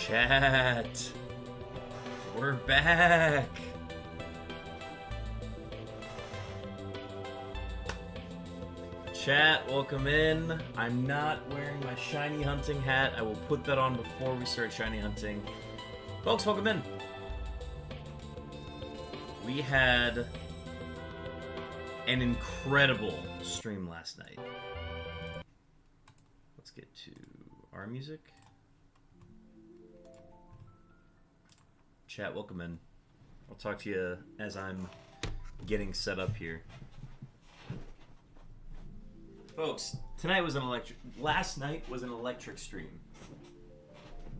Chat, we're back. Chat, welcome in. I'm not wearing my shiny hunting hat. I will put that on before we start shiny hunting. Folks, welcome in. We had an incredible stream last night. Let's get to our music. Chat, welcome in. I'll talk to you as I'm getting set up here. Folks, tonight was last night was an electric stream.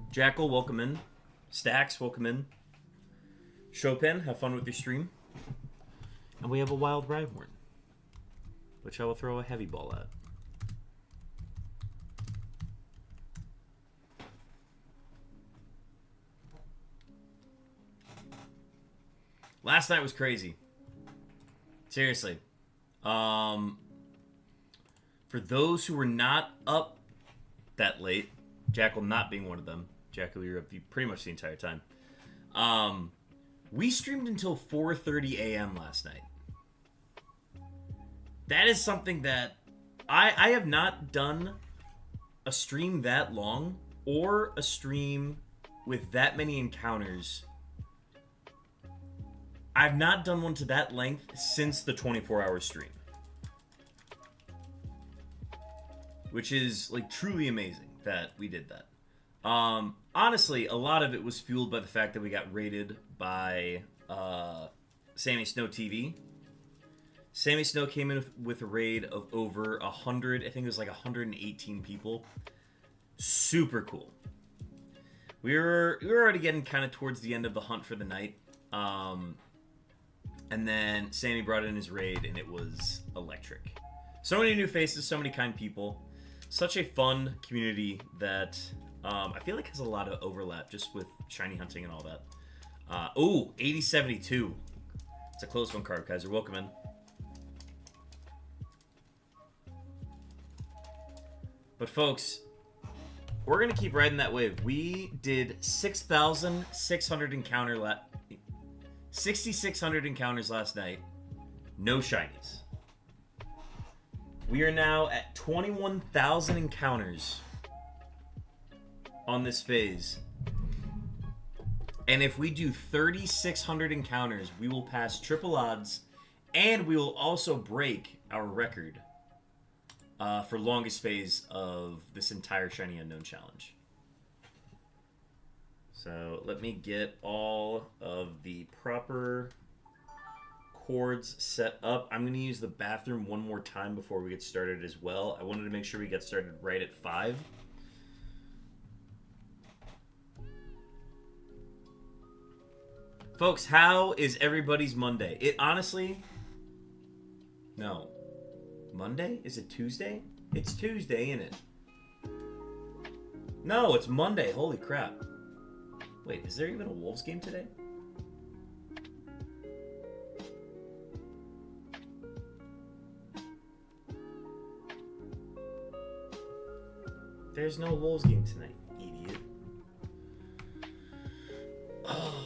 Jackal, welcome in. Stacks, welcome in. Chopin, have fun with your stream. And we have a wild Rhyhorn, which I will throw a heavy ball at. Last night was crazy. Seriously. For those who were not up that late, Jackal not being one of them, Jackal, you were up pretty much the entire time. We streamed until 4:30 a.m. last night. That is something that I have not done a stream that long or a stream with that many encounters. I've not done one to that length since the 24-hour stream. Which is, like, truly amazing that we did that. Honestly, a lot of it was fueled by the fact that we got raided by Sammy Snow TV. Sammy Snow came in with a raid of over 100, I think it was like 118 people. Super cool. We were already getting kind of towards the end of the hunt for the night. And then Sammy brought in his raid, and it was electric. So many new faces, so many kind people. Such a fun community that I feel like has a lot of overlap just with shiny hunting and all that. Oh, 8072. It's a close one, Carb Kaiser. Welcome in. But folks, we're going to keep riding that wave. We did 6,600 6,600 encounters last night. No shinies. We are now at 21,000 encounters on this phase. And if we do 3,600 encounters, we will pass triple odds, and we will also break our record for longest phase of this entire Shiny Unknown Challenge. So let me get all of the proper cords set up. I'm going to use the bathroom one more time before we get started as well. I wanted to make sure we get started right at 5. Folks, how is everybody's Monday? It honestly... No. Monday? Is it Tuesday? It's Tuesday, isn't it? No, it's Monday. Holy crap. Wait, is there even a Wolves game today? There's no Wolves game tonight, idiot. Oh.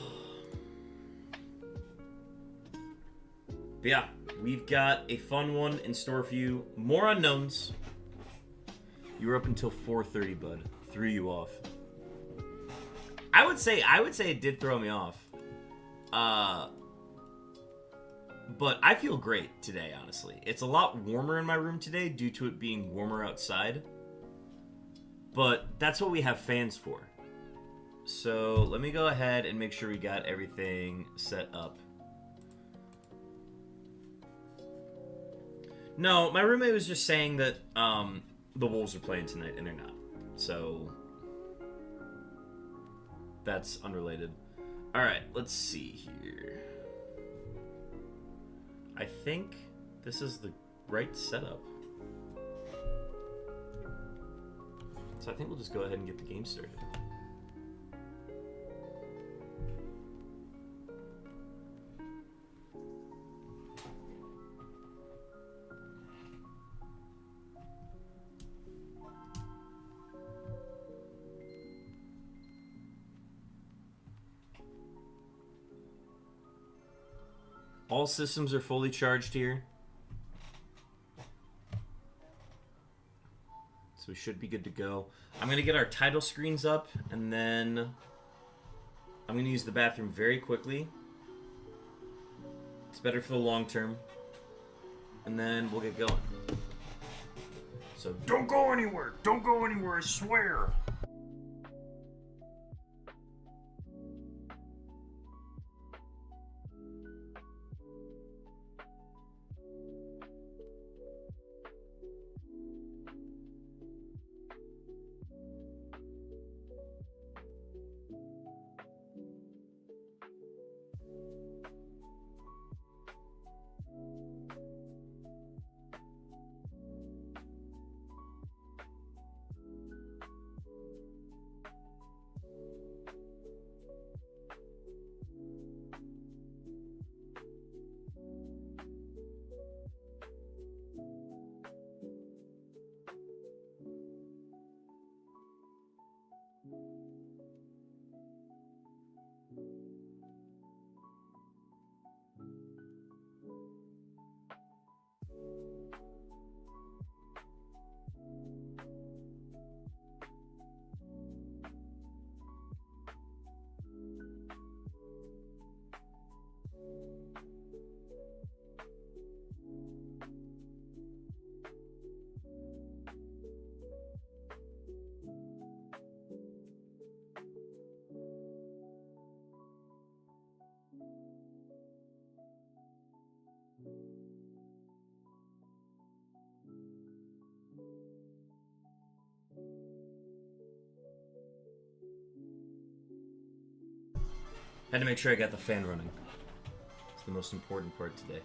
But yeah, we've got a fun one in store for you. More unknowns. You were up until 4:30, bud. Threw you off. I would say it did throw me off. But I feel great today, honestly. It's a lot warmer in my room today due to it being warmer outside. But that's what we have fans for. So let me go ahead and make sure we got everything set up. No, my roommate was just saying that the Wolves are playing tonight, and they're not. So that's unrelated. All right, let's see here. I think this is the right setup. So I think we'll just go ahead and get the game started. All systems are fully charged here. So we should be good to go. I'm going to get our title screens up, and then I'm going to use the bathroom very quickly. It's better for the long term. And then we'll get going. So don't go anywhere. Don't go anywhere, I swear. Had to make sure I got the fan running. It's the most important part today.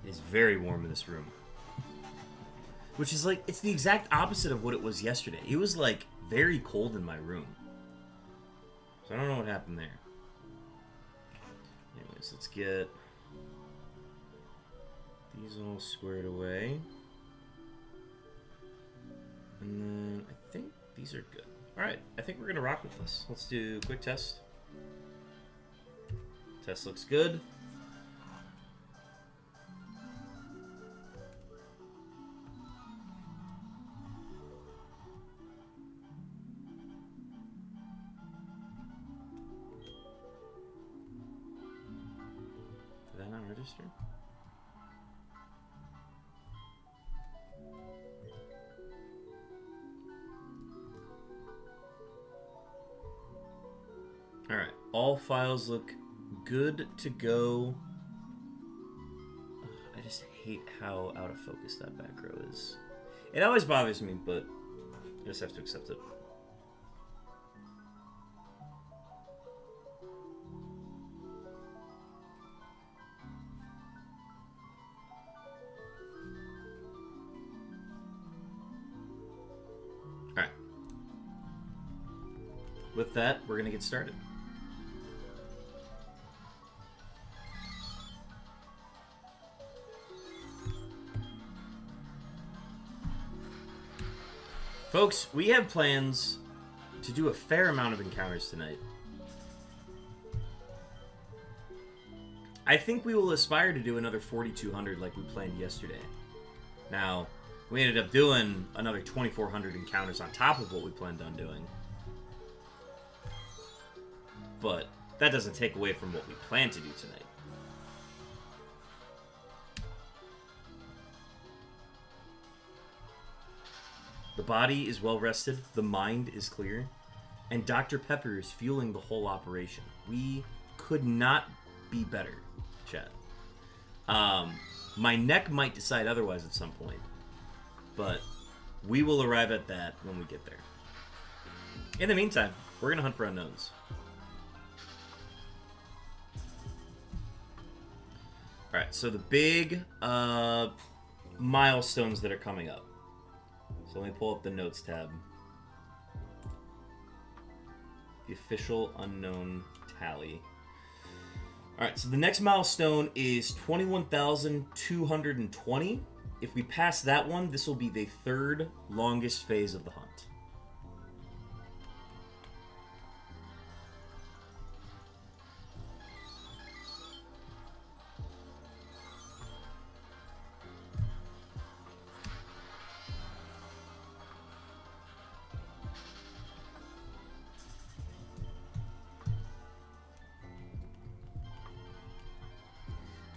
It is very warm in this room. Which is like, it's the exact opposite of what it was yesterday. It was like very cold in my room. So I don't know what happened there. Anyways, let's get these all squared away. And then I think these are good. Alright, I think we're going to rock with this. Let's do a quick test. Test looks good. Did that not register? All right, all files look good to go. Ugh, I just hate how out of focus that back row is. It always bothers me, but I just have to accept it. Alright. With that, we're going to get started. Folks, we have plans to do a fair amount of encounters tonight. I think we will aspire to do another 4,200 like we planned yesterday. Now, we ended up doing another 2,400 encounters on top of what we planned on doing. But that doesn't take away from what we plan to do tonight. The body is well rested, the mind is clear, and Dr. Pepper is fueling the whole operation. We could not be better, chat. My neck might decide otherwise at some point, but we will arrive at that when we get there. In the meantime, we're going to hunt for unknowns. Alright, so the big milestones that are coming up. So let me pull up the notes tab. The official unknown tally. Alright, so the next milestone is 21,220. If we pass that one, this will be the third longest phase of the hunt.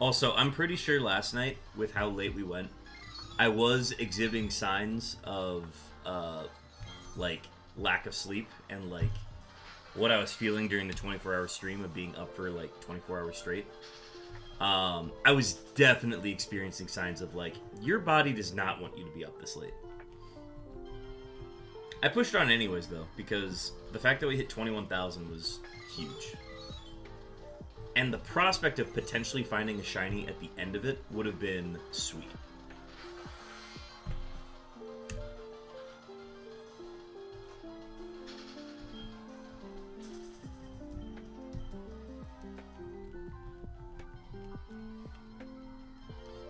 Also, I'm pretty sure last night, with how late we went, I was exhibiting signs of, like, lack of sleep and, like, what I was feeling during the 24-hour stream of being up for, like, 24 hours straight. I was definitely experiencing signs of, like, your body does not want you to be up this late. I pushed on anyways, though, because the fact that we hit 21,000 was huge. And the prospect of potentially finding a shiny at the end of it would have been sweet.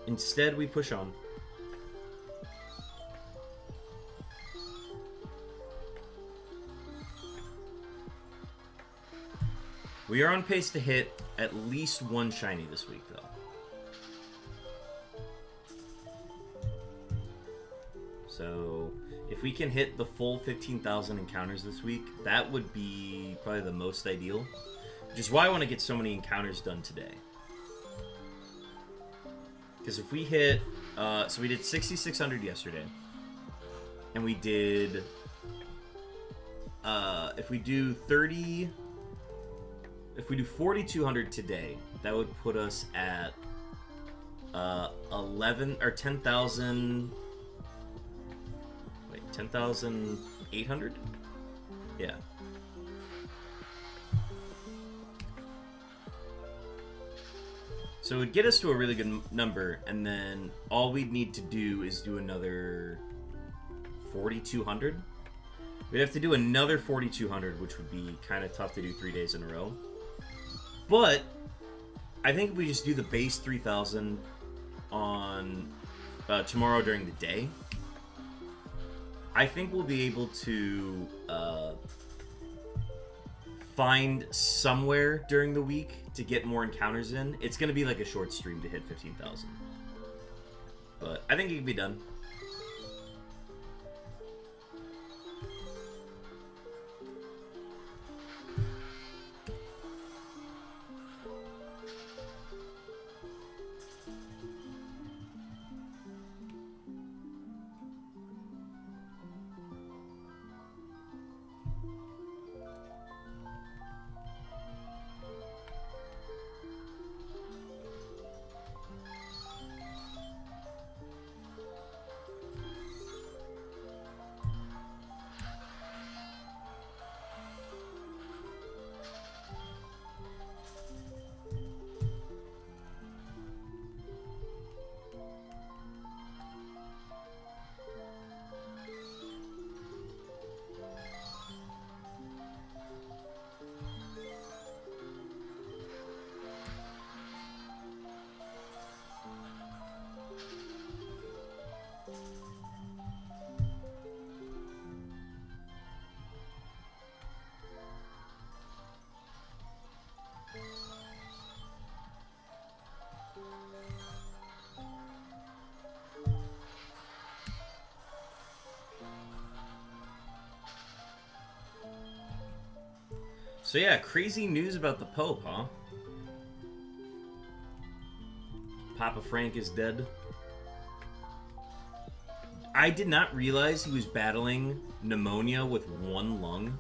Instead, we push on. We are on pace to hit at least one shiny this week, though. So, if we can hit the full 15,000 encounters this week, that would be probably the most ideal. Which is why I want to get so many encounters done today. Because if we hit... so we did 6,600 yesterday. And we did... if we do 30... If we do 4,200 today, that would put us at 11 or 10,000. Wait, 10,800? Yeah. So it would get us to a really good number, and then all we'd need to do is do another 4,200. We'd have to do another 4,200, which would be kind of tough to do 3 days in a row. But I think if we just do the base 3,000 on tomorrow during the day, I think we'll be able to find somewhere during the week to get more encounters in. It's going to be like a short stream to hit 15,000. But I think it can be done. So yeah, crazy news about the Pope, huh? Papa Frank is dead. I did not realize he was battling pneumonia with one lung.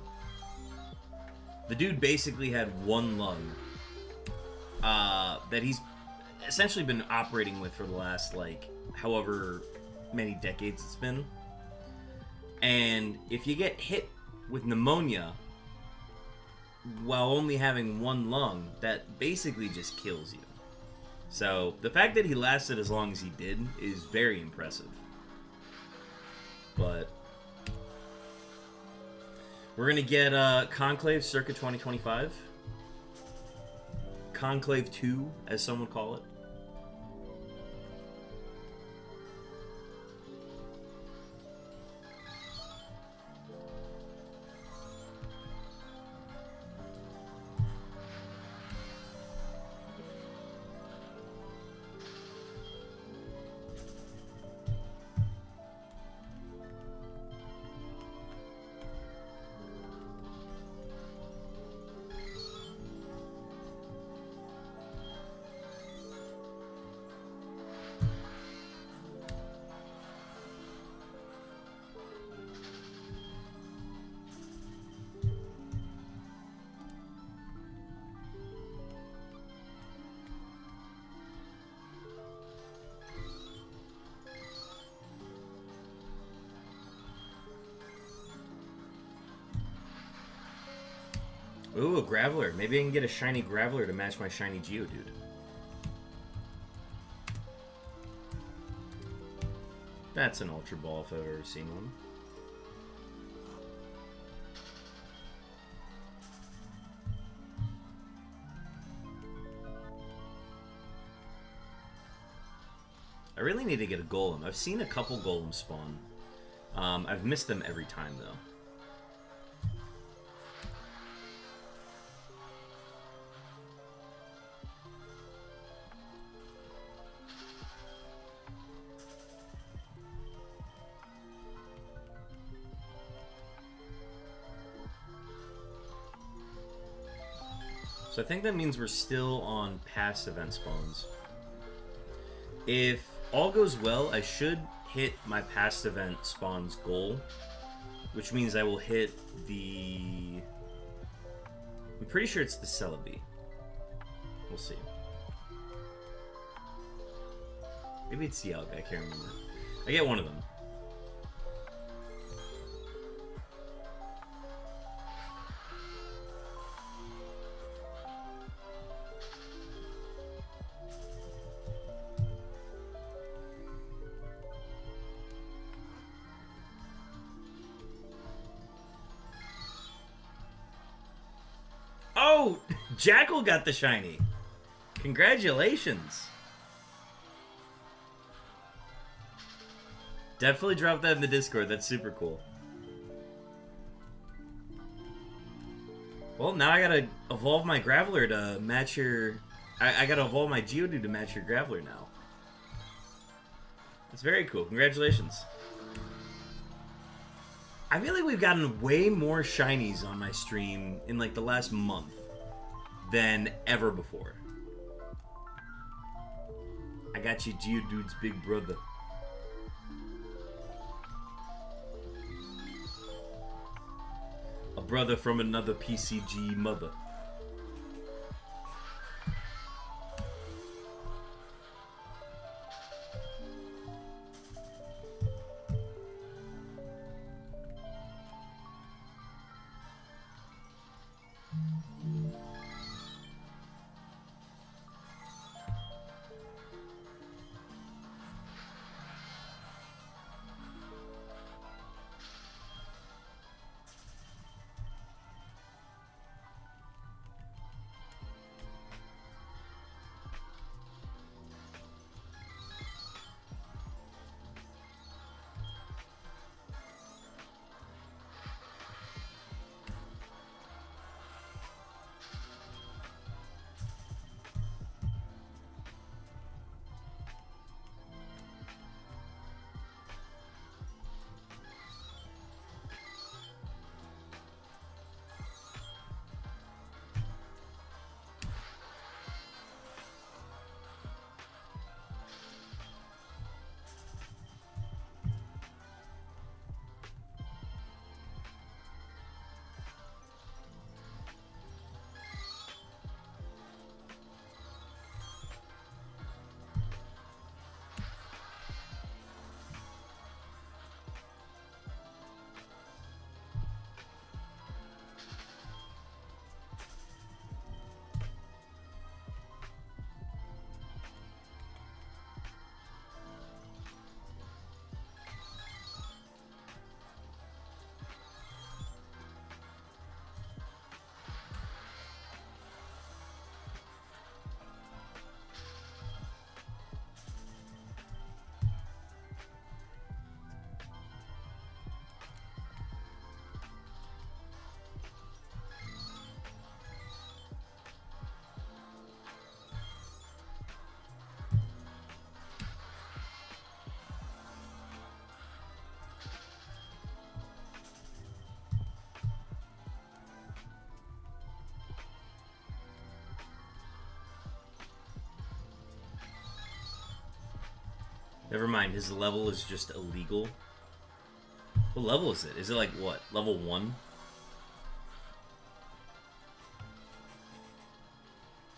The dude basically had one lung that he's essentially been operating with for the last, like, however many decades it's been. And if you get hit with pneumonia while only having one lung, that basically just kills you. So the fact that he lasted as long as he did is very impressive. But we're gonna get Conclave circa 2025. Conclave 2, as some would call it. Ooh, a Graveler. Maybe I can get a shiny Graveler to match my shiny Geodude. That's an Ultra Ball if I've ever seen one. I really need to get a Golem. I've seen a couple Golems spawn. I've missed them every time, though. So I think that means we're still on past event spawns. If all goes well, I should hit my past event spawns goal, which means I will hit the... I'm pretty sure it's the Celebi. We'll see. Maybe it's the Dialga, I can't remember. I get one of them. Oh, Jackal got the shiny. Congratulations. Definitely drop that in the Discord. That's super cool. Well, now I gotta evolve my Graveler to match your... I gotta evolve my Geodude to match your Graveler now. That's very cool. Congratulations. I feel like we've gotten way more shinies on my stream in like the last month than ever before. I got you, Geodude's big brother. A brother from another PCG mother. Never mind, his level is just illegal. What level is it? Is it like, what, level 1?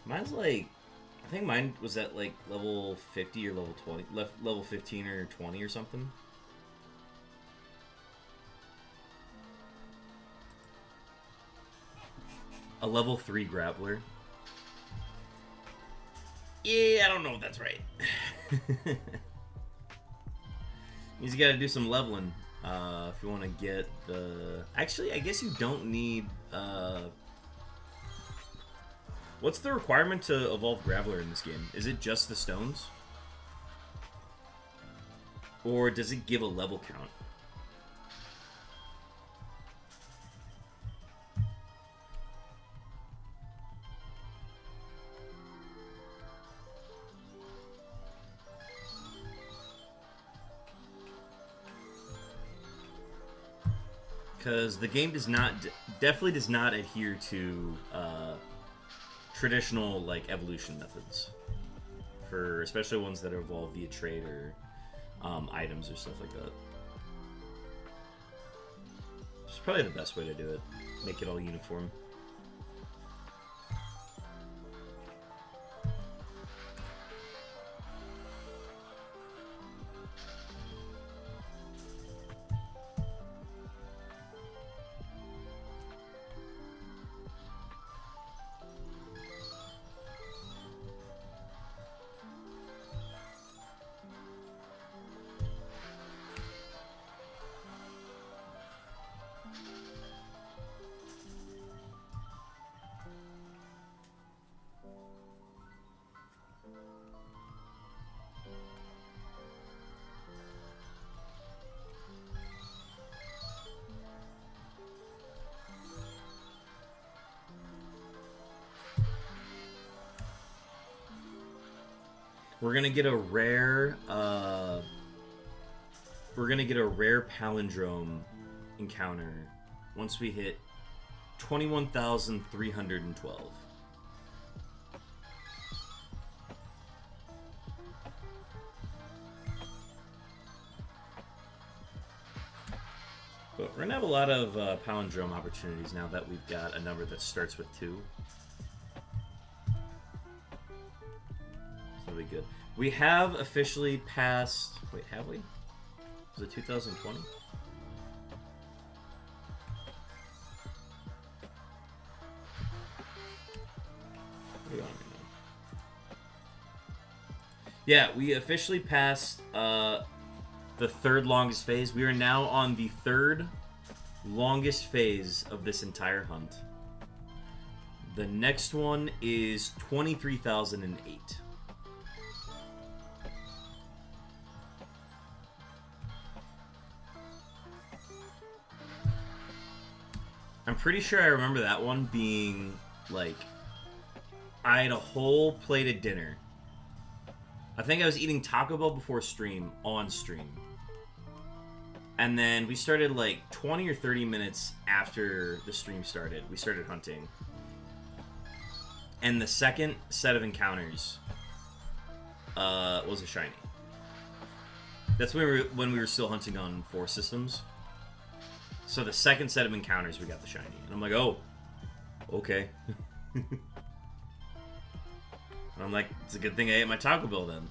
Mine's like... I think mine was at like level 50 or level 20. Level 15 or 20 or something. A level 3 graveler. Yeah, I don't know if that's right. He's got to do some leveling if you want to get the... Actually, I guess you don't need... What's the requirement to evolve Graveler in this game? Is it just the stones? Or does it give a level count? Because the game does not, definitely does not adhere to traditional like evolution methods, for especially ones that evolve via trade or items or stuff like that. It's probably the best way to do it. Make it all uniform. We're gonna get a rare. We're gonna get a rare palindrome encounter once we hit 21,312. But we're gonna have a lot of palindrome opportunities now that we've got a number that starts with 2. That'll be good. We have officially passed... Wait, have we? Was it 2020? Yeah, we officially passed the 3rd longest phase. We are now on the 3rd longest phase of this entire hunt. The next one is 23,008. I'm pretty sure I remember that one being, like, I had a whole plate of dinner. I think I was eating Taco Bell before stream, on stream. And then we started, like, 20 or 30 minutes after the stream started. We started hunting. And the second set of encounters was a shiny. That's when we were still hunting on 4 systems. So the second set of encounters, we got the shiny. And I'm like, oh, okay. And I'm like, it's a good thing I ate my Taco Bell then.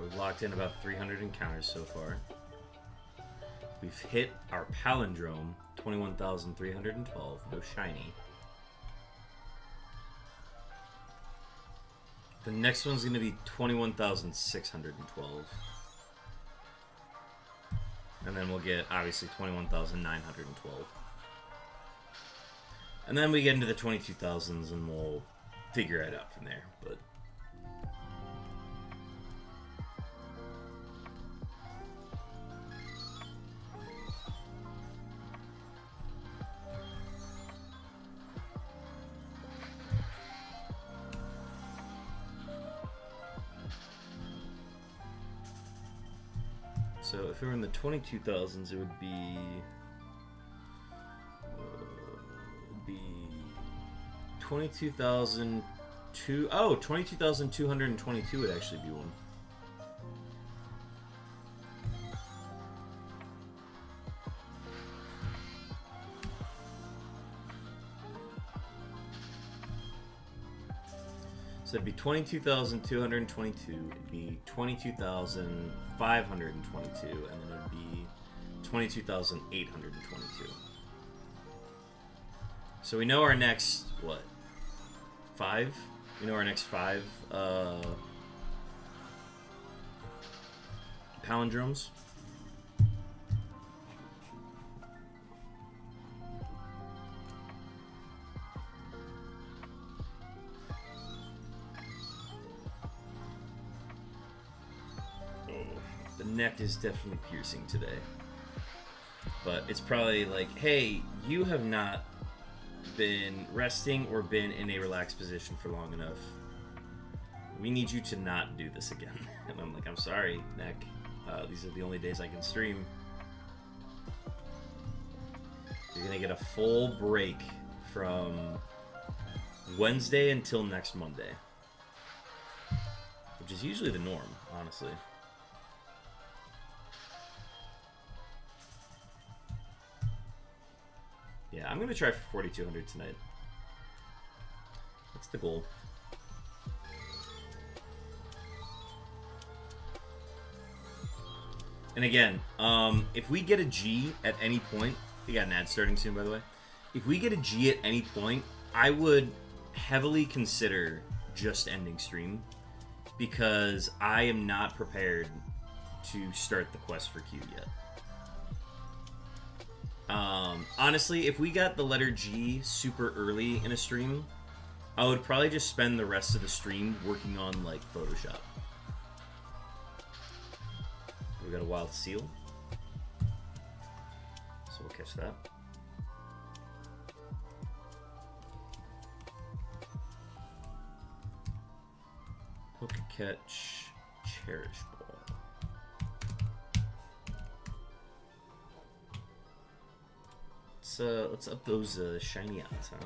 we've locked in about 300 encounters so far. We've hit our palindrome, 21,312. No shiny. The next one's going to be 21,612. And then we'll get, obviously, 21,912. And then we get into the 22,000s and we'll figure it out from there. But so if we were in the 22,000s, it would be 22,200. Oh, 22,222 would actually be one. So it'd be 22,222. It'd be 22,522, and then it'd be 22,822. So we know our next, what? 5? We know our next 5 palindromes. The neck is definitely piercing today. But it's probably like, hey, you have not been resting or been in a relaxed position for long enough. We need you to not do this again. And I'm like, I'm sorry, neck. These are the only days I can stream. You're gonna get a full break from Wednesday until next Monday, which is usually the norm, honestly. Yeah, I'm going to try for 4,200 tonight. That's the goal. And again, if we get a G at any point, we got an ad starting soon, by the way. If we get a G at any point, I would heavily consider just ending stream, because I am not prepared to start the quest for Q yet. Honestly, if we got the letter G super early in a stream, I would probably just spend the rest of the stream working on, like, Photoshop. We got a wild seal, so we'll catch that. Poke catch, cherish ball. Let's up those shiny odds, huh?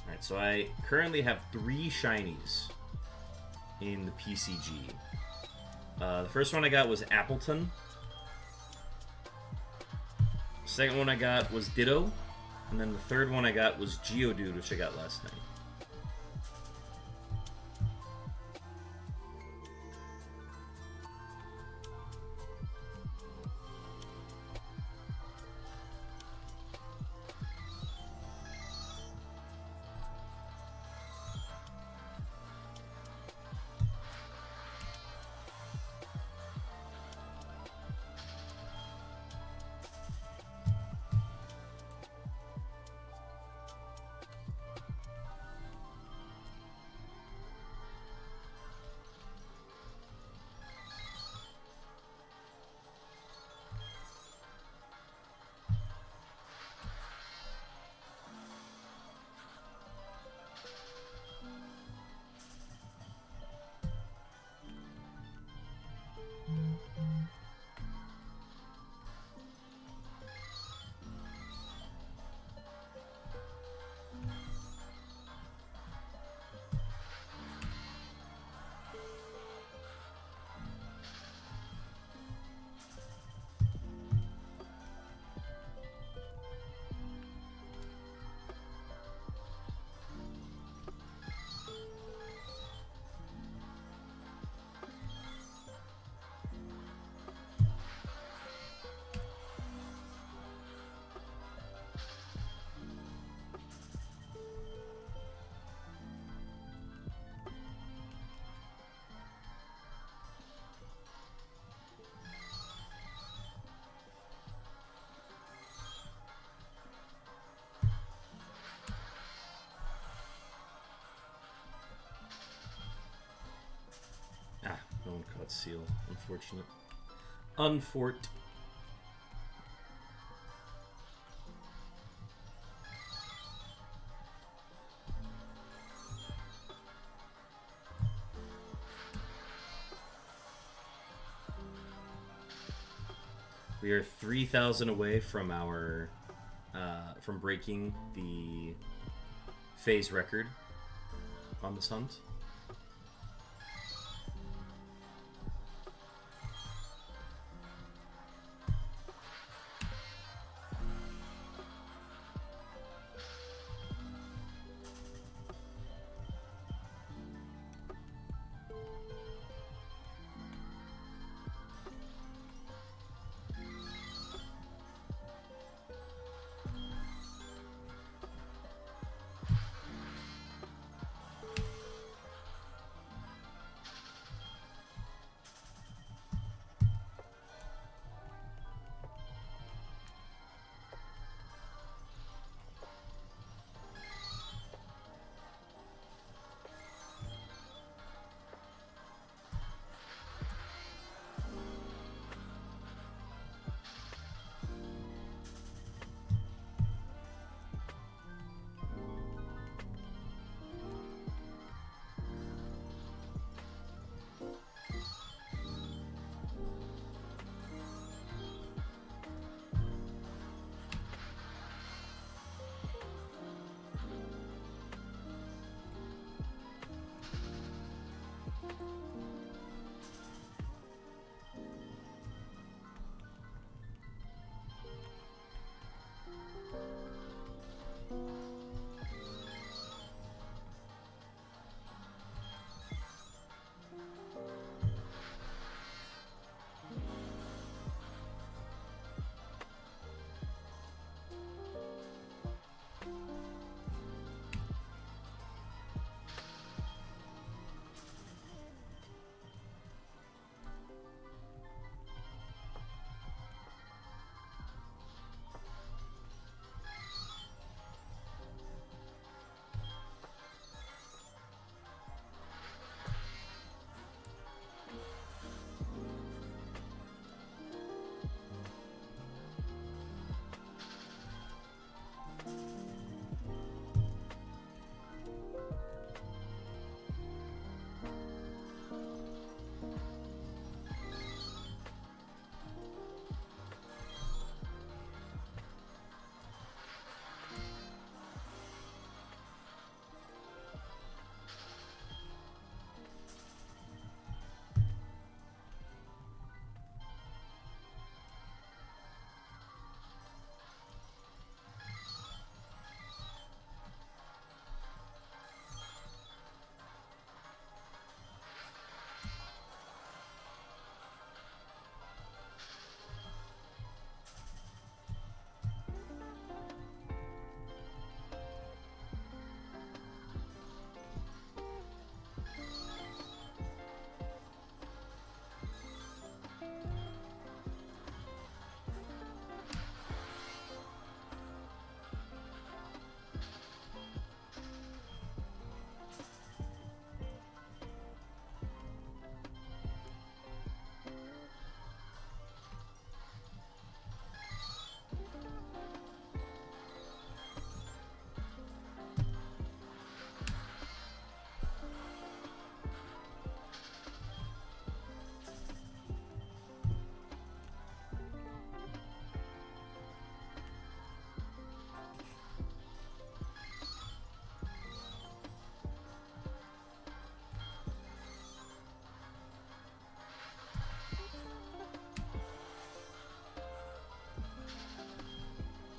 Alright, so I currently have 3 shinies in the PCG. The first one I got was Appleton. The second one I got was Ditto. And then the third one I got was Geodude, which I got last night. That's seal. Unfortunate. Unfort. We are 3,000 away from our from breaking the phase record on this hunt.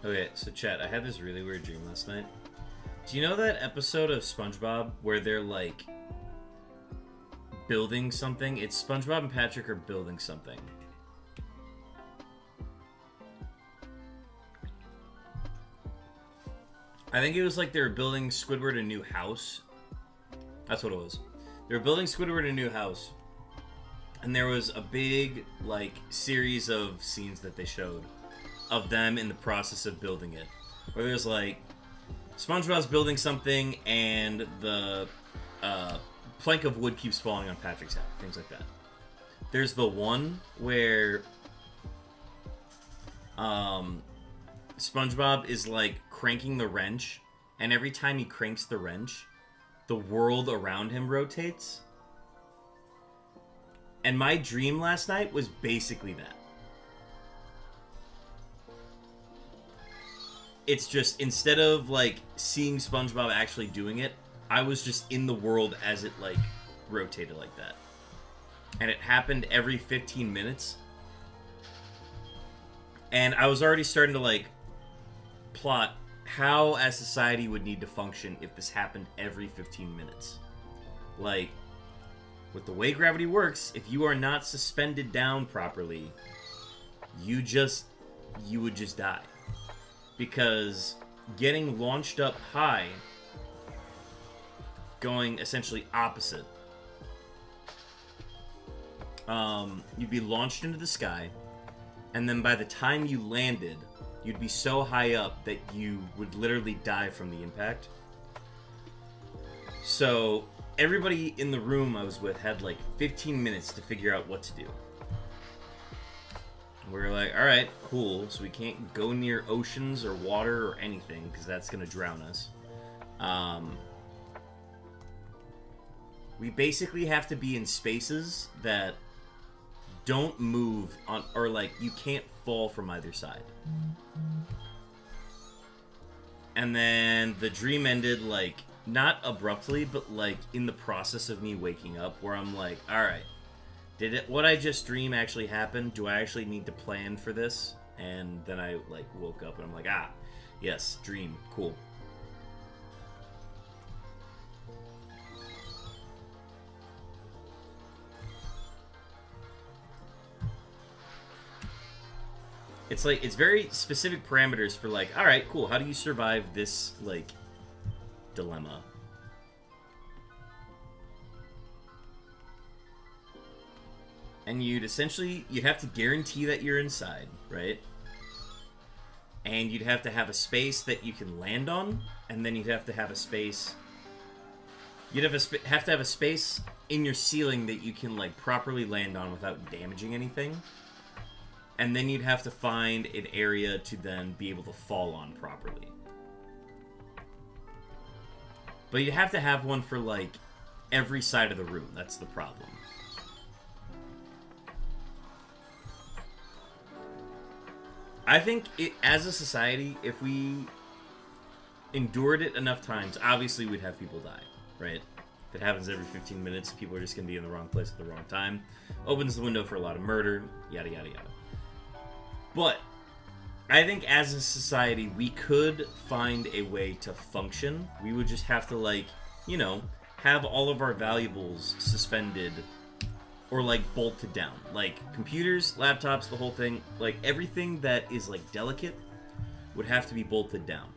Okay, so chat, I had this really weird dream last night. Do you know that episode of SpongeBob where they're like building something? It's SpongeBob and Patrick are building something. I think it was like they were building Squidward a new house. That's what it was. They were building Squidward a new house. And there was a big, like, series of scenes that they showed of them in the process of building it. Where there's, like, SpongeBob's building something and the plank of wood keeps falling on Patrick's head. Things like that. there's the one where SpongeBob is like cranking the wrench, and every time he cranks the wrench, the world around him rotates. And my dream last night was basically that. It's just, instead of like seeing SpongeBob actually doing it, I was just in the world as it like rotated like that. And it happened every 15 minutes. And I was already starting to like plot how a society would need to function if this happened every 15 minutes. Like, with the way gravity works, if you are not suspended down properly, you would just die. Because getting launched up high, going essentially opposite, you'd be launched into the sky, and then by the time you landed, you'd be so high up that you would literally die from the impact. So everybody in the room I was with had like 15 minutes to figure out what to do. We were like, alright, cool, so we can't go near oceans or water or anything, because that's going to drown us. We basically have to be in spaces that don't move on, or like, you can't fall from either side. And then the dream ended, like, not abruptly, but like in the process of me waking up, where I'm like, alright, what I just dream actually happen? Do I actually need to plan for this? And then I like woke up and I'm like, ah, yes, dream, cool. It's like, it's very specific parameters for like, alright, cool, how do you survive this, like, dilemma? And you'd have to guarantee that you're inside, right? And you'd have to have a space that you can land on, and then you'd have to have a space... You'd have to have a space in your ceiling that you can, like, properly land on without damaging anything. And then you'd have to find an area to then be able to fall on properly. But you'd have to have one for, like, every side of the room. That's the problem. I think, as a society, if we endured it enough times, obviously we'd have people die, right? If it happens every 15 minutes, people are just going to be in the wrong place at the wrong time. Opens the window for a lot of murder, yada, yada, yada. But I think as a society, we could find a way to function. We would just have to, like, you know, have all of our valuables suspended or, like, bolted down. Like, computers, laptops, the whole thing. Like, everything that is, like, delicate would have to be bolted down.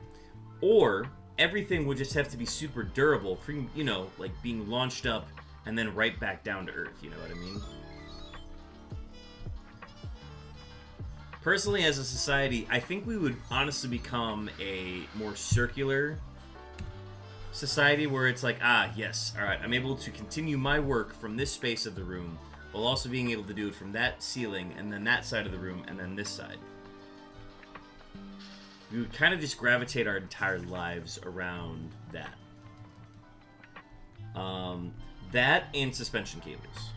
Or everything would just have to be super durable for, you know, like, being launched up and then right back down to Earth. You know what I mean? Personally, as a society, I think we would honestly become a more circular society where it's like, ah, yes, alright, I'm able to continue my work from this space of the room while also being able to do it from that ceiling and then that side of the room and then this side. We would kind of just gravitate our entire lives around that. That and suspension cables.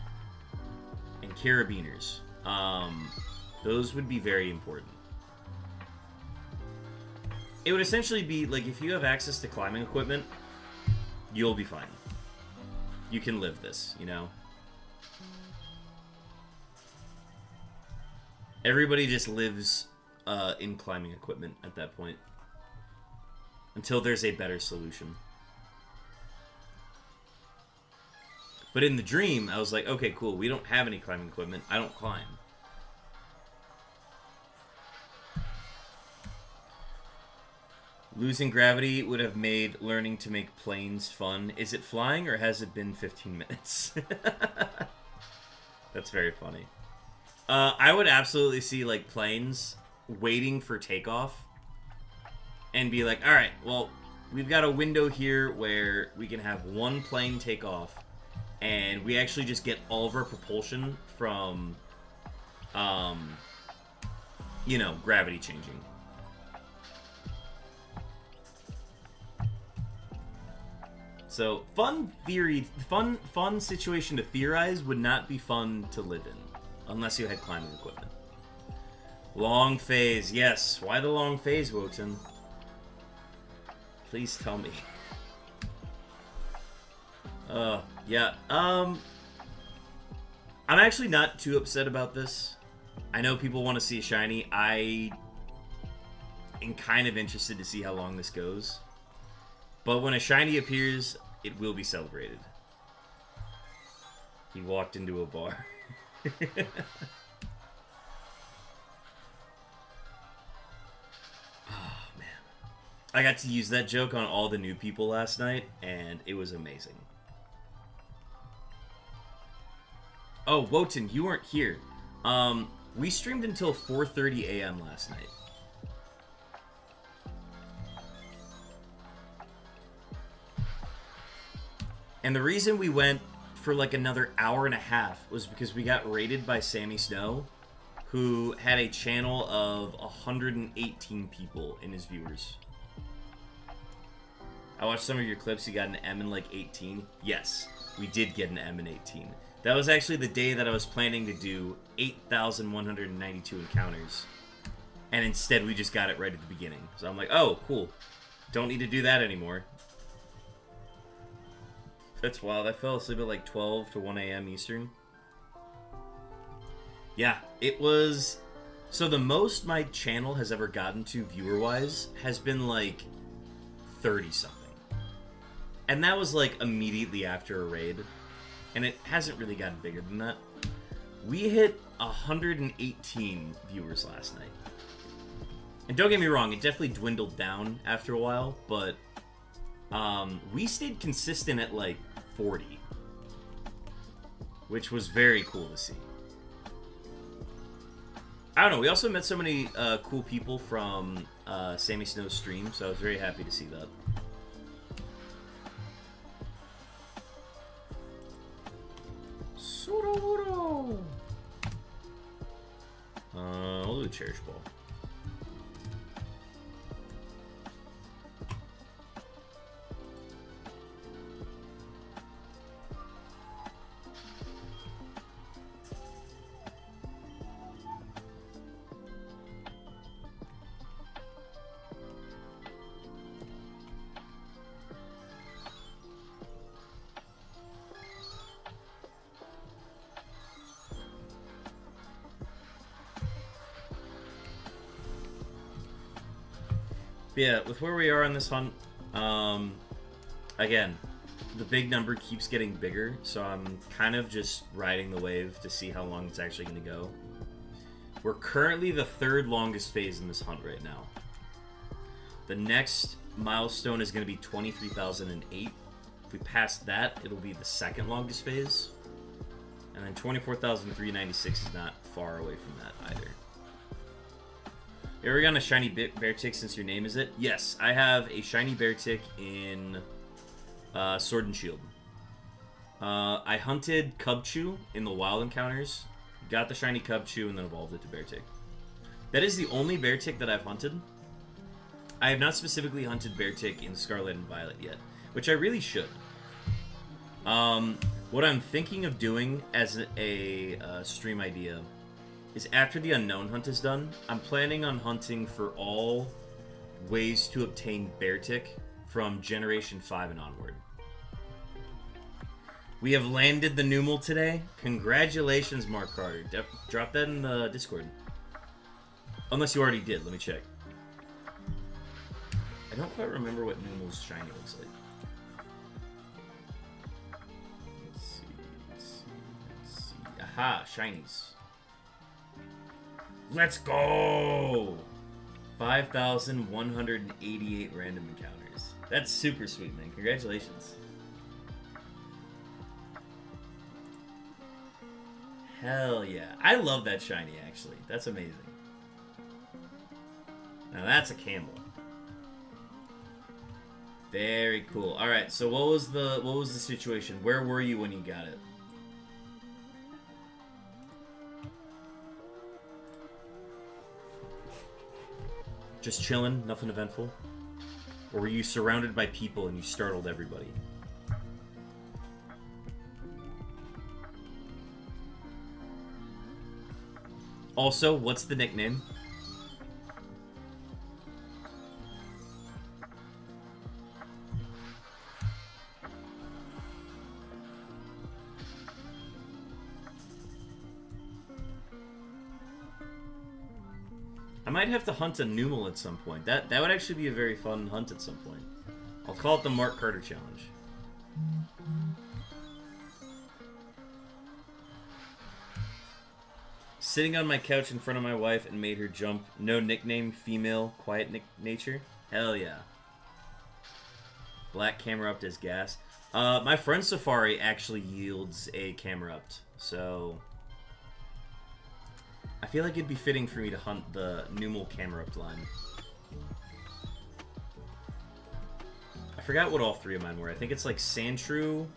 And carabiners. Those would be very important. It would essentially be, like, if you have access to climbing equipment, you'll be fine. You can live this, you know? Everybody just lives in climbing equipment at that point. Until there's a better solution. But in the dream, I was like, okay, cool, we don't have any climbing equipment. I don't climb. Losing gravity would have made learning to make planes fun. Is it flying or has it been 15 minutes? That's very funny. I would absolutely see, like, planes waiting for takeoff and be like, alright, well, we've got a window here where we can have one plane take off and we actually just get all of our propulsion from, you know, gravity changing. So, fun situation to theorize, would not be fun to live in, unless you had climbing equipment. Long phase, yes. Why the long phase, Wotan? Please tell me. Yeah. I'm actually not too upset about this. I know people want to see a shiny. I am kind of interested to see how long this goes. But when a shiny appears, it will be celebrated. He walked into a bar. Oh, man. I got to use that joke on all the new people last night, and it was amazing. Oh, Wotan, you weren't here. We streamed until 4:30 a.m. last night. And the reason we went for like another hour and a half was because we got raided by Sammy Snow, who had a channel of 118 people in his viewers. I watched some of your clips. You got an M in like 18. Yes, we did get an M in 18. That was actually the day that I was planning to do 8,192 encounters. And instead we just got it right at the beginning. So I'm like, oh, cool. Don't need to do that anymore. That's wild. I fell asleep at like 12 to 1 a.m. Eastern. Yeah, it was... So the most my channel has ever gotten to viewer-wise has been like 30-something. And that was like immediately after a raid. And it hasn't really gotten bigger than that. We hit 118 viewers last night. And don't get me wrong, it definitely dwindled down after a while, but we stayed consistent at like 40. Which was very cool to see. I don't know, we also met so many cool people from Sammy Snow's stream, so I was very happy to see that. We'll do a Cherish Ball. Yeah, with where we are on this hunt, again, the big number keeps getting bigger, so I'm kind of just riding the wave to see how long it's actually going to go. We're currently the third longest phase in this hunt right now. The next milestone is going to be 23,008. If we pass that, it'll be the second longest phase. And then 24,396 is not far away from that either. You ever gotten a shiny bear tick since your name is it? Yes, I have a shiny bear tick in Sword and Shield. I hunted Cubchoo in the wild encounters, got the shiny Cubchoo, and then evolved it to bear tick. That is the only bear tick that I've hunted. I have not specifically hunted bear tick in Scarlet and Violet yet, which I really should. What I'm thinking of doing as a stream idea is after the Unown hunt is done, I'm planning on hunting for all ways to obtain bear tick from Generation 5 and onward. We have landed the Numal today. Congratulations, Mark Carter. Drop that in the Discord. Unless you already did. Let me check. I don't quite remember what Numal's shiny looks like. Let's see. Aha, shinies. Let's go! 5,188 random encounters. That's super sweet, man. Congratulations. Hell yeah. I love that shiny, actually. That's amazing. Now that's a Camel. Very cool. All right. So what was the situation? Where were you when you got it? Just chilling, nothing eventful? Or were you surrounded by people and you startled everybody? Also, what's the nickname? I might have to hunt a Numel at some point. That would actually be a very fun hunt at some point. I'll call it the Mark Carter Challenge. Sitting on my couch in front of my wife and made her jump. No nickname, female, quiet nature. Hell yeah. Black camera up as gas. My friend Safari actually yields a camera up, so I feel like it'd be fitting for me to hunt the Numel camera up line. I forgot what all three of mine were. I think it's like Sandshrew.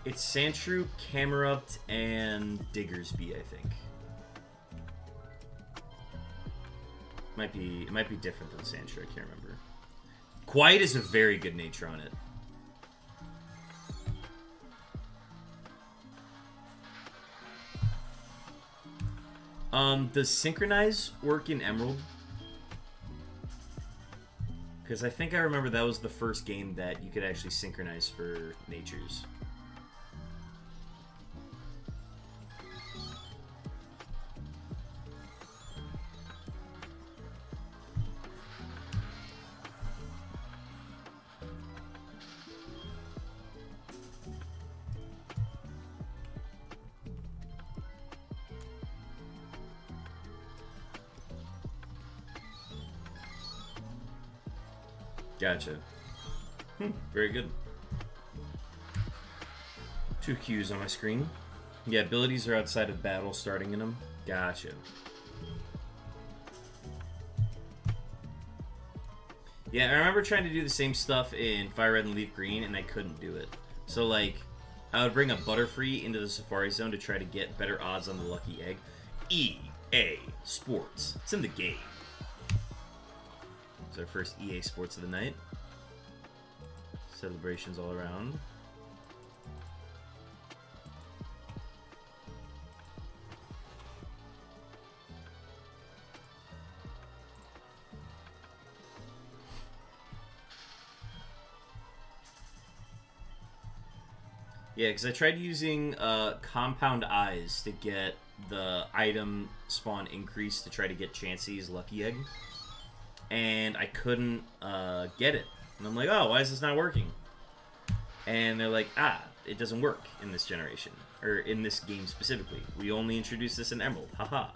It's Sandshrew, Camerupt, and Diggersby, I think. It might be different than Sandshrew, I can't remember. Quiet is a very good nature on it. Does Synchronize work in Emerald? Because I think I remember that was the first game that you could actually synchronize for natures. Gotcha. Very good. 2 Qs on my screen. Yeah, abilities are outside of battle starting in them. Gotcha. Yeah, I remember trying to do the same stuff in Fire Red and Leaf Green, and I couldn't do it. So, like, I would bring a Butterfree into the Safari Zone to try to get better odds on the Lucky Egg. EA Sports. It's in the game. It's our first EA Sports of the night. Celebrations all around. Yeah, because I tried using Compound Eyes to get the item spawn increase to try to get Chansey's Lucky Egg. And I couldn't get it. And I'm like, oh, why is this not working? And they're like, it doesn't work in this generation. Or in this game specifically. We only introduced this in Emerald. Haha.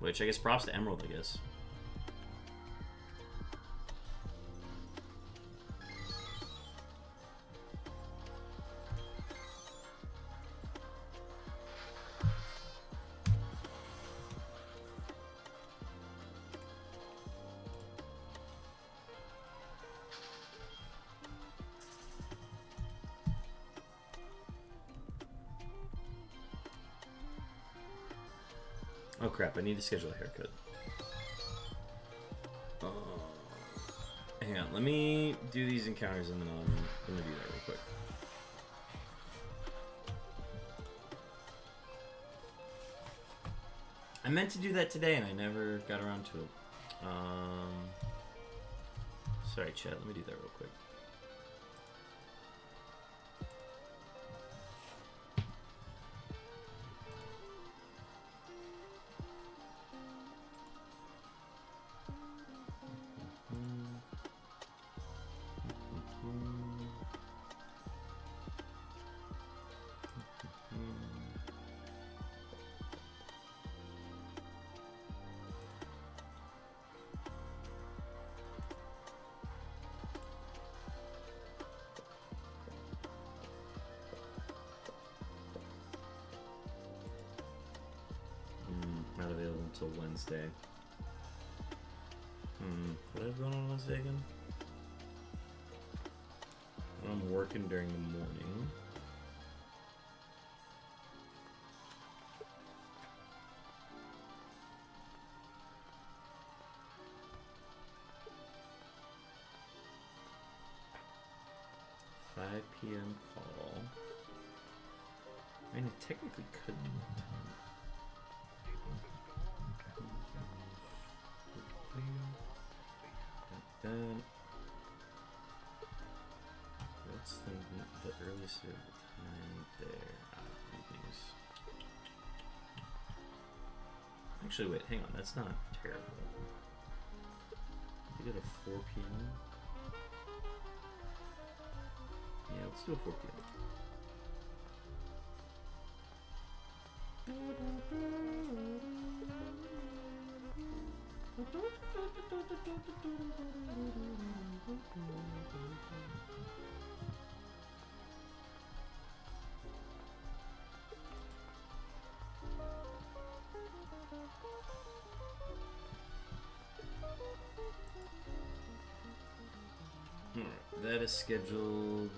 Which I guess props to Emerald, I guess. Oh crap, I need to schedule a haircut. Hang on, let me do these encounters and then I'm gonna do that real quick. I meant to do that today and I never got around to it. Sorry chat, let me do that real quick. Not available until Wednesday. What is going on Wednesday again? I'm working during the morning. PM call. I mean, it technically could do it. Then, what's the earliest time there? Evenings. Actually, wait, hang on. That's not terrible. We did a 4 p.m. Yeah, let's do a 4 p.m. Alright, that is scheduled.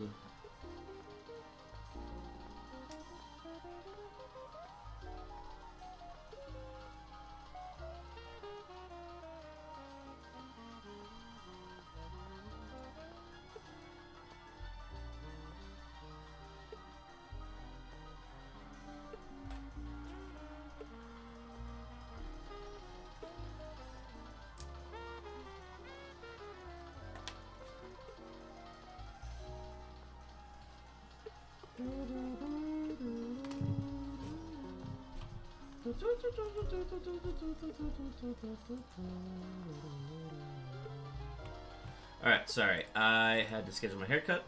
Alright, sorry. I had to schedule my haircut.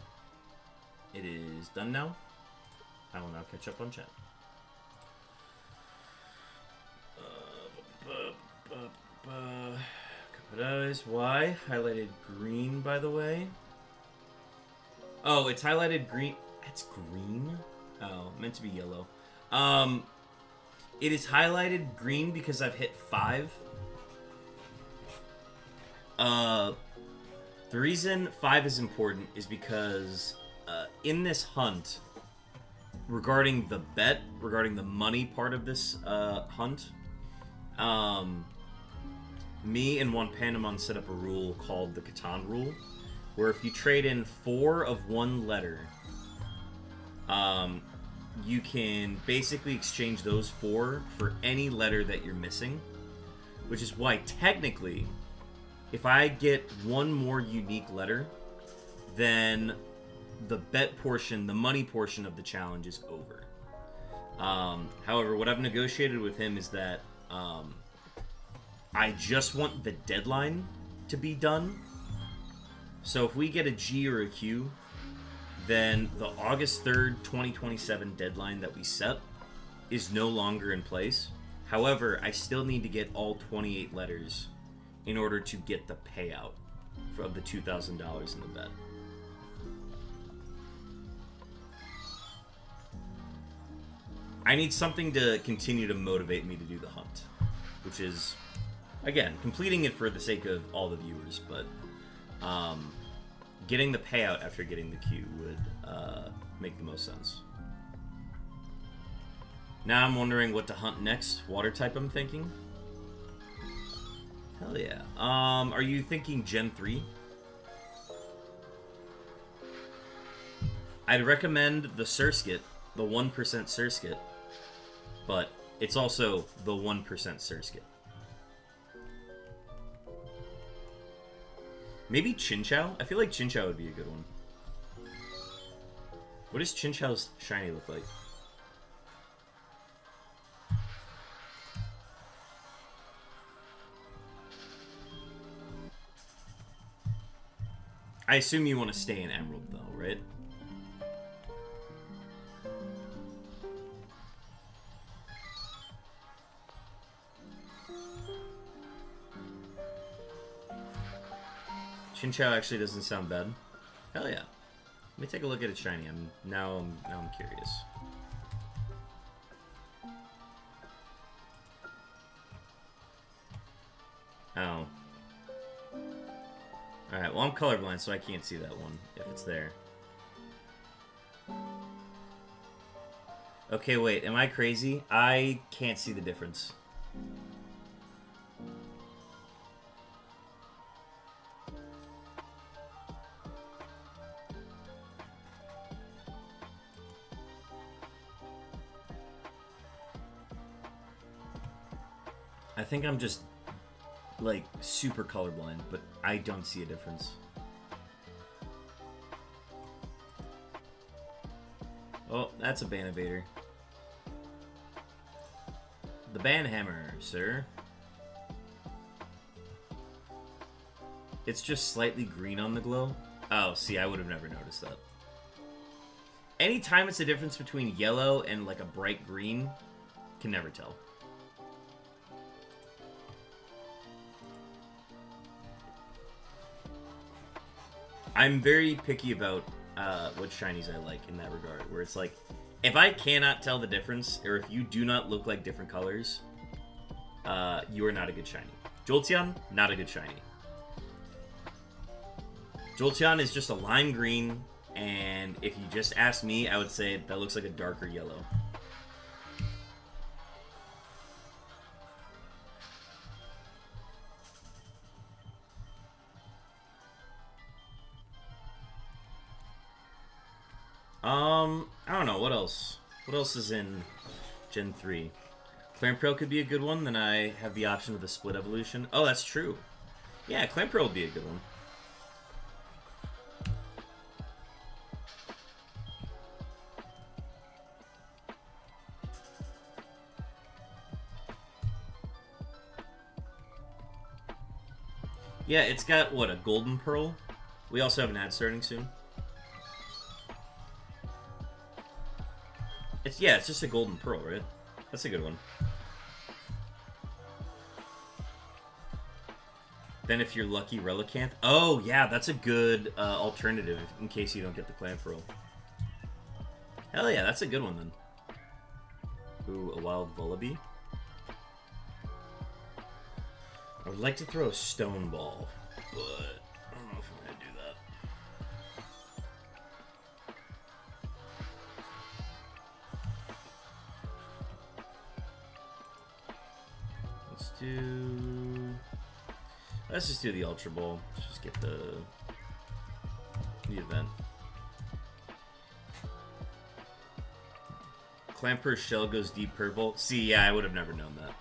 It is done now. I will now catch up on chat. Why? Highlighted green, by the way. Oh, it's highlighted green. It's green? Oh, meant to be yellow. It is highlighted green because I've hit 5. The reason 5 is important is because in this hunt, regarding the bet, regarding the money part of this hunt, me and one Pandemon set up a rule called the Catan rule, where if you trade in 4 of one letter, you can basically exchange those 4 for any letter that you're missing, which is why technically, if I get one more unique letter, then the bet portion, the money portion of the challenge is over. However, what I've negotiated with him is that I just want the deadline to be done. So if we get a G or a Q, then the August 3rd, 2027 deadline that we set is no longer in place. However, I still need to get all 28 letters in order to get the payout of the $2,000 in the bet. I need something to continue to motivate me to do the hunt, which is, again, completing it for the sake of all the viewers, but getting the payout after getting the Q would make the most sense. Now I'm wondering what to hunt next. Water type, I'm thinking. Hell yeah. Are you thinking Gen 3? I'd recommend the Surskit, the 1% Surskit, but it's also the 1% Surskit. Maybe Chinchou? I feel like Chinchou would be a good one. What does Chinchou's shiny look like? I assume you want to stay in Emerald, though, right? Chinchou actually doesn't sound bad. Hell yeah. Let me take a look at its shiny. Now I'm curious. Oh. Alright, well I'm colorblind, so I can't see that one, if it's there. Okay, wait, am I crazy? I can't see the difference. I think I'm just, like, super colorblind, but I don't see a difference. Oh, that's a Banabator. The Banhammer, sir. It's just slightly green on the glow. Oh, see, I would have never noticed that. Anytime it's a difference between yellow and, like, a bright green, can never tell. I'm very picky about what shinies I like in that regard, where it's like, if I cannot tell the difference, or if you do not look like different colors, you are not a good shiny. Jolteon, not a good shiny. Jolteon is just a lime green, and if you just ask me, I would say that looks like a darker yellow. I don't know, what else? What else is in Gen 3? Clamperl could be a good one, then I have the option of the split evolution. Oh, that's true. Yeah, Clamperl would be a good one. Yeah, it's got, what, a golden pearl? We also have an ad starting soon. Yeah, it's just a golden pearl, right? That's a good one. Then if you're lucky, Relicanth. Oh, yeah, that's a good alternative in case you don't get the Clamperl. Hell yeah, that's a good one then. Ooh, a wild Vullaby. I would like to throw a stone ball, but I don't know if I'm going to do that. Let's just do the Ultra Ball. Let's just get the event. Clamper's shell goes deep purple. See, yeah, I would have never known that.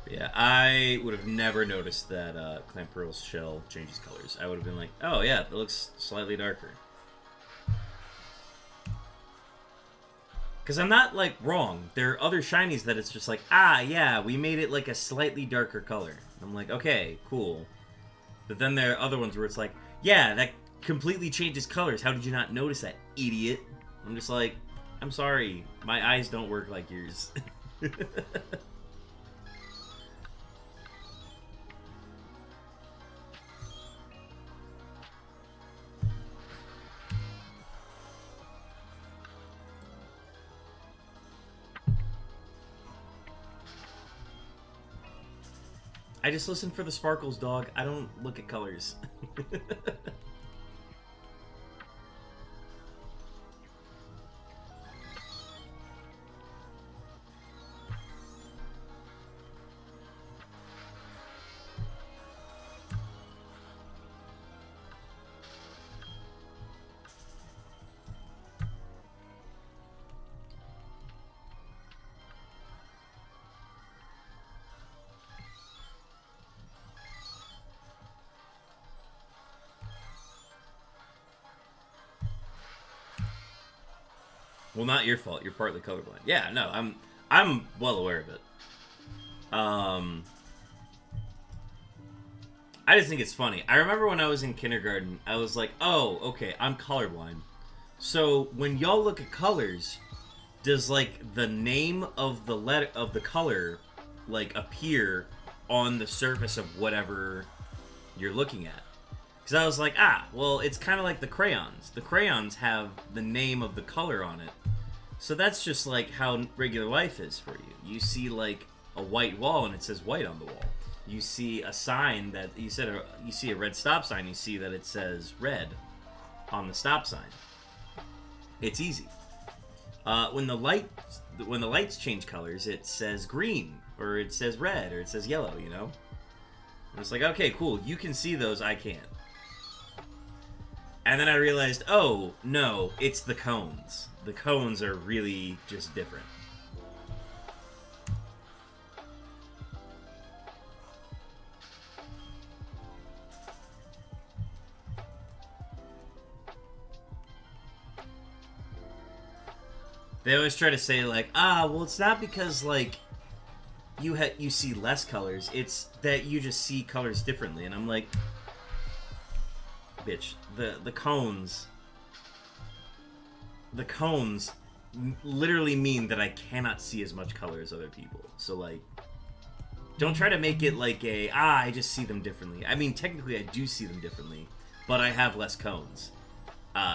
Yeah, I would have never noticed that Clamperl's shell changes colors. I would have been like, oh yeah, it looks slightly darker. Because I'm not, like, wrong. There are other shinies that it's just like, ah, yeah, we made it, like, a slightly darker color. I'm like, okay, cool. But then there are other ones where it's like, yeah, that completely changes colors. How did you not notice that, idiot? I'm just like, I'm sorry. My eyes don't work like yours. I just listen for the sparkles, dog. I don't look at colors. Well, not your fault. You're partly colorblind. Yeah, no, I'm well aware of it. I just think it's funny. I remember when I was in kindergarten, I was like, "Oh, okay, I'm colorblind." So when y'all look at colors, does like the name of the letter of the color like appear on the surface of whatever you're looking at? Because I was like, well, it's kind of like the crayons. The crayons have the name of the color on it. So that's just like how regular life is for you. You see like a white wall and it says white on the wall. You see a sign that you see a red stop sign, you see that it says red on the stop sign. It's easy. When the lights change colors, it says green or it says red or it says yellow, you know? And it's like, okay, cool. You can see those, I can't. And then I realized, oh, no, it's the cones. The cones are really just different. They always try to say, like, well, it's not because, like, you see less colors. It's that you just see colors differently. And I'm like, bitch, the cones literally mean that I cannot see as much color as other people. So, like, don't try to make it like I just see them differently. I mean, technically I do see them differently, but I have less cones.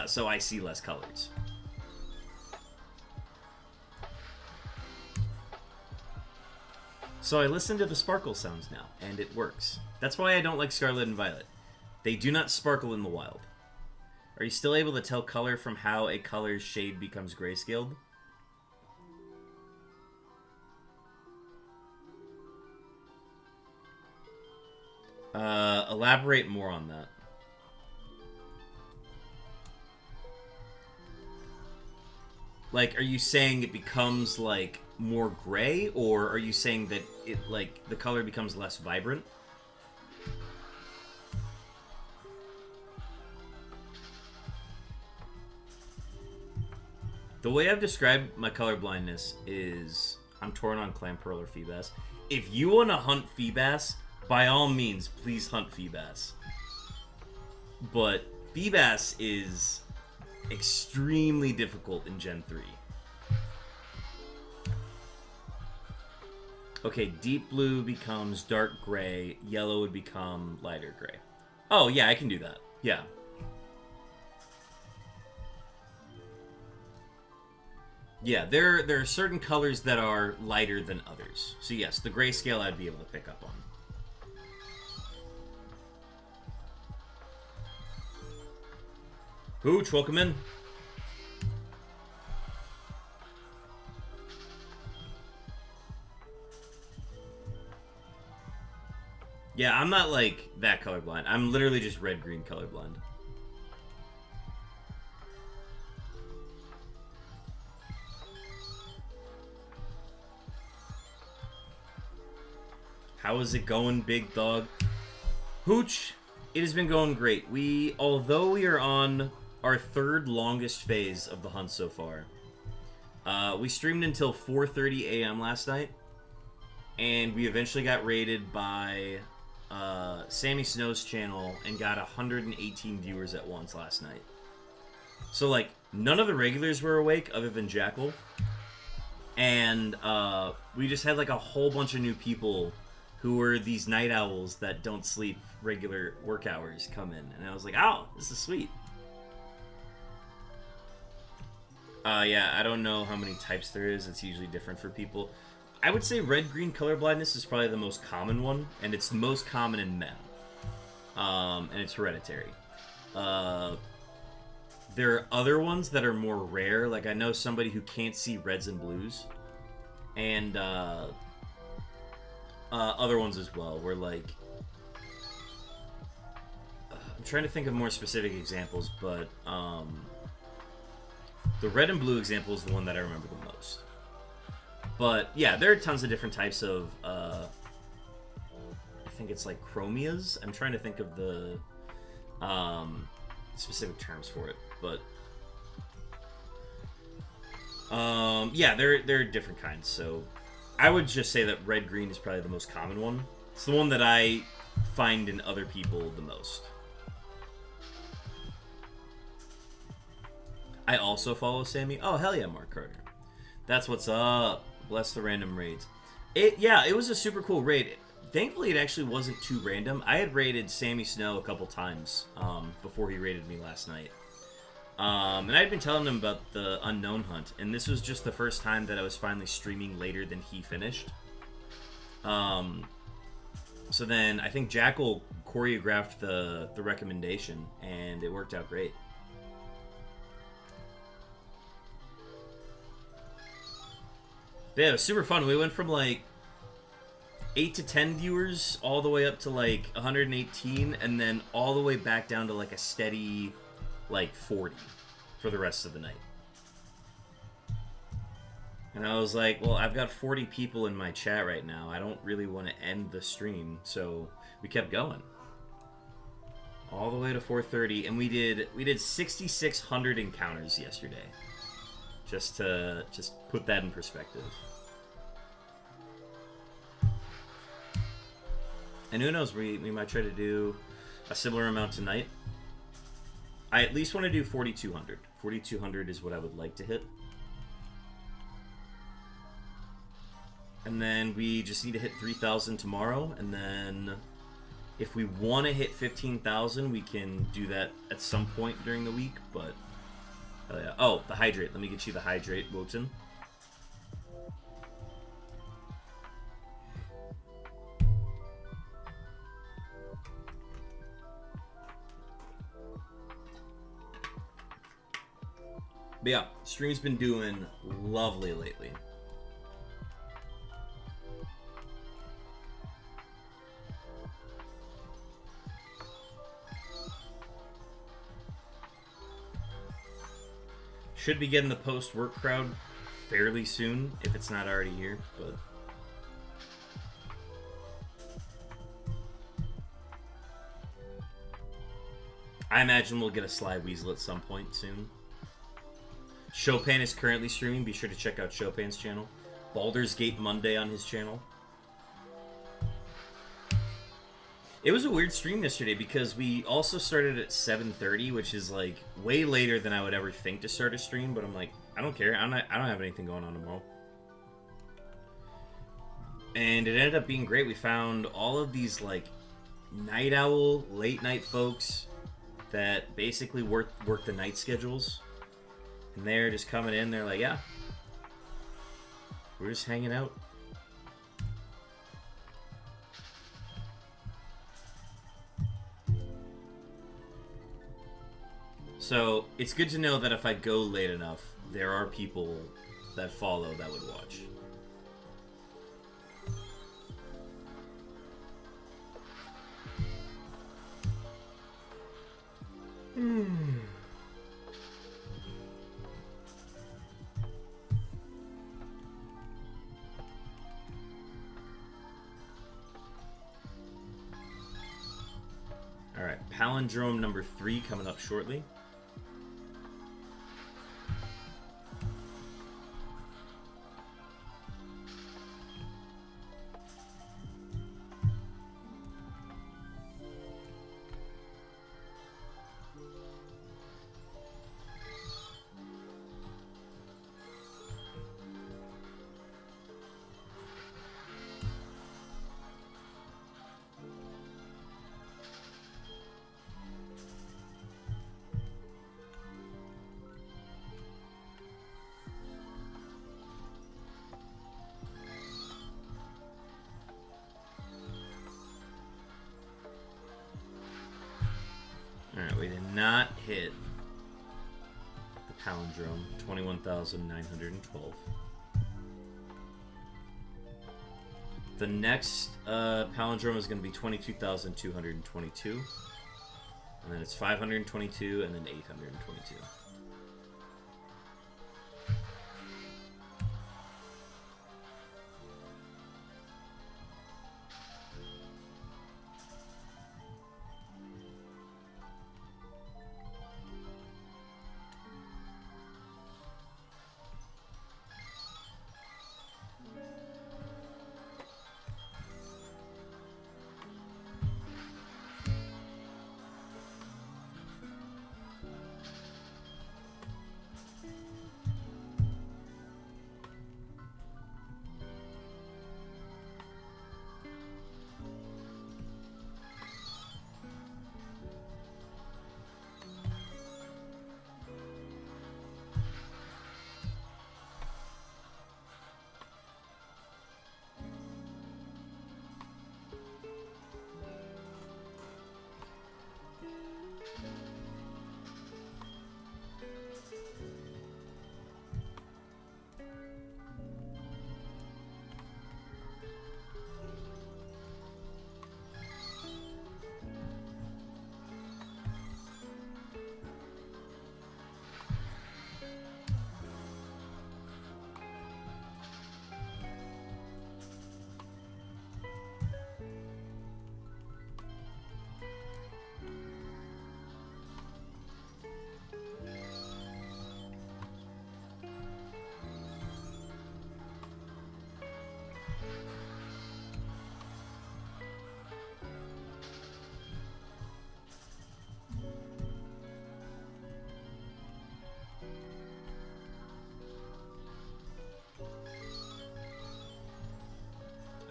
So I see less colors. So I listen to the sparkle sounds now, and it works. That's why I don't like Scarlet and Violet. They do not sparkle in the wild. Are you still able to tell color from how a color's shade becomes grayscaled? Elaborate more on that. Like, are you saying it becomes, like, more gray, or are you saying that it, like, the color becomes less vibrant? The way I've described my color blindness is I'm torn on clam pearl or Feebas. If you want to hunt Feebas, by all means, please hunt Feebas. But Feebas is extremely difficult in Gen 3. Okay, deep blue becomes dark gray, yellow would become lighter gray. Oh, yeah, I can do that. Yeah. Yeah, there are certain colors that are lighter than others. So yes, the grayscale I'd be able to pick up on. Hooch, welcome in. Yeah, I'm not like that colorblind. I'm literally just red-green colorblind. How is it going, big dog? Hooch, it has been going great. Although we are on our third longest phase of the hunt so far, we streamed until 4:30 a.m. last night, and we eventually got raided by Sammy Snow's channel and got 118 viewers at once last night. So, like, none of the regulars were awake other than Jackal, and we just had like a whole bunch of new people who were these night owls that don't sleep regular work hours come in. And I was like, oh, this is sweet. Yeah, I don't know how many types there is. It's usually different for people. I would say red-green color blindness is probably the most common one, and it's the most common in men. And it's hereditary. There are other ones that are more rare. Like, I know somebody who can't see reds and blues. And other ones as well, where, like... I'm trying to think of more specific examples, but the red and blue example is the one that I remember the most. But, yeah, there are tons of different types of... I think it's like chromias. I'm trying to think of the specific terms for it, but yeah, there are different kinds. So I would just say that red-green is probably the most common one. It's the one that I find in other people the most. I also follow Sammy. Oh, hell yeah, Mark Carter. That's what's up. Bless the random raids. It was a super cool raid. Thankfully, it actually wasn't too random. I had raided Sammy Snow a couple times before he raided me last night. And I had been telling him about the Unown hunt, and this was just the first time that I was finally streaming later than he finished. So then I think Jackal choreographed the recommendation, and it worked out great. But yeah, it was super fun. We went from like 8 to 10 viewers all the way up to like 118, and then all the way back down to like a steady like 40 for the rest of the night. And I was like, well, I've got 40 people in my chat right now. I don't really want to end the stream, so we kept going all the way to 4:30, and we did 6,600 encounters yesterday. Just to put that in perspective. And who knows, we might try to do a similar amount tonight. I at least want to do 4,200. 4,200 is what I would like to hit. And then we just need to hit 3,000 tomorrow. And then if we want to hit 15,000, we can do that at some point during the week. But, yeah. Oh, the hydrate. Let me get you the hydrate, Wotan. But yeah, stream's been doing lovely lately. Should be getting the post-work crowd fairly soon, if it's not already here, but... I imagine we'll get a Sly Weasel at some point soon. Chopin is currently streaming. Be sure to check out Chopin's channel. Baldur's Gate Monday on his channel. It was a weird stream yesterday because we also started at 7:30, which is like way later than I would ever think to start a stream. But I'm like, I don't care. I don't have anything going on tomorrow. And it ended up being great. We found all of these like night owl, late night folks that basically work the night schedules. And they're just coming in, they're like, yeah, we're just hanging out. So, it's good to know that if I go late enough, there are people that follow that would watch. Alright, palindrome number 3 coming up shortly. not hit the palindrome, 21,912. The next palindrome is going to be 22,222. And then it's 522, and then 822.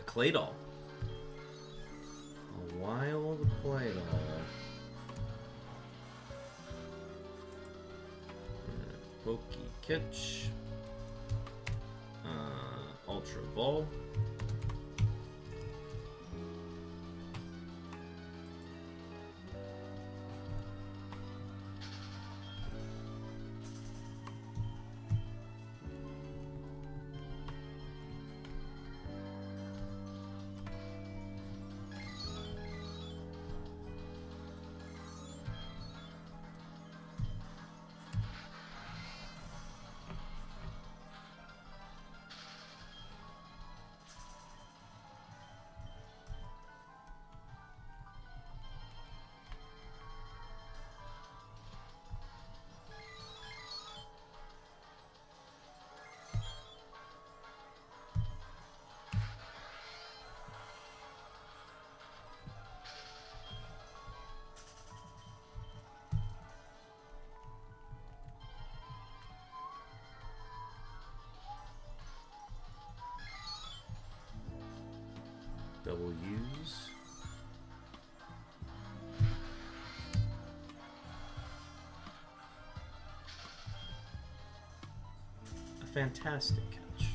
Claydol. A wild Claydol. Pokey Kitch. Ultra Ball. Double U's. A fantastic catch.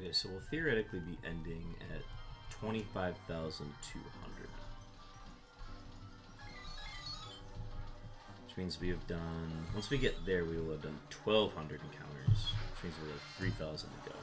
Okay, so we'll theoretically be ending at 25,200. Which means we have done... Once we get there, we will have done 1,200 encounters. Which means we'll have 3,000 to go.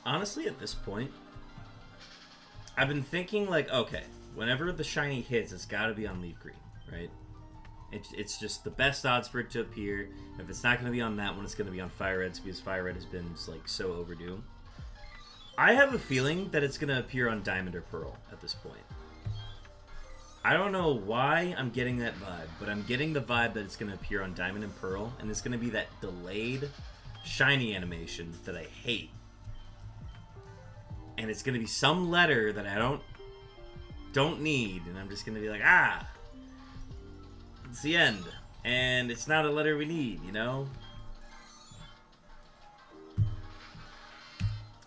Honestly, at this point, I've been thinking, like, okay, whenever the shiny hits, it's got to be on leaf green, right? It's just the best odds for it to appear. If it's not going to be on that one, it's going to be on fire red, because fire red has been, like, so overdue. I have a feeling that it's going to appear on diamond or pearl at this point. I don't know why I'm getting that vibe, but I'm getting the vibe that it's going to appear on diamond and pearl, and it's going to be that delayed shiny animation that I hate. And it's going to be some letter that I don't need. And I'm just going to be like, ah, it's the end. And it's not a letter we need, you know?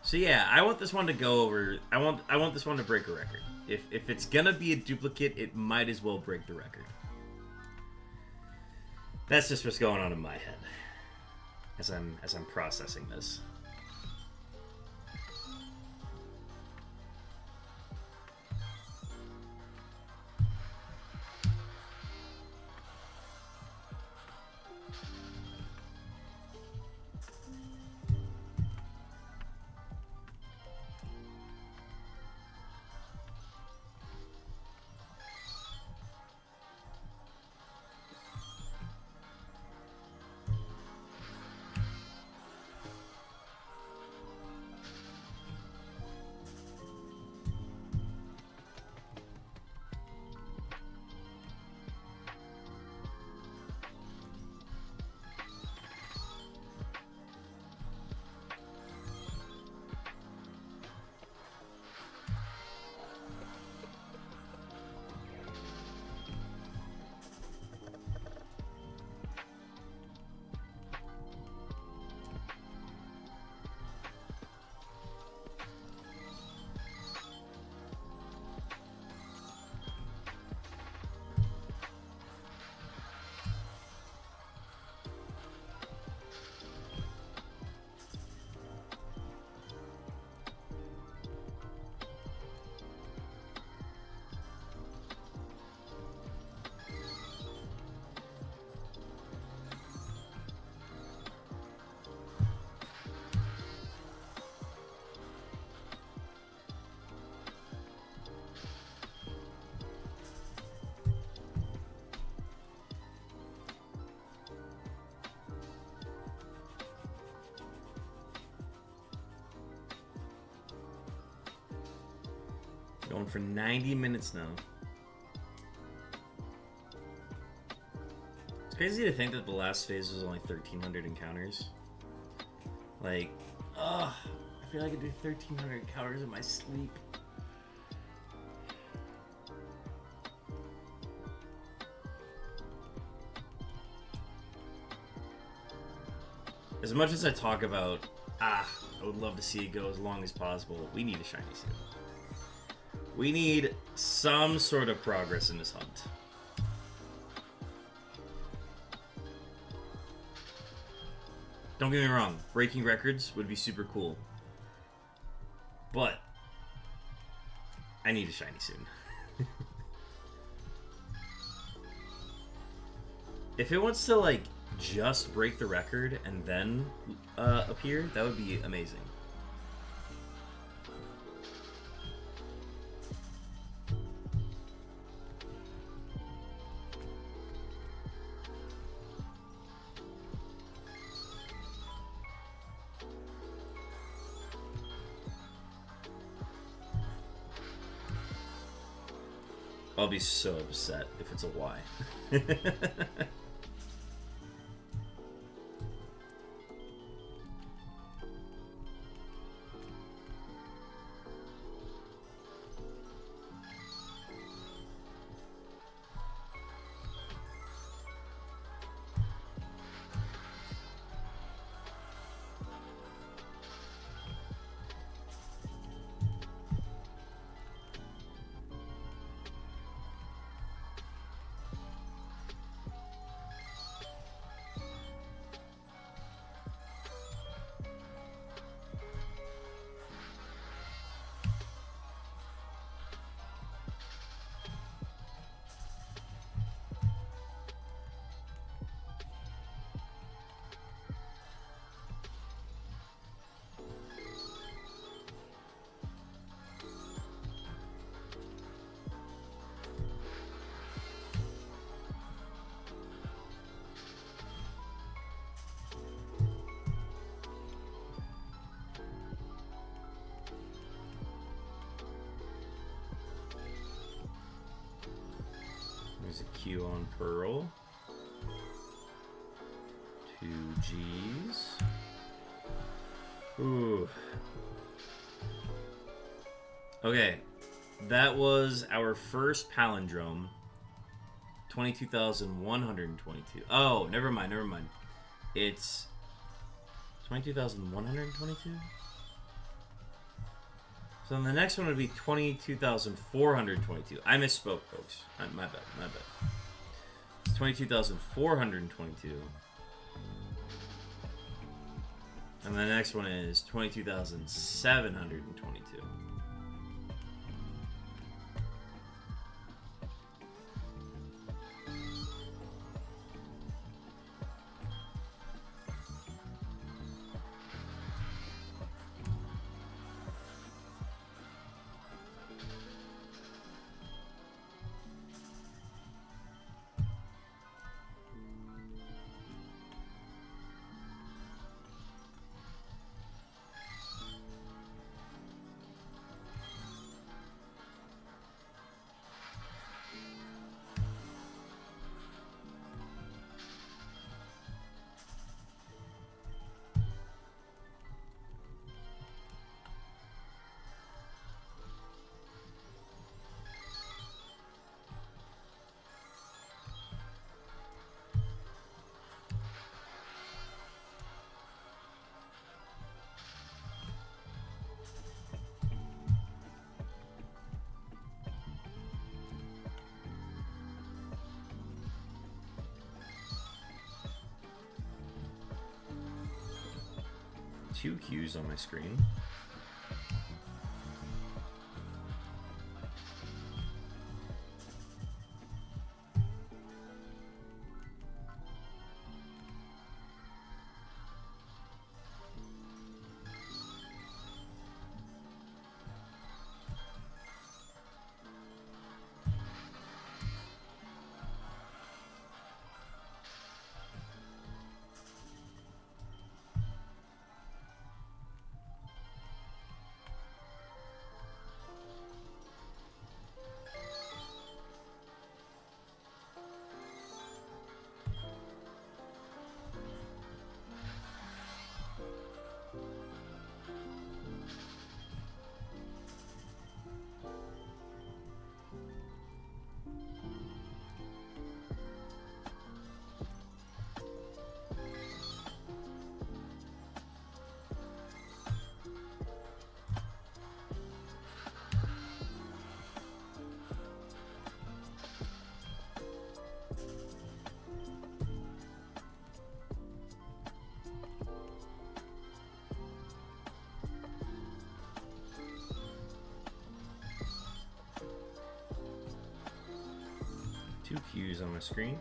So yeah, I want this one to go over. I want this one to break a record. If it's going to be a duplicate, it might as well break the record. That's just what's going on in my head as I'm processing this. Going for 90 minutes now. It's crazy to think that the last phase was only 1,300 encounters. Like, I feel like I do 1,300 encounters in my sleep. As much as I talk about, I would love to see it go as long as possible, we need a shiny soon. We need some sort of progress in this hunt. Don't get me wrong, breaking records would be super cool. But I need a shiny soon. If it wants to, like, just break the record and then appear, that would be amazing. I'll be so upset if it's a Y. There's a Q on Pearl. 2 G's. Ooh. Okay. That was our first palindrome. 22,122. Oh, never mind. It's 22,122? So then the next one would be 22,422. I misspoke, folks. My bad. It's 22,422. And the next one is 22,722. Two Qs on my screen. 2 cues on my screen.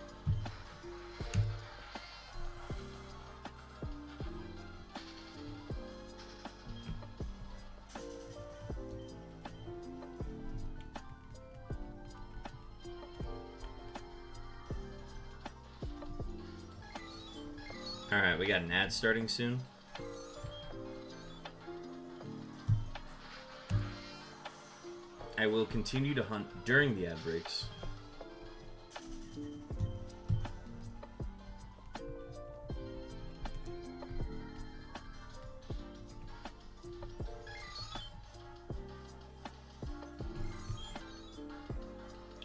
Alright, we got an ad starting soon. I will continue to hunt during the ad breaks.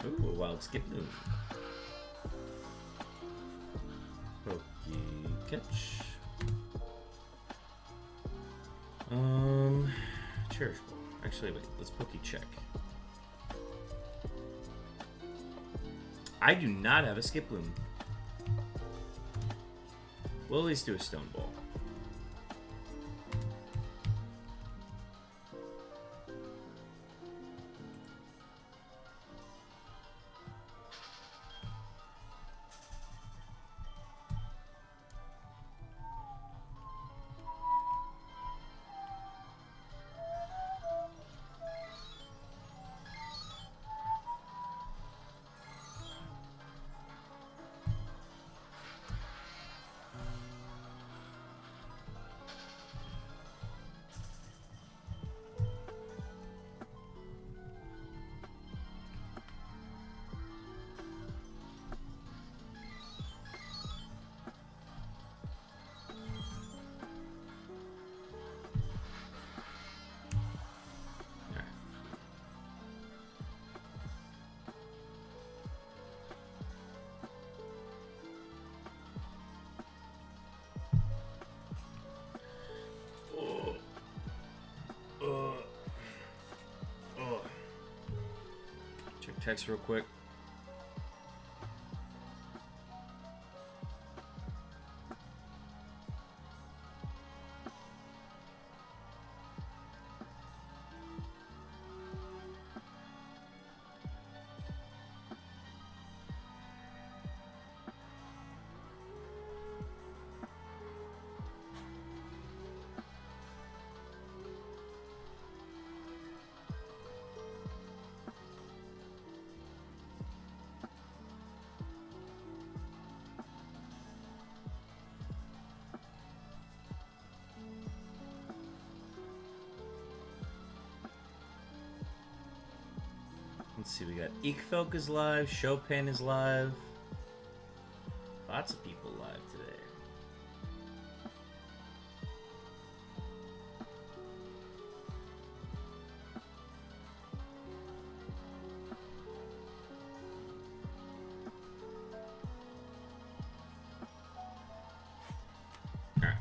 Ooh, a wild skip moon. Pokey catch. Cherishable. Actually, wait, let's pokey check. I do not have a skip loom. We'll at least do a stone ball. Check text real quick. Let's see, we got Eekfelk is live, Chopin is live. Lots of people live today. Alright.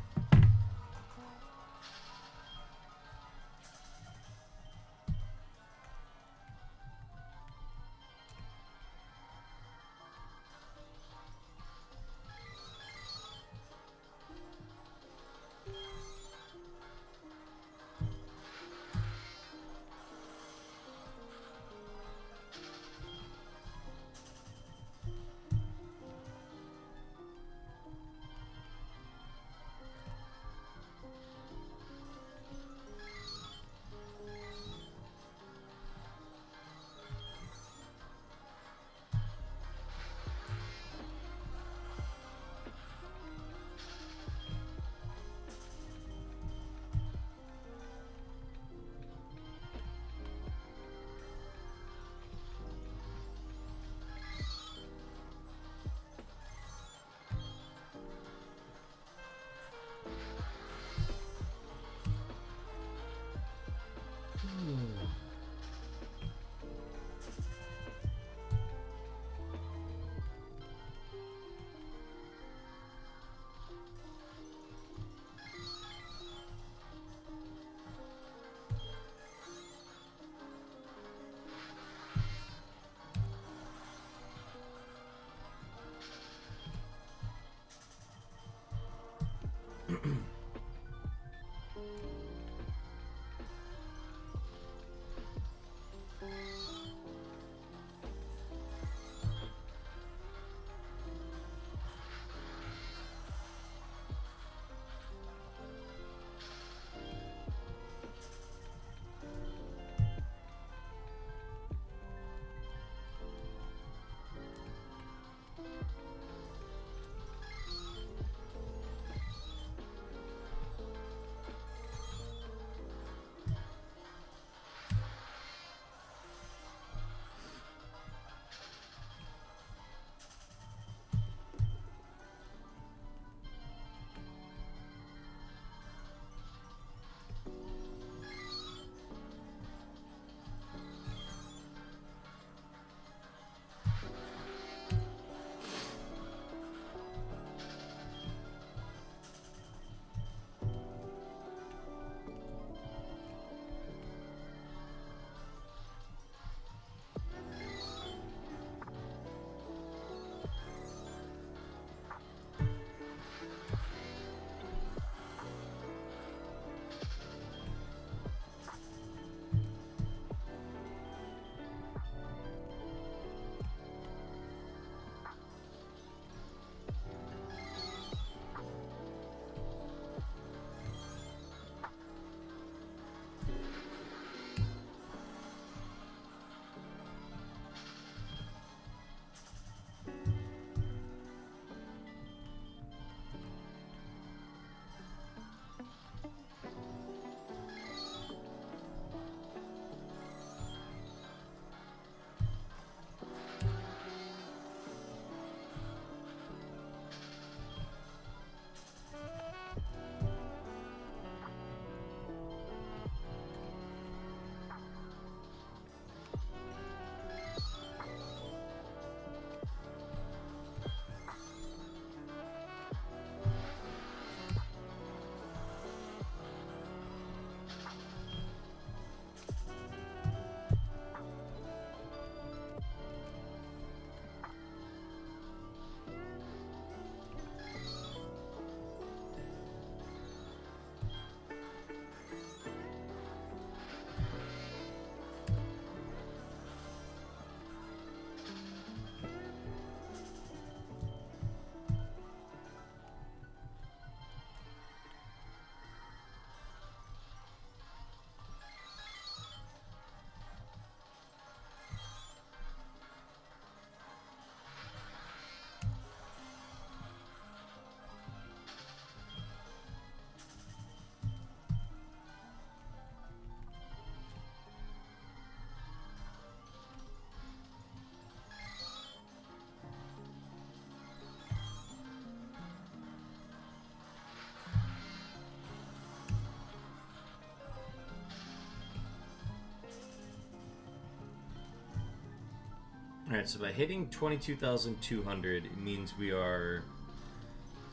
Alright, so by hitting 22,200, it means we are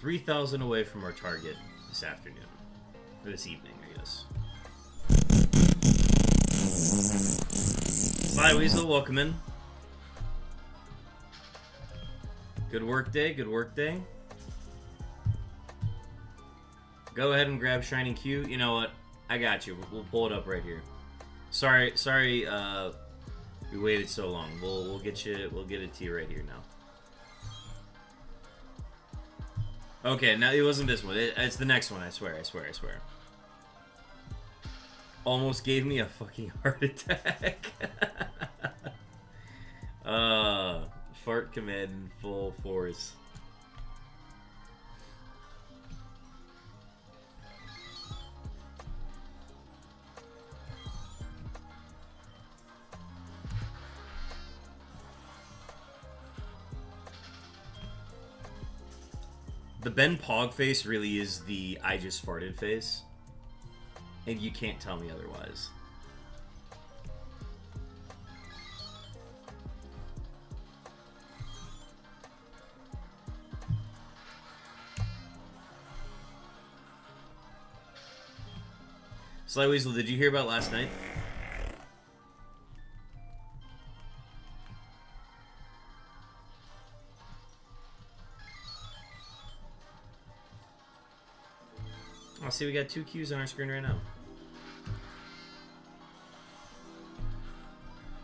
3,000 away from our target this afternoon. Or this evening, I guess. Bye, Weasel. Welcome in. Good work day. Good work day. Go ahead and grab Shining Q. You know what? I got you. We'll pull it up right here. Sorry. We waited so long. We'll get you. We'll get it to you right here now. Okay, now it wasn't this one. It's the next one. I swear. Almost gave me a fucking heart attack. Fart command in full force. The Ben Pog face really is the I just farted face. And you can't tell me otherwise. Sly Weasel, did you hear about last night? I'll see we got 2 Qs on our screen right now.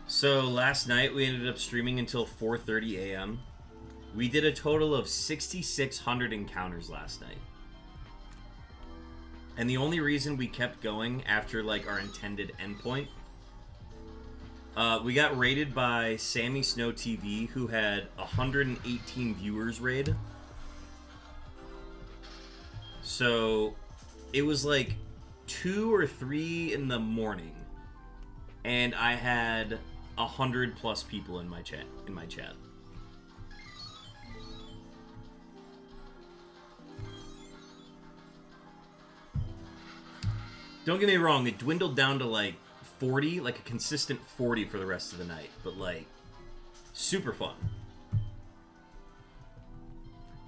So last night we ended up streaming until 4:30 a.m. We did a total of 6,600 encounters last night. And the only reason we kept going after like our intended endpoint, we got raided by Sammy Snow TV, who had 118 viewers raid. So it was like 2 or 3 in the morning, and I had 100+ people in my chat. Don't get me wrong, it dwindled down to like 40, like a consistent 40 for the rest of the night, but like super fun.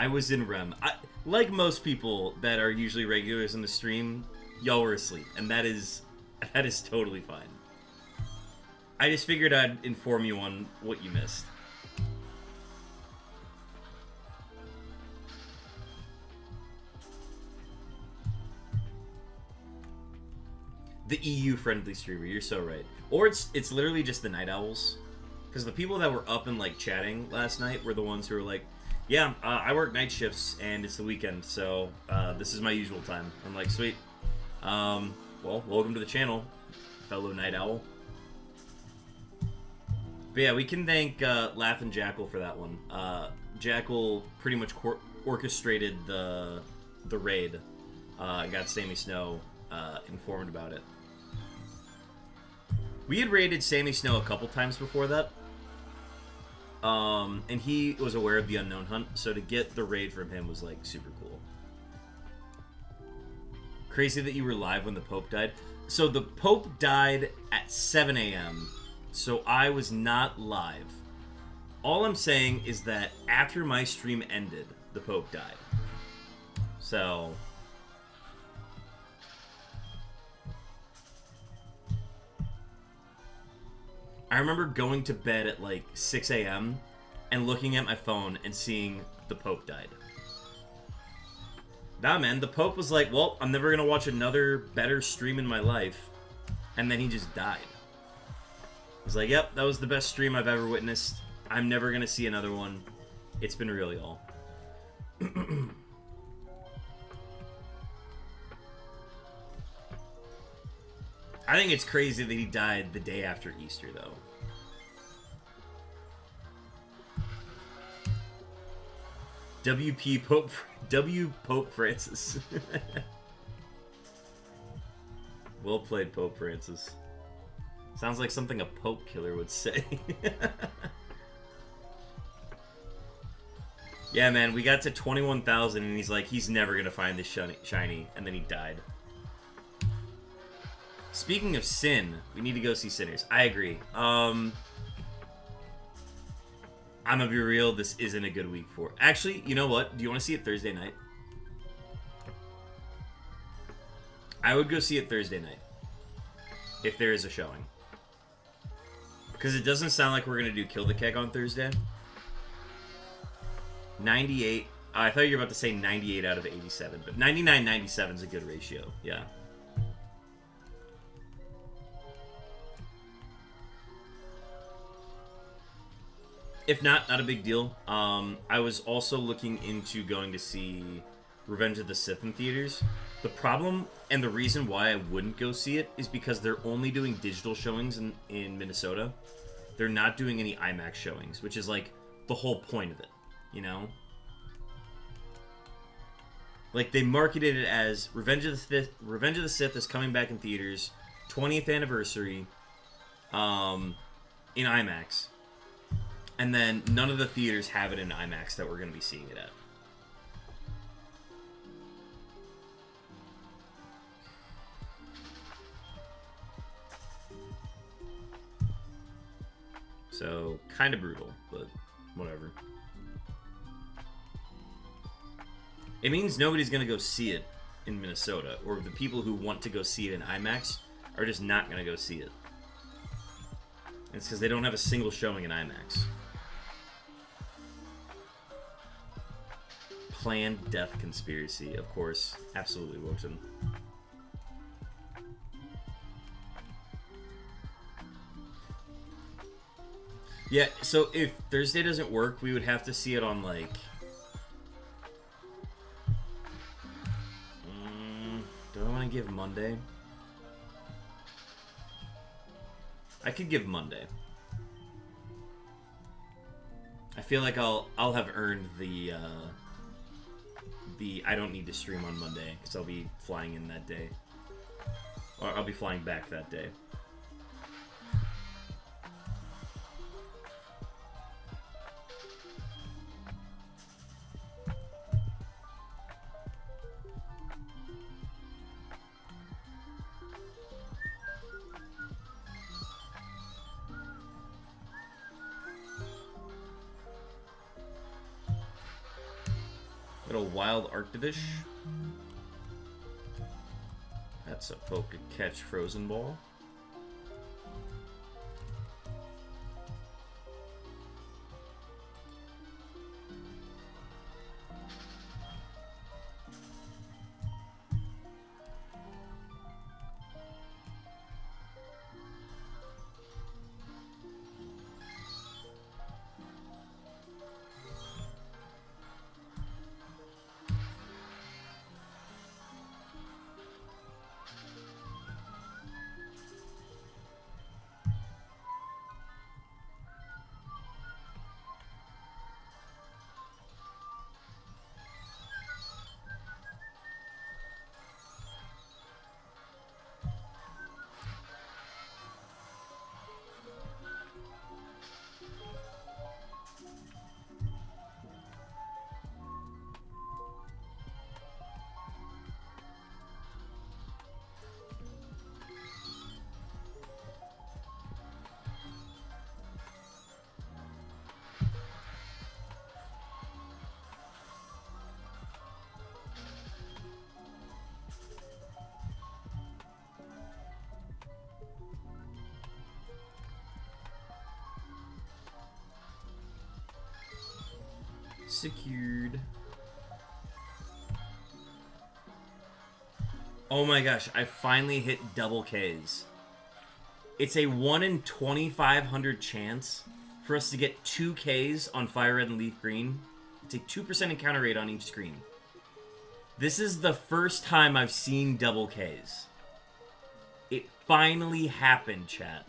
I was in REM. Like most people that are usually regulars in the stream, y'all were asleep, and that is totally fine. I just figured I'd inform you on what you missed. The EU-friendly streamer, you're so right. Or it's literally just the night owls. Because the people that were up and like chatting last night were the ones who were like, yeah, I work night shifts and it's the weekend, so this is my usual time. I'm like, sweet. Well, welcome to the channel, fellow night owl. But yeah, we can thank Laugh and Jackal for that one. Jackal pretty much orchestrated the raid. Got Sammy Snow informed about it. We had raided Sammy Snow a couple times before that. And he was aware of the Unown hunt, so to get the raid from him was like super cool. Crazy that you were live when the Pope died. So the Pope died at 7 a.m., so I was not live. All I'm saying is that after my stream ended, the Pope died. So I remember going to bed at like 6 a.m. and looking at my phone and seeing the Pope died. Nah, man, the Pope was like, well, I'm never going to watch another better stream in my life. And then he just died. He's like, yep, that was the best stream I've ever witnessed. I'm never going to see another one. It's been real, y'all. I think it's crazy that he died the day after Easter, though. W Pope Francis. Well played, Pope Francis. Sounds like something a Pope killer would say. Yeah, man, we got to 21,000 and he's like, he's never gonna find this shiny, and then he died. Speaking of sin, we need to go see Sinners. I agree. I'm gonna be real, this isn't a good week for... Actually, you know what? Do you want to see it Thursday night? I would go see it Thursday night. If there is a showing. Because it doesn't sound like we're gonna do Kill the Keg on Thursday. 98... I thought you were about to say 98 out of 87, but 99-97 is a good ratio, yeah. If not a big deal. I was also looking into going to see Revenge of the Sith in theaters. The problem and the reason why I wouldn't go see it is because they're only doing digital showings in Minnesota. They're not doing any IMAX showings, which is like the whole point of it, you know? Like, they marketed it as Revenge of the Sith is coming back in theaters, 20th anniversary, in IMAX. And then none of the theaters have it in IMAX that we're going to be seeing it at. So, kind of brutal, but whatever. It means nobody's going to go see it in Minnesota, or the people who want to go see it in IMAX are just not going to go see it. And it's because they don't have a single showing in IMAX. Planned death conspiracy, of course. Absolutely, Wilson. Yeah, so if Thursday doesn't work, we would have to see it on, like... do I want to give Monday? I could give Monday. I feel like I'll have earned the I don't need to stream on Monday, because I'll be flying in that day. Or I'll be flying back that day. Little wild Arctivish. That's a poke catch frozen ball. Secured. Oh my gosh, I finally hit double Ks. It's a 1 in 2,500 chance for us to get 2 Ks on Fire Red and Leaf Green. It's a 2% encounter rate on each screen. This is the first time I've seen double Ks. It finally happened, chat.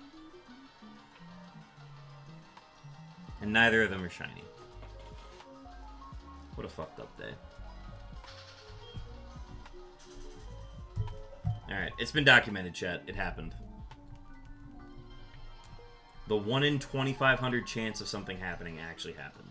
And neither of them are shiny. What a fucked up day. Alright, it's been documented, chat. It happened. The 1 in 2,500 chance of something happening actually happened.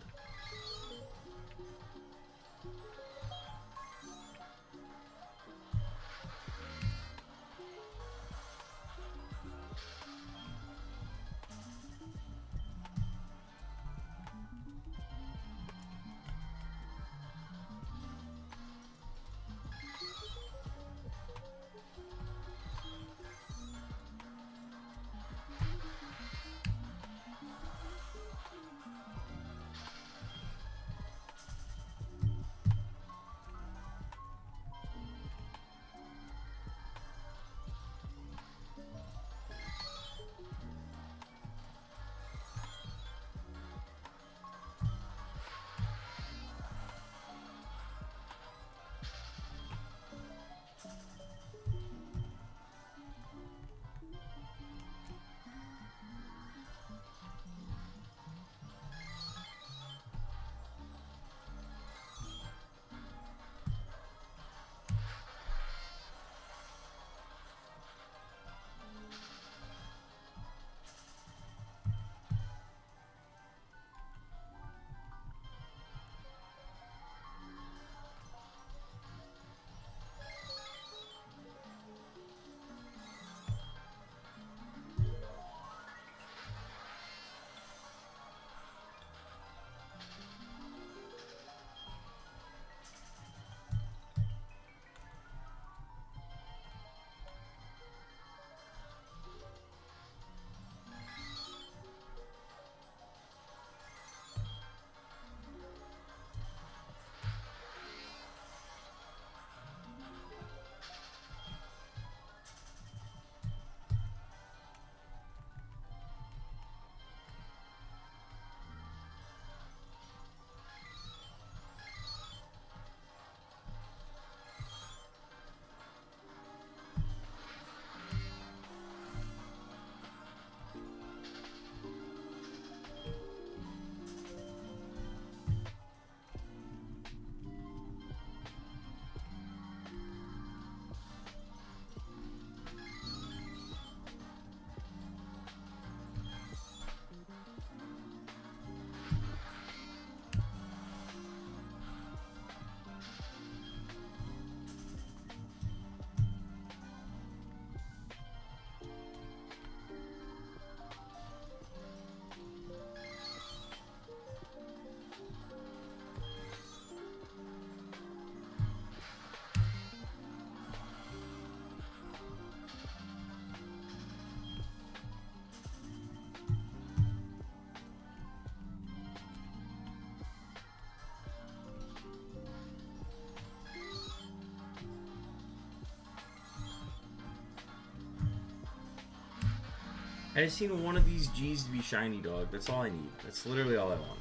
I just need one of these G's to be shiny, dog. That's all I need. That's literally all I want.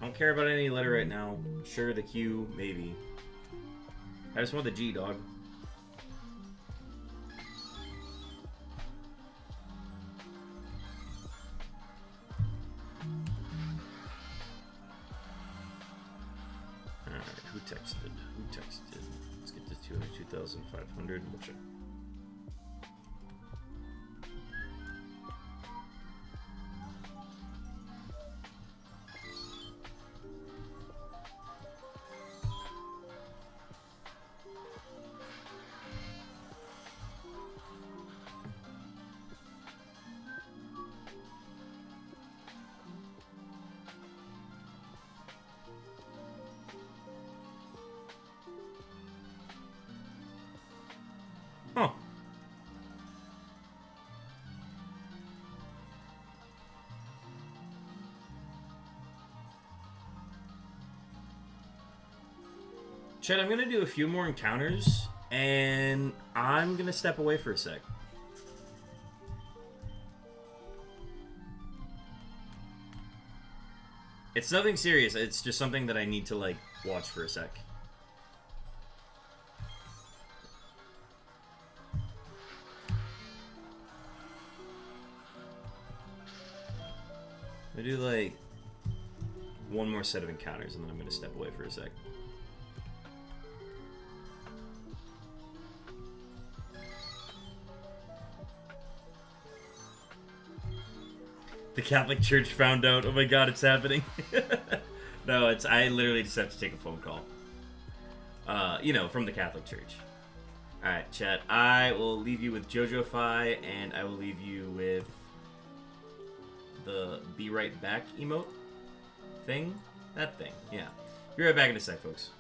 I don't care about any letter right now. Sure, the Q, maybe. I just want the G, dog. Alright, who texted? Who texted? Let's get to 2,500 and we'll check. Huh. Chet, I'm gonna do a few more encounters, and I'm gonna step away for a sec. It's nothing serious, it's just something that I need to, like, watch for a sec. I do like one more set of encounters and then I'm gonna step away for a sec. The Catholic Church found out. Oh my god, it's happening. No, I literally just have to take a phone call. You know, from the Catholic Church. Alright, chat. I will leave you with JoJo-Fi, and I will leave you with the be right back emote thing. That thing, yeah. Be right back in a sec, folks.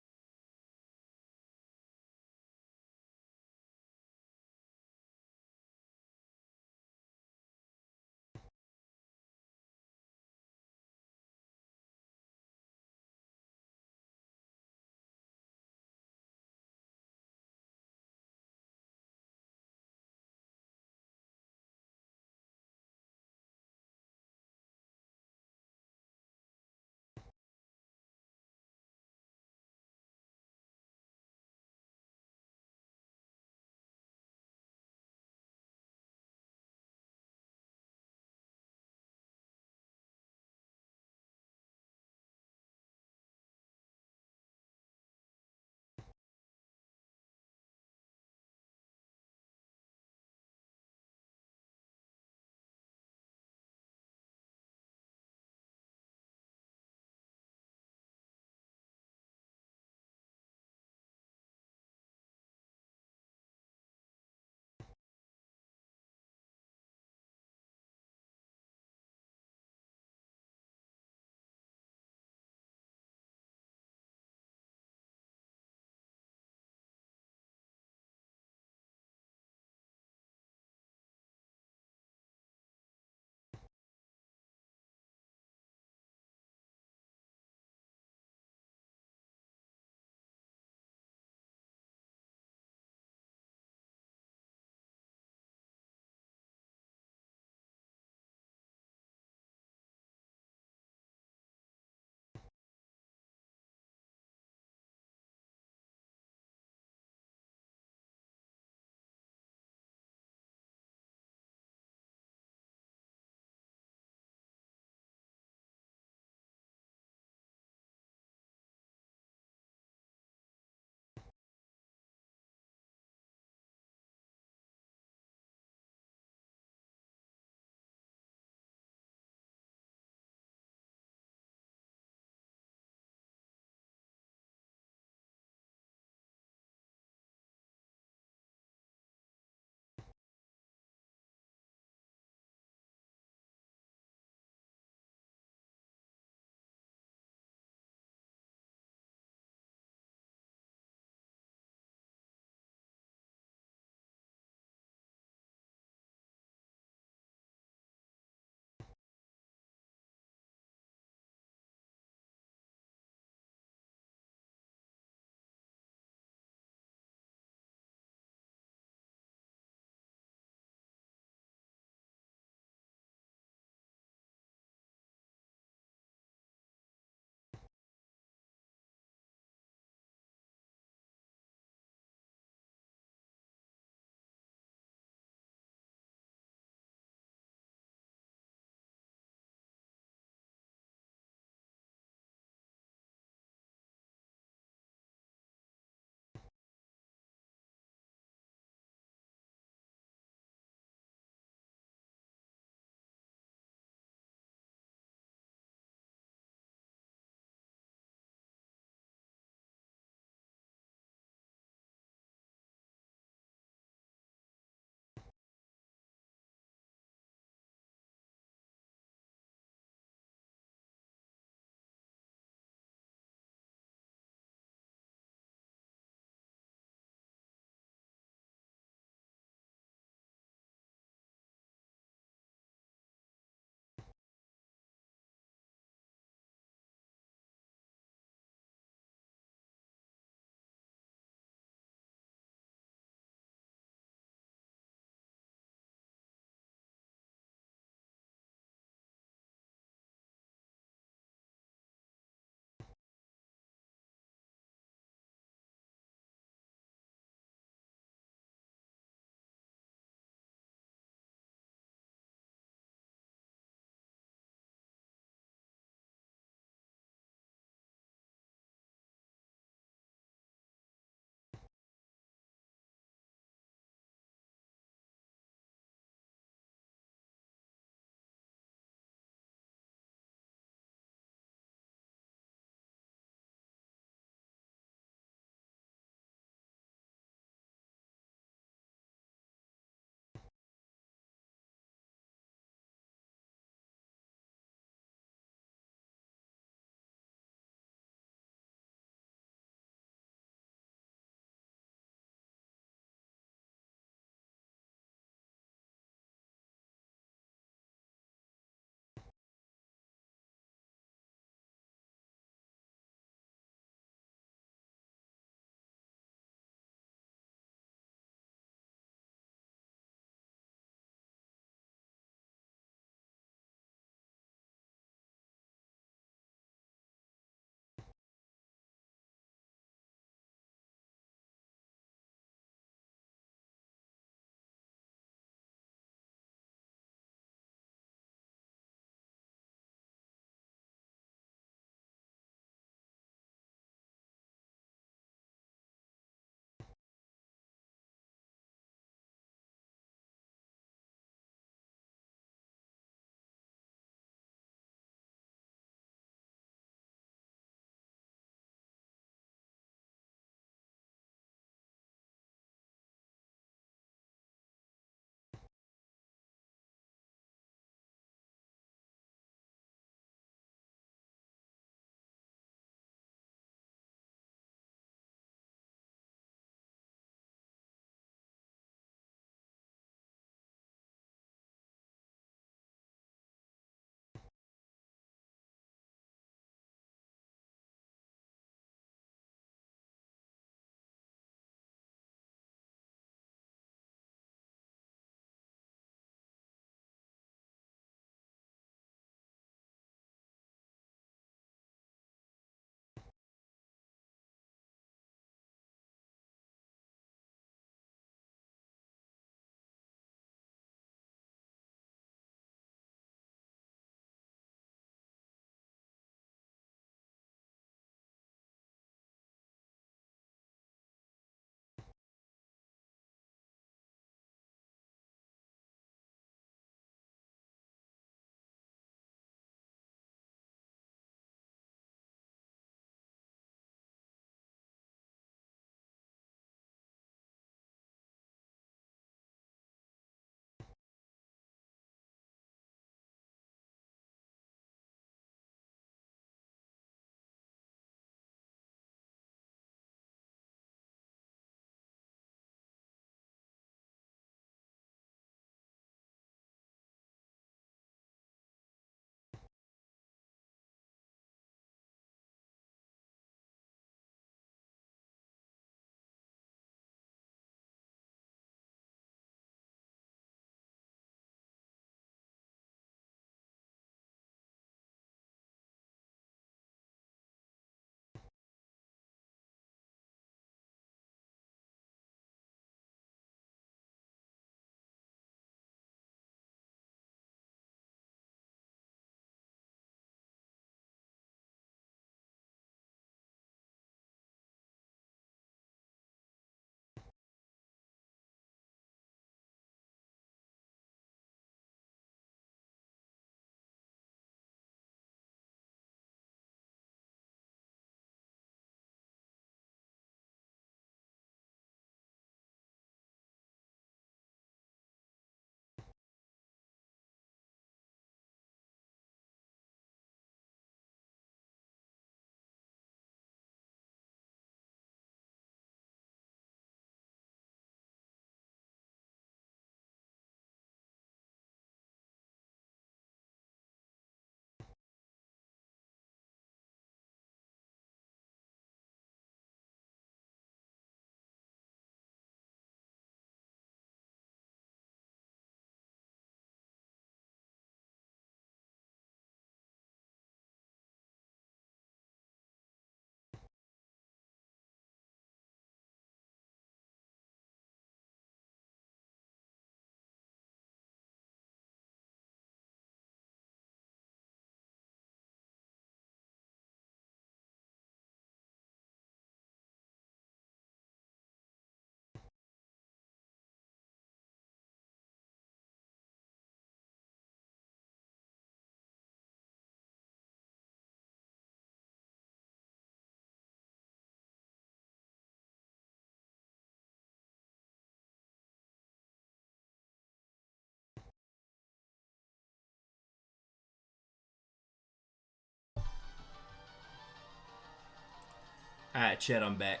Alright, chat, I'm back.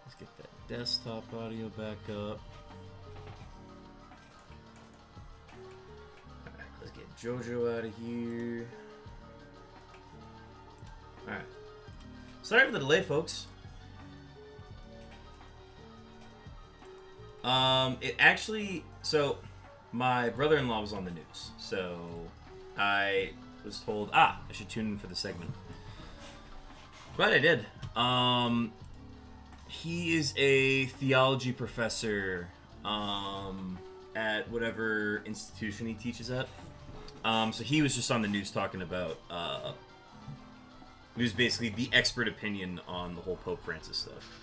Let's get that desktop audio back up. Alright, let's get JoJo out of here. Alright. Sorry for the delay, folks. It actually... So, my brother-in-law was on the news. So, I was told, I should tune in for the segment. But I did. He is a theology professor at whatever institution he teaches at. So he was just on the news talking about... it was basically the expert opinion on the whole Pope Francis stuff.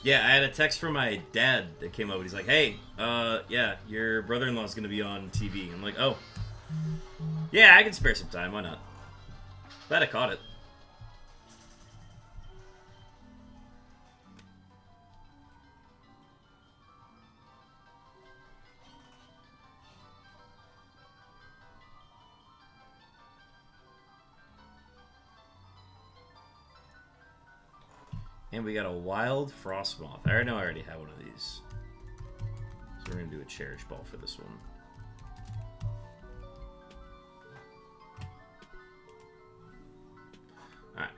Yeah, I had a text from my dad that came up. He's like, hey, yeah, your brother-in-law's going to be on TV. I'm like, oh. Yeah, I can spare some time. Why not? Glad I caught it. And we got a wild frost moth. I know I already have one of these. So we're going to do a cherish ball for this one. Alright.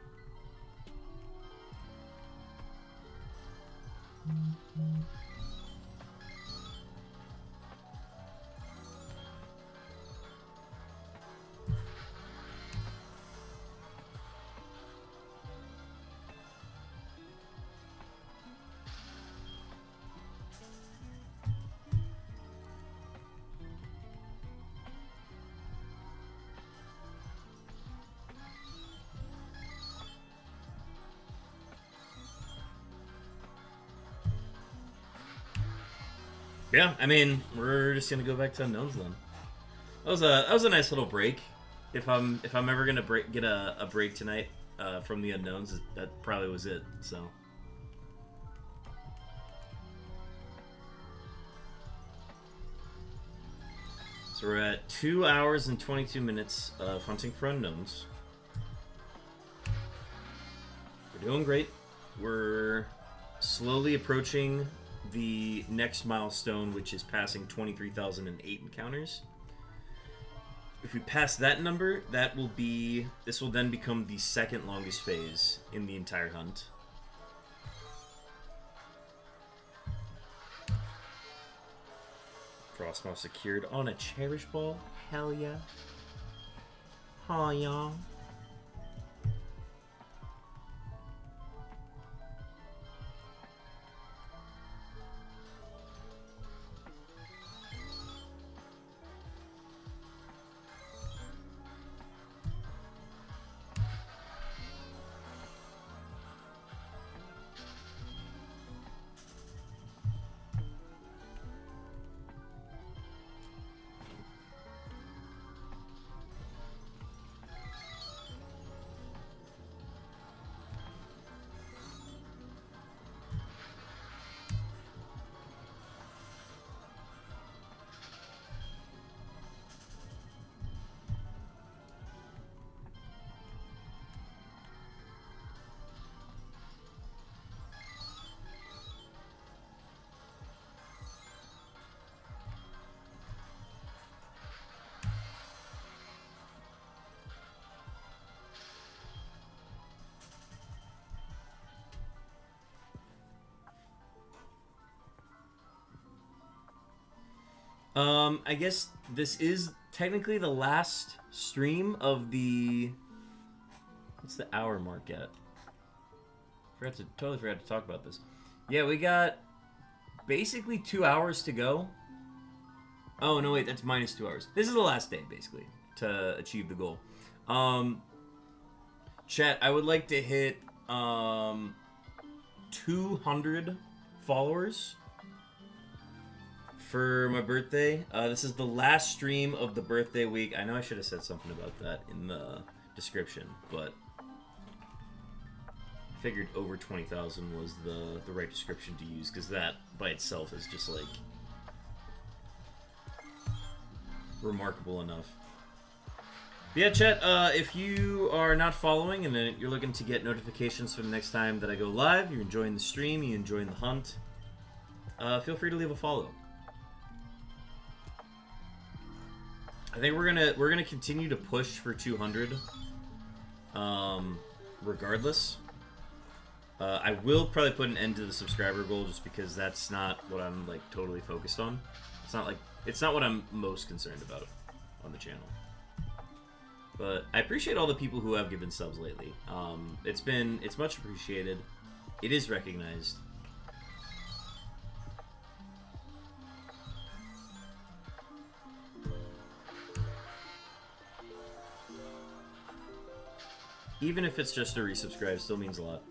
Yeah, I mean, we're just gonna go back to Unknowns then. That was a nice little break. If I'm ever gonna get a break tonight from the Unknowns, that probably was it. So we're at 2 hours and 22 minutes of hunting for Unknowns. We're doing great. We're slowly approaching the next milestone, which is passing 23,008 encounters. If we pass that number, this will then become the second longest phase in the entire hunt. Frostmoth secured on a cherish ball. Hell yeah. Aw, y'all. I guess this is technically the last stream of the... What's the hour mark at? Totally forgot to talk about this. Yeah, we got basically 2 hours to go. Oh, no, wait, that's minus 2 hours. This is the last day, basically, to achieve the goal. Chat, I would like to hit 200 followers for my birthday. This is the last stream of the birthday week. I know I should have said something about that in the description, but figured over 20,000 was the right description to use, because that by itself is just like remarkable enough. But yeah, chat, if you are not following and you're looking to get notifications for the next time that I go live, you're enjoying the stream, you're enjoying the hunt, feel free to leave a follow. I think we're gonna continue to push for 200, regardless. I will probably put an end to the subscriber goal just because that's not what I'm like totally focused on. It's not what I'm most concerned about on the channel. But I appreciate all the people who have given subs lately. It's much appreciated. It is recognized. Even if it's just a resubscribe, still means a lot.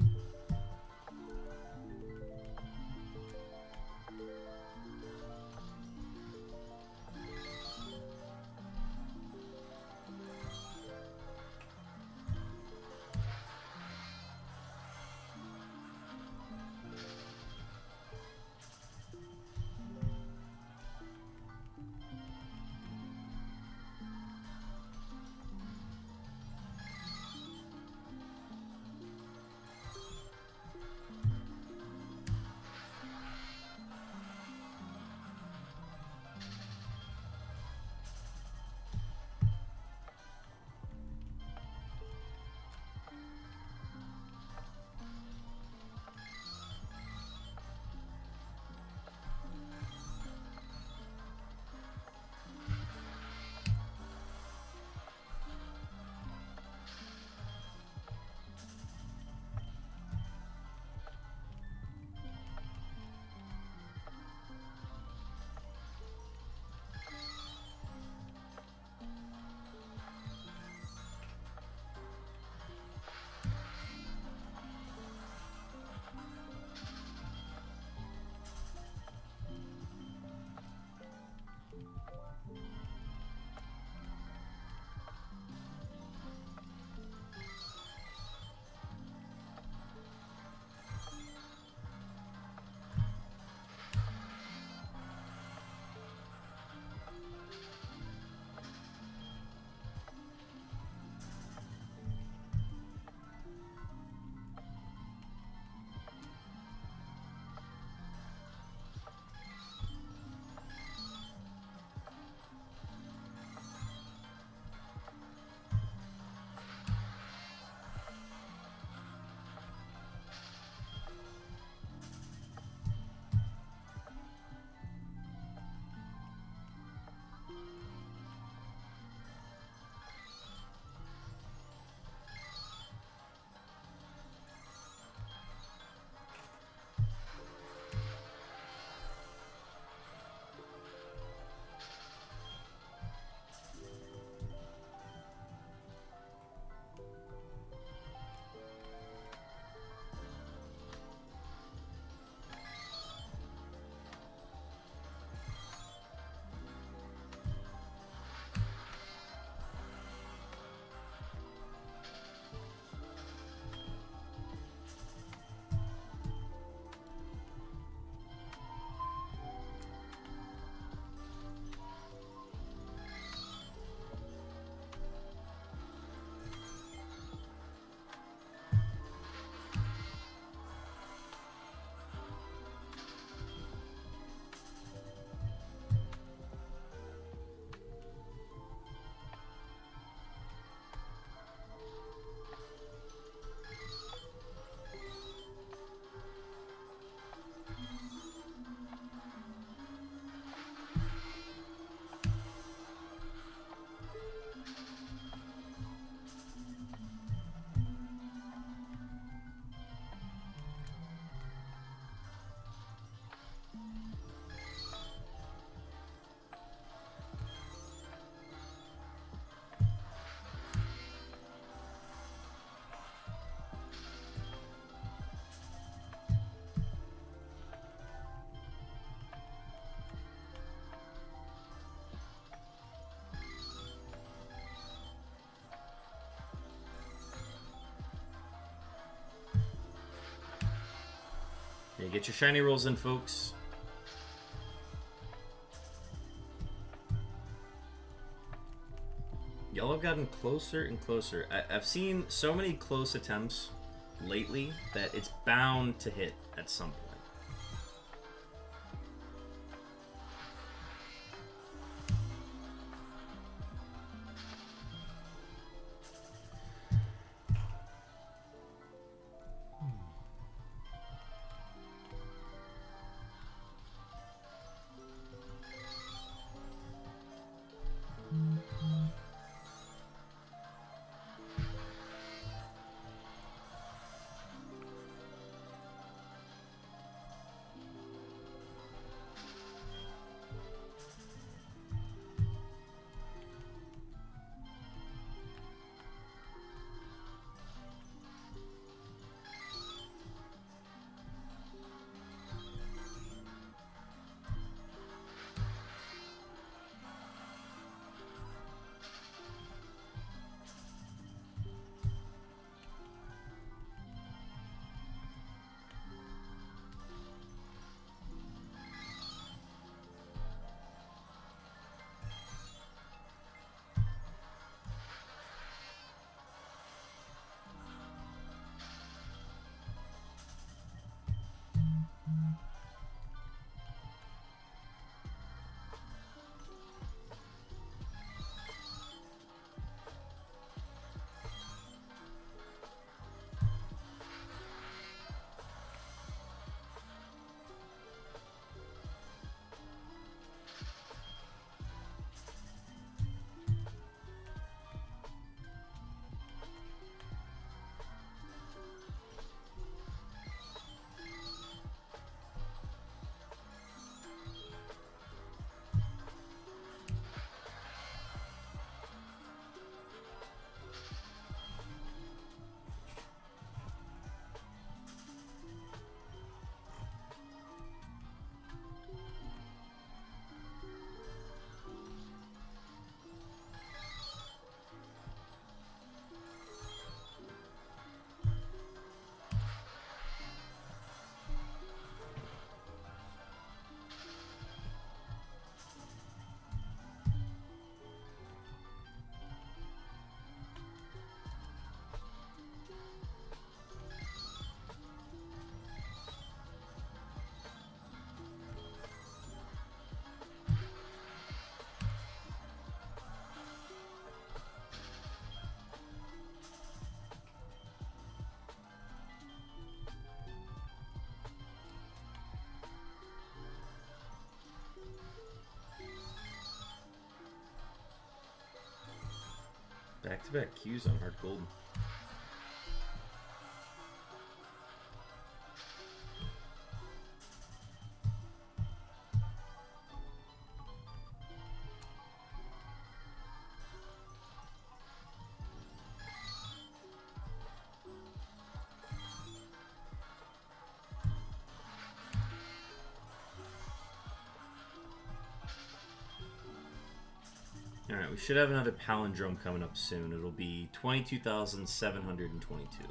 get your shiny rolls in, folks. Y'all have gotten closer and closer. I've seen so many close attempts lately that it's bound to hit at some point. Back-to-back Qs on Hard Gold. Alright, we should have another palindrome coming up soon. It'll be 22,722.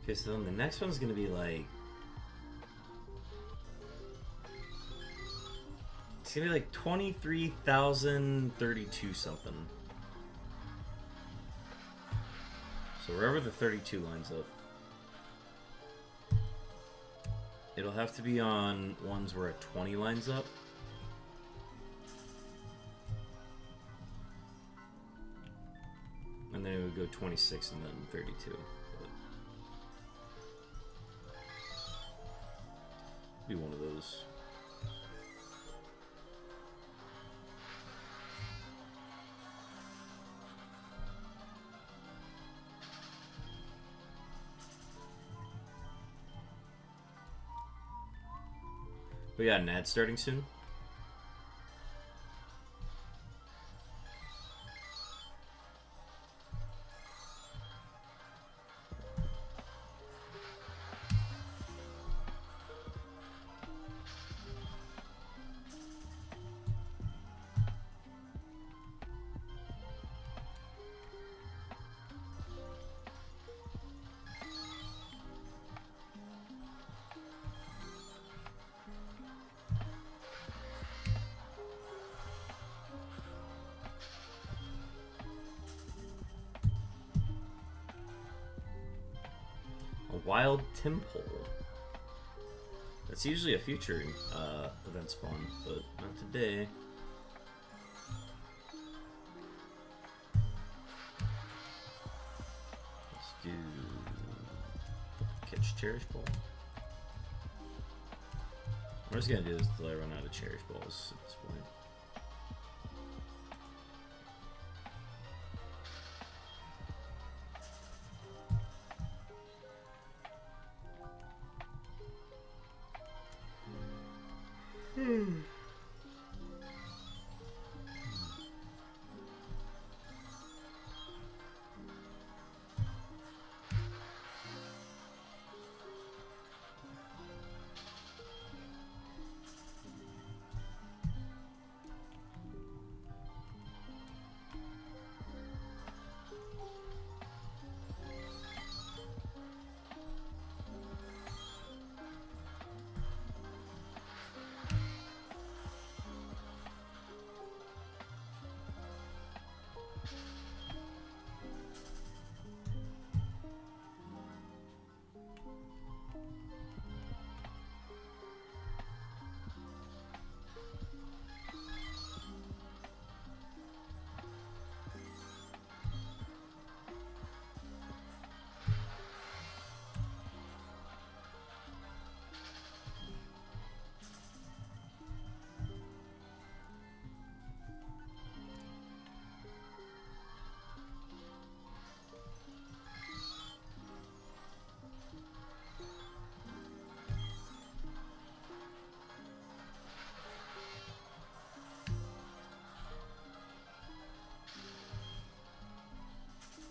Okay, so then the next one's gonna be like... It's gonna be like 23,032 something. So wherever the 32 lines up. It'll have to be on ones where a 20 lines up. And then it would go 26 and then 32. But be one of those. We got an ad starting soon. Wild Temple. That's usually a future event spawn, but not today. Let's do catch Cherish Ball. What I'm just gonna do is until I run out of Cherish Balls at this point.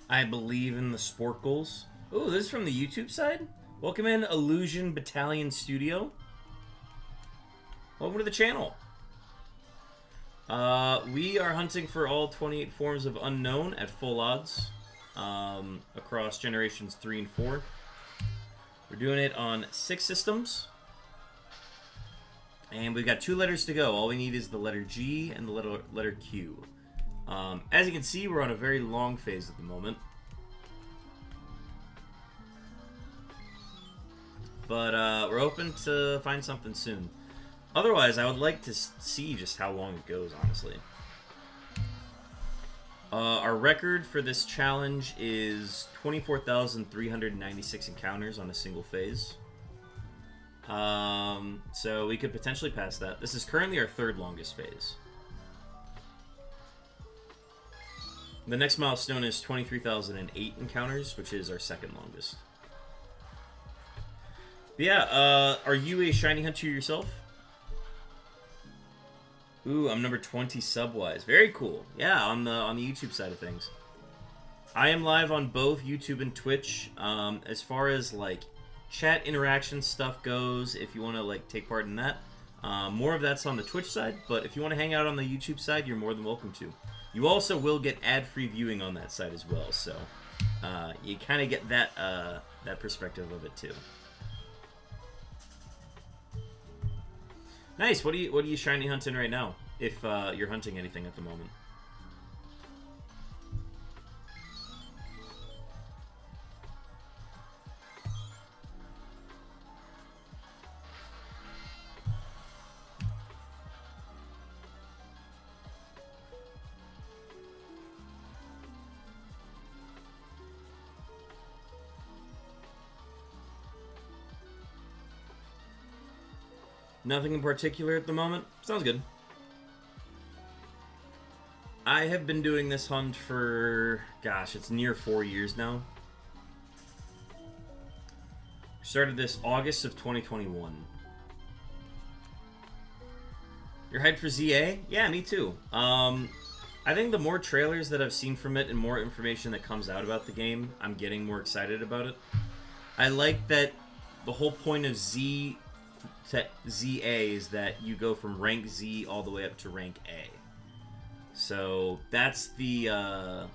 I believe in the Sporkles. Oh, this is from the YouTube side? Welcome in, Illusion Battalion Studio. Welcome to the channel. We are hunting for all 28 forms of Unown at full odds across generations 3 and 4. We're doing it on 6 systems. And we've got 2 letters to go. All we need is the letter G and the letter Q. As you can see, we're on a very long phase at the moment. But we're hoping to find something soon. Otherwise, I would like to see just how long it goes, honestly. Our record for this challenge is 24,396 encounters on a single phase. So we could potentially pass that. This is currently our 3rd longest phase. The next milestone is 23,008 encounters, which is our 2nd longest. But yeah, are you a shiny hunter yourself? Ooh, I'm number 20 sub-wise. Very cool. Yeah, on the YouTube side of things. I am live on both YouTube and Twitch. As far as like chat interaction stuff goes, if you want to like take part in that, more of that's on the Twitch side. But if you want to hang out on the YouTube side, you're more than welcome to. You also will get ad-free viewing on that side as well. So you kind of get that that perspective of it too. Nice. What are you shiny hunting right now? If you're hunting anything at the moment. Nothing in particular at the moment. Sounds good. I have been doing this hunt for, gosh, it's near 4 years now. Started this August of 2021. You're hyped for ZA? Yeah, me too. I think the more trailers that I've seen from it and more information that comes out about the game, I'm getting more excited about it. I like that the whole point of ZA is that you go from rank Z all the way up to rank A. So that's the, I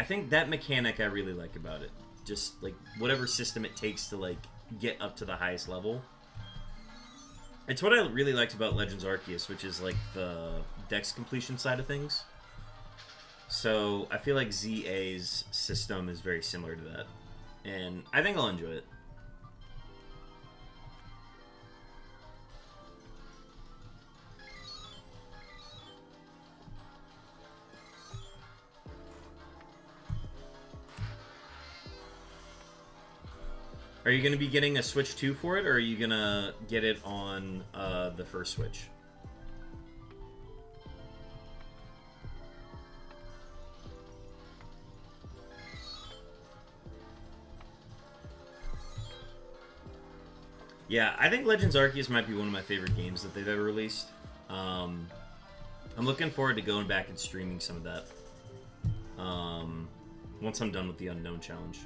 think that mechanic I really like about it. Just like whatever system it takes to like get up to the highest level. It's what I really liked about Legends Arceus, which is like the dex completion side of things. So I feel like ZA's system is very similar to that. And I think I'll enjoy it. Are you going to be getting a Switch 2 for it, or are you going to get it on the first Switch? Yeah, I think Legends Arceus might be one of my favorite games that they've ever released. I'm looking forward to going back and streaming some of that once I'm done with the Unown challenge.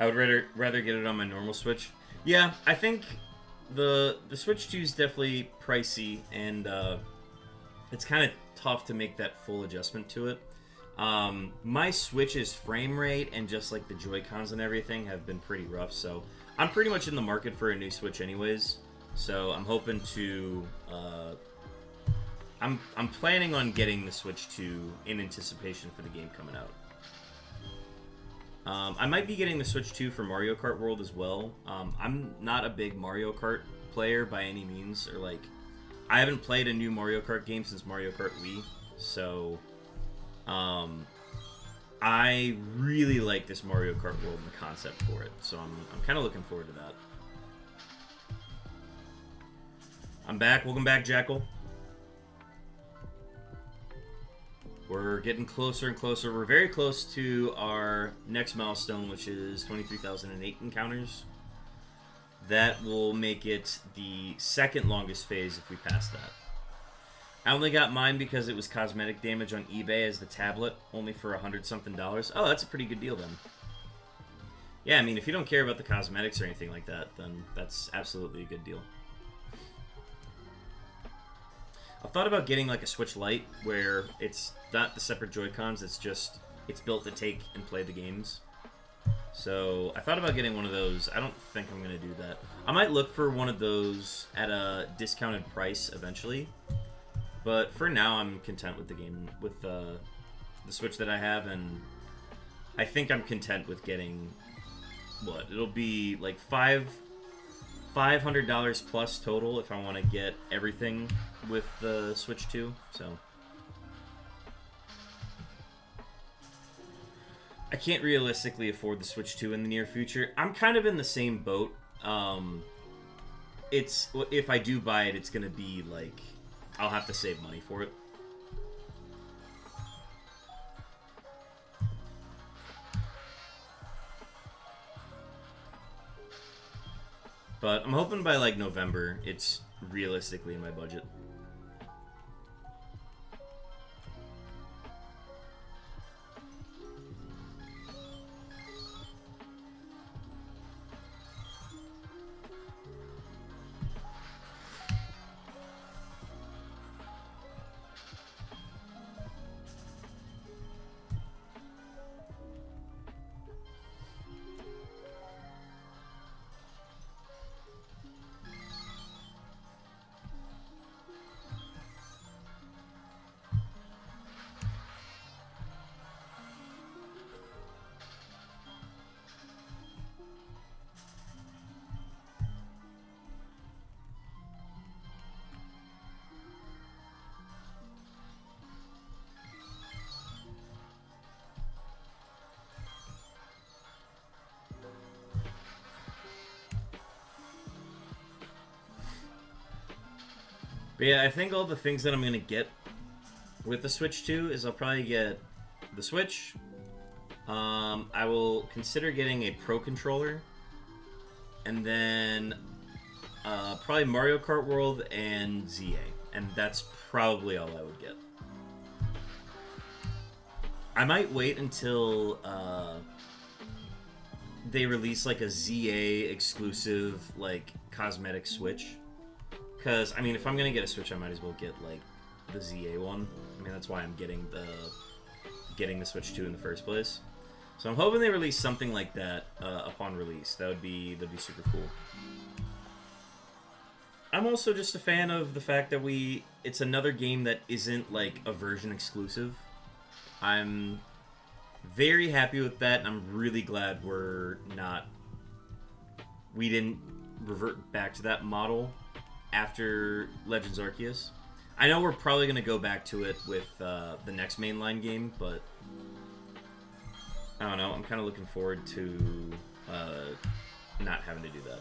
I would rather get it on my normal Switch. Yeah, I think the Switch 2 is definitely pricey, and it's kind of tough to make that full adjustment to it. My Switch's frame rate and just like the Joy-Cons and everything have been pretty rough, so I'm pretty much in the market for a new Switch anyways. So I'm hoping to I'm planning on getting the Switch 2 in anticipation for the game coming out. I might be getting the Switch 2 for Mario Kart World as well. I'm not a big Mario Kart player by any means, or like, I haven't played a new Mario Kart game since Mario Kart Wii, so I really like this Mario Kart World and the concept for it, so I'm kind of looking forward to that. I'm back. Welcome back, Jackal. We're getting closer and closer. We're very close to our next milestone, which is 23,008 encounters. That will make it the second longest phase if we pass that. I only got mine because it was cosmetic damage on eBay as the tablet, only for $100-something. Oh, that's a pretty good deal then. Yeah, I mean, if you don't care about the cosmetics or anything like that, then that's absolutely a good deal. I've thought about getting like a Switch Lite where it's not the separate Joy-Cons, it's built to take and play the games. So I thought about getting one of those. I don't think I'm going to do that. I might look for one of those at a discounted price eventually. But for now, I'm content with the game, with the Switch that I have, and I think I'm content with getting, what, it'll be like $500 plus total if I want to get everything with the Switch 2, so I can't realistically afford the Switch 2 in the near future. I'm kind of in the same boat. If I do buy it, it's gonna be like I'll have to save money for it. But I'm hoping by like November, it's realistically in my budget. But yeah, I think all the things that I'm going to get with the Switch 2 is I'll probably get the Switch. I will consider getting a Pro Controller. And then probably Mario Kart World and ZA. And that's probably all I would get. I might wait until they release like a ZA exclusive like cosmetic Switch. Because, I mean, if I'm going to get a Switch, I might as well get like the ZA one. I mean, that's why I'm getting the Switch 2 in the first place. So I'm hoping they release something like that upon release. That'd be super cool. I'm also just a fan of the fact that it's another game that isn't like a version exclusive. I'm very happy with that, and I'm really glad we didn't revert back to that model after Legends Arceus. I know we're probably going to go back to it with the next mainline game, but I don't know. I'm kind of looking forward to not having to do that.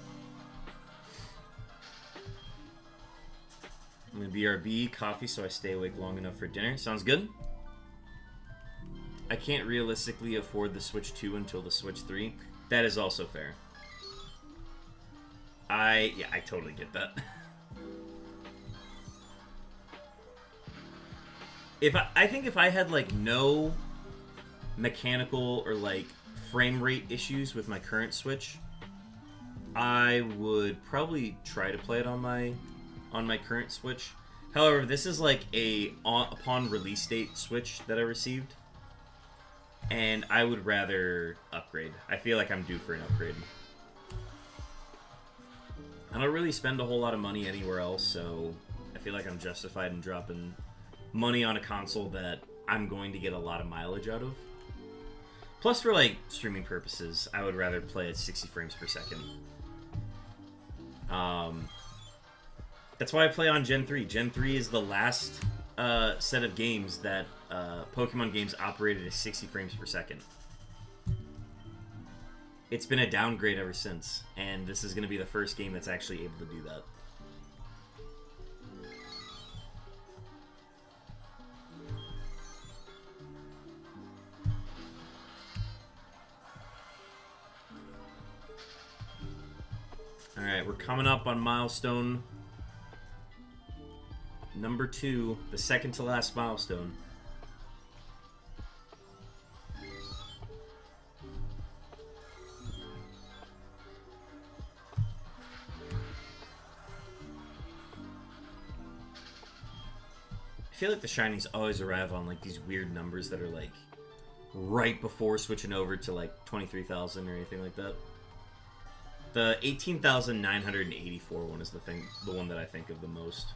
I'm going to BRB coffee so I stay awake long enough for dinner. Sounds good. I can't realistically afford the Switch 2 until the Switch 3. That is also fair. I totally get that. I think if I had like no mechanical or like frame rate issues with my current Switch, I would probably try to play it on my current Switch. However, this is like a upon release date Switch that I received, and I would rather upgrade. I feel like I'm due for an upgrade. I don't really spend a whole lot of money anywhere else, so I feel like I'm justified in dropping money on a console that I'm going to get a lot of mileage out of. Plus, for like streaming purposes, I would rather play at 60 frames per second. That's why I play on Gen 3. Gen 3 is the last set of games that Pokemon games operated at 60 frames per second. It's been a downgrade ever since, and this is going to be the first game that's actually able to do that. Alright, we're coming up on milestone number 2, the second to last milestone. I feel like the shinies always arrive on like these weird numbers that are like right before switching over to like 23,000 or anything like that. The 18,984 one is the one that I think of the most.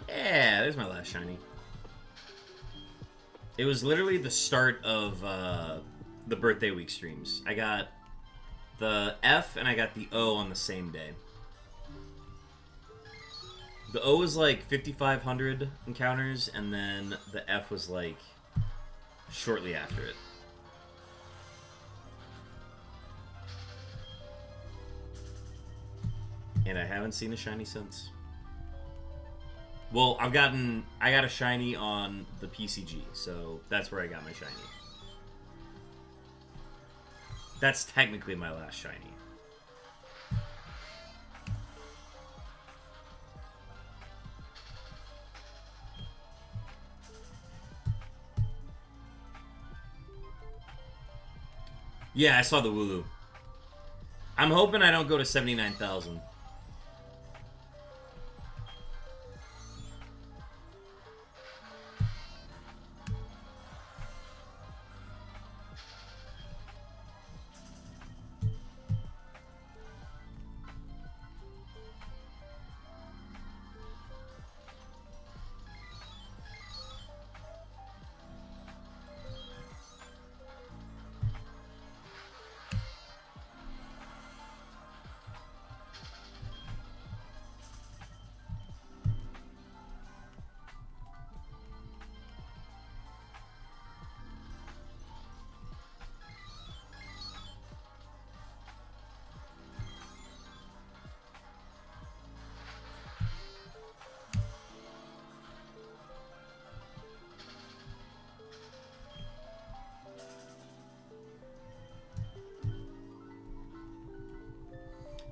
Yeah, there's my last shiny. It was literally the start of the birthday week streams. I got the F and I got the O on the same day. The O was like 5,500 encounters, and then the F was like shortly after it. And I haven't seen a shiny since. Well, I got a shiny on the PCG, so that's where I got my shiny. That's technically my last shiny. Yeah, I saw the Wooloo. I'm hoping I don't go to 79,000.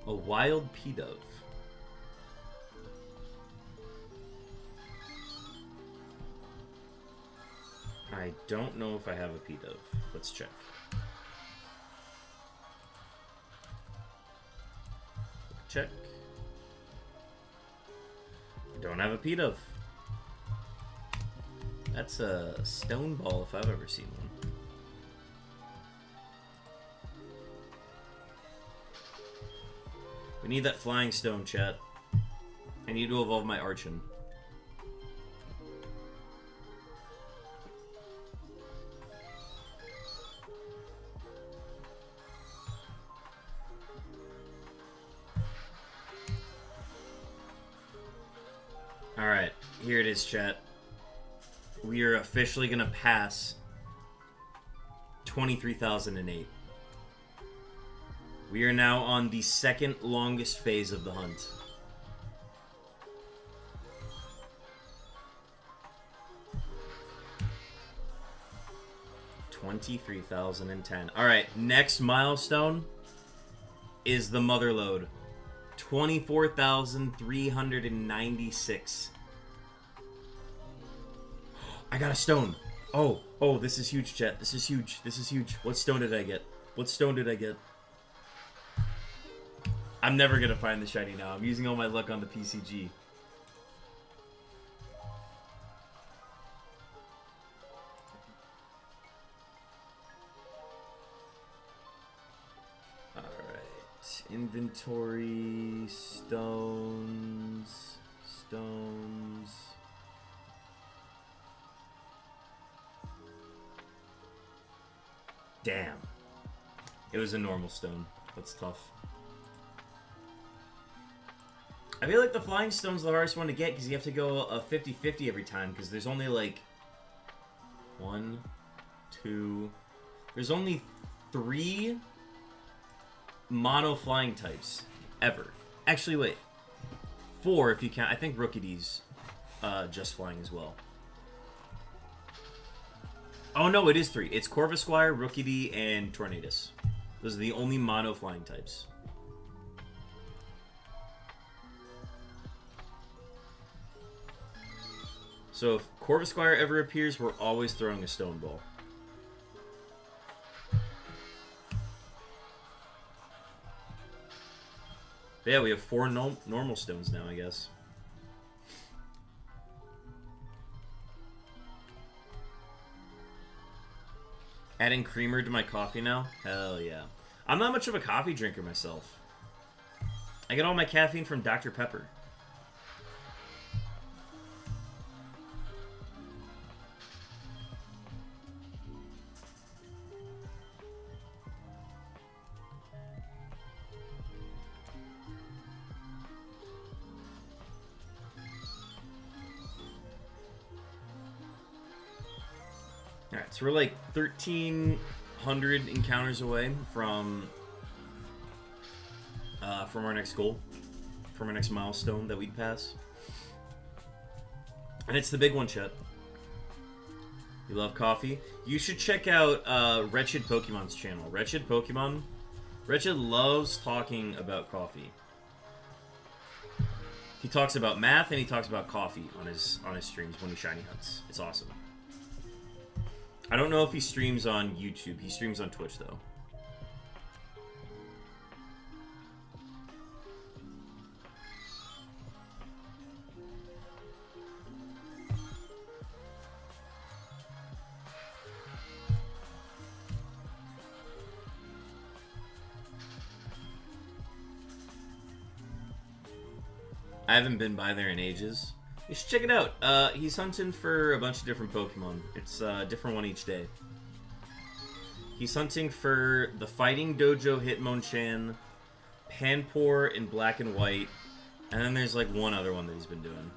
A wild P-Dove. I don't know if I have a P-Dove. Let's check. Check. I don't have a P-Dove. That's a stone ball if I've ever seen one. We need that flying stone, chat. I need to evolve my Archon. Alright, here it is, chat. We are officially gonna pass 23,008. We are now on the second longest phase of the hunt. $23,010. Alright, next milestone is the mother load. 24,396. I got a stone. Oh, this is huge, chat. This is huge. This is huge. What stone did I get? What stone did I get? I'm never gonna find the shiny now. I'm using all my luck on the PCG. Alright. Inventory. Stones. Stones. Damn. It was a normal stone. That's tough. I feel like the flying stone's the hardest one to get because you have to go a 50-50 every time because there's only like 1, 2... There's only 3 mono flying types ever. Actually, wait. 4 if you count. I think Rookidee's just flying as well. Oh no, it is 3. It's Corvisquire, Rookidee, and Tornadus. Those are the only mono flying types. So if Corvisquire ever appears, we're always throwing a stone ball. But yeah, we have 4 normal stones now, I guess. Adding creamer to my coffee now? Hell yeah. I'm not much of a coffee drinker myself. I get all my caffeine from Dr. Pepper. Alright, so we're like 1,300 encounters away from our next goal, from our next milestone that we'd pass. And it's the big one, chat. You love coffee? You should check out Wretched Pokemon's channel. Wretched Pokemon. Wretched loves talking about coffee. He talks about math and he talks about coffee on his streams when he shiny hunts. It's awesome. I don't know if he streams on YouTube. He streams on Twitch, though. I haven't been by there in ages. You should check it out. He's hunting for a bunch of different Pokemon. It's a different one each day. He's hunting for the Fighting Dojo Hitmonchan, Panpour in black and white, and then there's like one other one that he's been doing.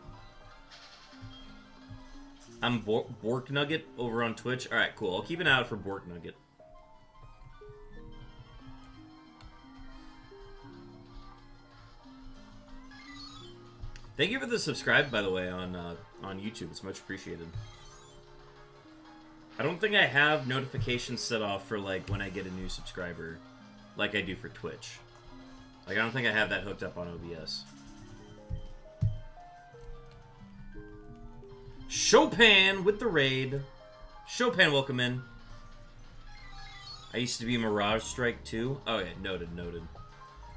I'm Bork Nugget over on Twitch. Alright, cool. I'll keep an eye out for Bork Nugget. Thank you for the subscribe, by the way, on YouTube. It's much appreciated. I don't think I have notifications set off for, like, when I get a new subscriber, like I do for Twitch. Like, I don't think I have that hooked up on OBS. Chopin with the raid. Chopin, welcome in. I used to be Mirage Strike too. Oh yeah, noted, noted.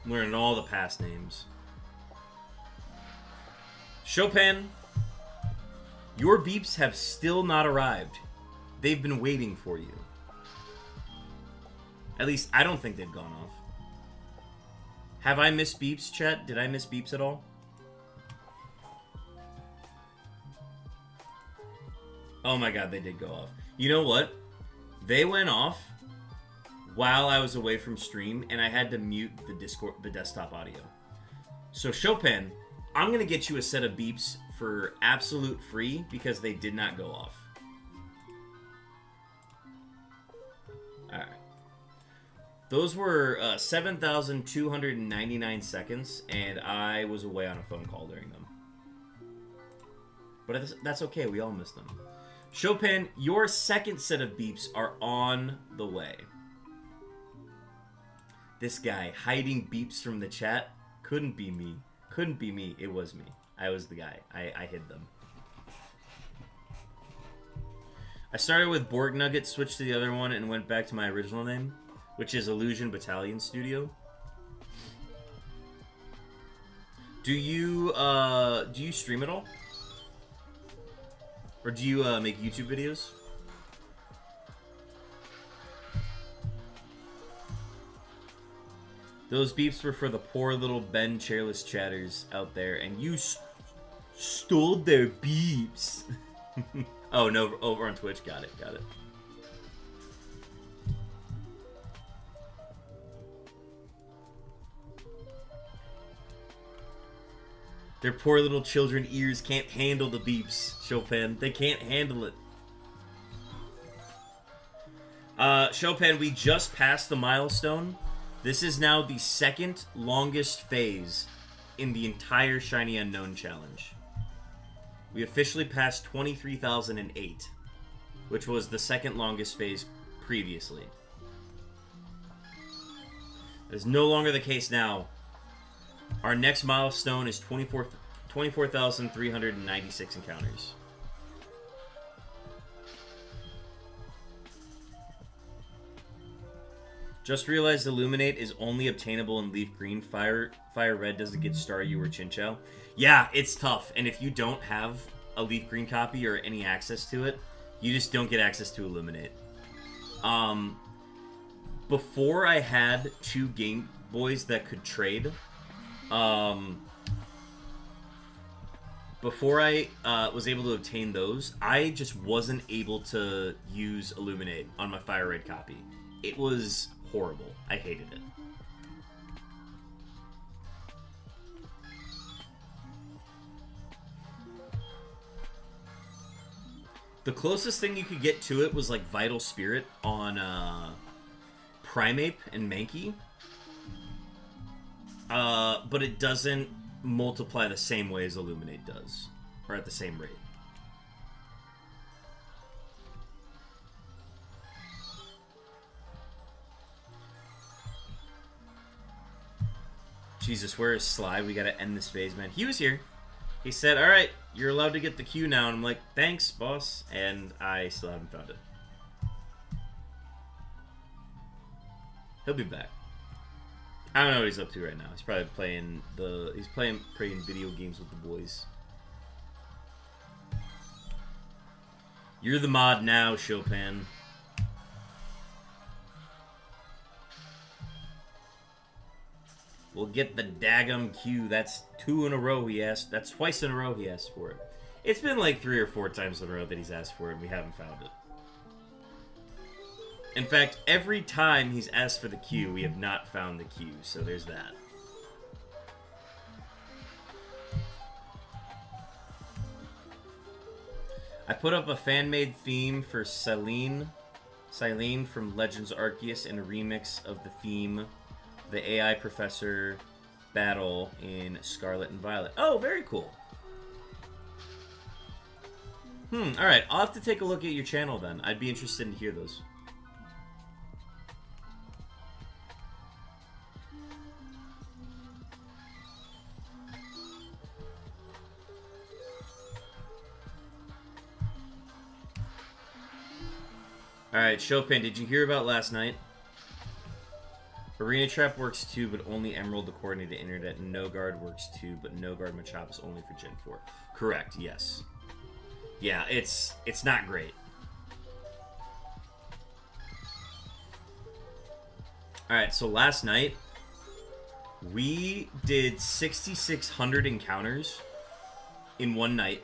I'm learning all the past names. Chopin, your beeps have still not arrived. They've been waiting for you. At least, I don't think they've gone off. Have I missed beeps, chat? Did I miss beeps at all? Oh my god, they did go off. You know what? They went off while I was away from stream, and I had to mute the desktop audio. So Chopin, I'm gonna get you a set of beeps for absolute free because they did not go off. Alright. Those were 7,299 seconds, and I was away on a phone call during them. But that's okay, we all missed them. Chopin, your second set of beeps are on the way. This guy hiding beeps from the chat couldn't be me. Couldn't be me. It was me. I was the guy. I hid them. I started with Borg Nugget, switched to the other one, and went back to my original name, which is Illusion Battalion Studio. Do you stream at all? Or do you make YouTube videos? Those beeps were for the poor little Ben Chairless chatters out there, and you stole their beeps. Oh, no, over on Twitch. Got it, got it. Their poor little children ears can't handle the beeps, Chopin. They can't handle it. Chopin, we just passed the milestone. This is now the second longest phase in the entire Shiny Unknown Challenge. We officially passed 23,008, which was the second longest phase previously. That is no longer the case now. Our next milestone is 24,396 encounters. Just realized Illuminate is only obtainable in Leaf Green. Fire Red doesn't get Staryu or Chinchou. Yeah, it's tough. And if you don't have a Leaf Green copy or any access to it, you just don't get access to Illuminate. Before I had 2 Game Boys that could trade, before I was able to obtain those, I just wasn't able to use Illuminate on my Fire Red copy. It was horrible. I hated it. The closest thing you could get to it was like Vital Spirit on Primeape and Mankey. But it doesn't multiply the same way as Illuminate does. Or at the same rate. Jesus, where is Sly? We gotta end this phase, man. He was here. He said, alright, you're allowed to get the Q now. And I'm like, thanks, boss. And I still haven't found it. He'll be back. I don't know what he's up to right now. He's probably playing playing video games with the boys. You're the mod now, Chopin. We'll get the daggum Q. That's 2 in a row he asked. That's twice in a row he asked for it. It's been like 3 or 4 times in a row that he's asked for it and we haven't found it. In fact, every time he's asked for the Q, we have not found the Q, so there's that. I put up a fan-made theme for Silene from Legends Arceus and a remix of the theme, the AI Professor battle in Scarlet and Violet. Oh, very cool. Alright, I'll have to take a look at your channel then. I'd be interested to hear those. Alright, Chopin, did you hear about last night? Arena Trap works too, but only Emerald according to the internet. No Guard works too, but No Guard Machop is only for Gen 4. Correct, yes. Yeah, it's not great. Alright, so last night, we did 6,600 encounters in one night.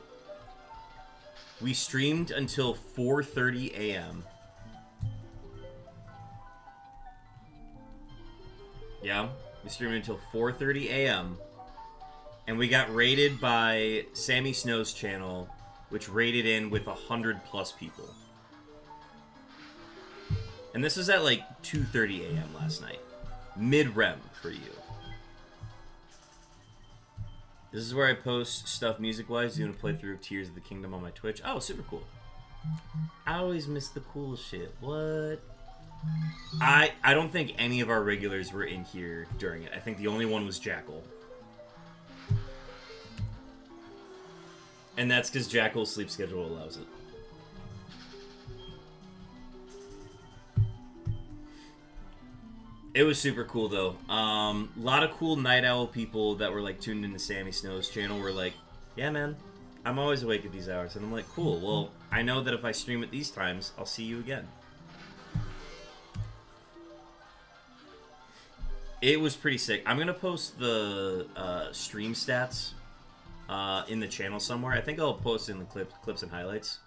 We streamed until 4:30 a.m. Yeah, we streamed until 4:30 a.m. And we got raided by Sammy Snow's channel, which raided in with 100+ people. And this was at like 2:30 a.m. last night. Mid-rem for you. This is where I post stuff music-wise, doing a playthrough of Tears of the Kingdom on my Twitch. Oh, super cool. I always miss the cool shit. What? I don't think any of our regulars were in here during it. I think the only one was Jackal. And that's because Jackal's sleep schedule allows it. It was super cool, though. A lot of cool Night Owl people that were, like, tuned into Sammy Snow's channel were like, yeah, man, I'm always awake at these hours. And I'm like, cool, well, I know that if I stream at these times, I'll see you again. It was pretty sick. I'm going to post the stream stats in the channel somewhere. I think I'll post it in the clips and highlights.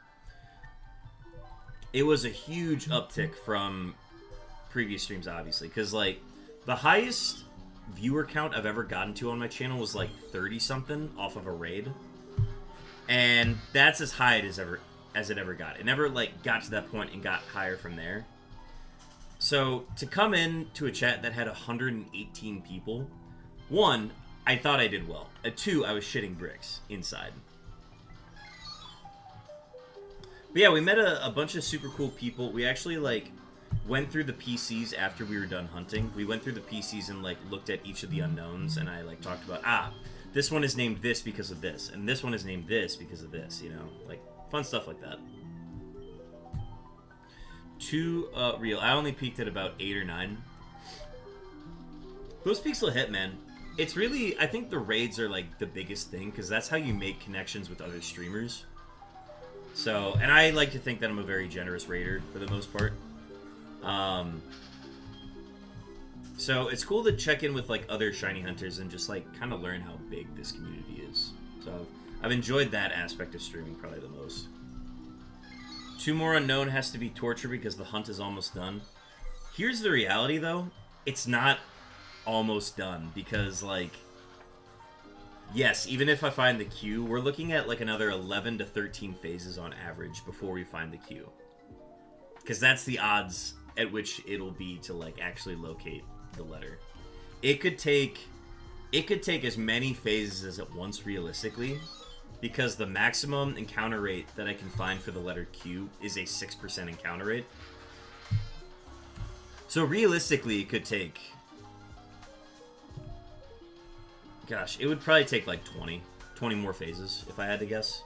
It was a huge uptick from previous streams, obviously, because like the highest viewer count I've ever gotten to on my channel was like 30 something off of a raid, and that's as high as it ever got. It never like got to that point and got higher from there. So to come in to a chat that had 118 people, one, I thought I did well. Two, I was shitting bricks inside. But yeah, we met a bunch of super cool people. We actually like went through the PCs after we were done hunting. We went through the PCs and like looked at each of the unknowns, and I like talked about, this one is named this because of this, and this one is named this because of this, you know? Like, fun stuff like that. Too real. I only peaked at about 8 or 9. Those peaks will hit, man. It's really, I think the raids are like the biggest thing, because that's how you make connections with other streamers. So, and I like to think that I'm a very generous raider for the most part. So it's cool to check in with like other shiny hunters and just like kind of learn how big this community is. So I've enjoyed that aspect of streaming probably the most. 2 more unknown has to be torture because the hunt is almost done. Here's the reality though, it's not almost done, because like, yes, even if I find the queue, we're looking at like another 11 to 13 phases on average before we find the queue. Because that's the odds at which it'll be to like actually locate the letter. It could take as many phases as it wants realistically, because the maximum encounter rate that I can find for the letter Q is a 6% encounter rate. So realistically, it could take, gosh, it would probably take like 20 more phases if I had to guess.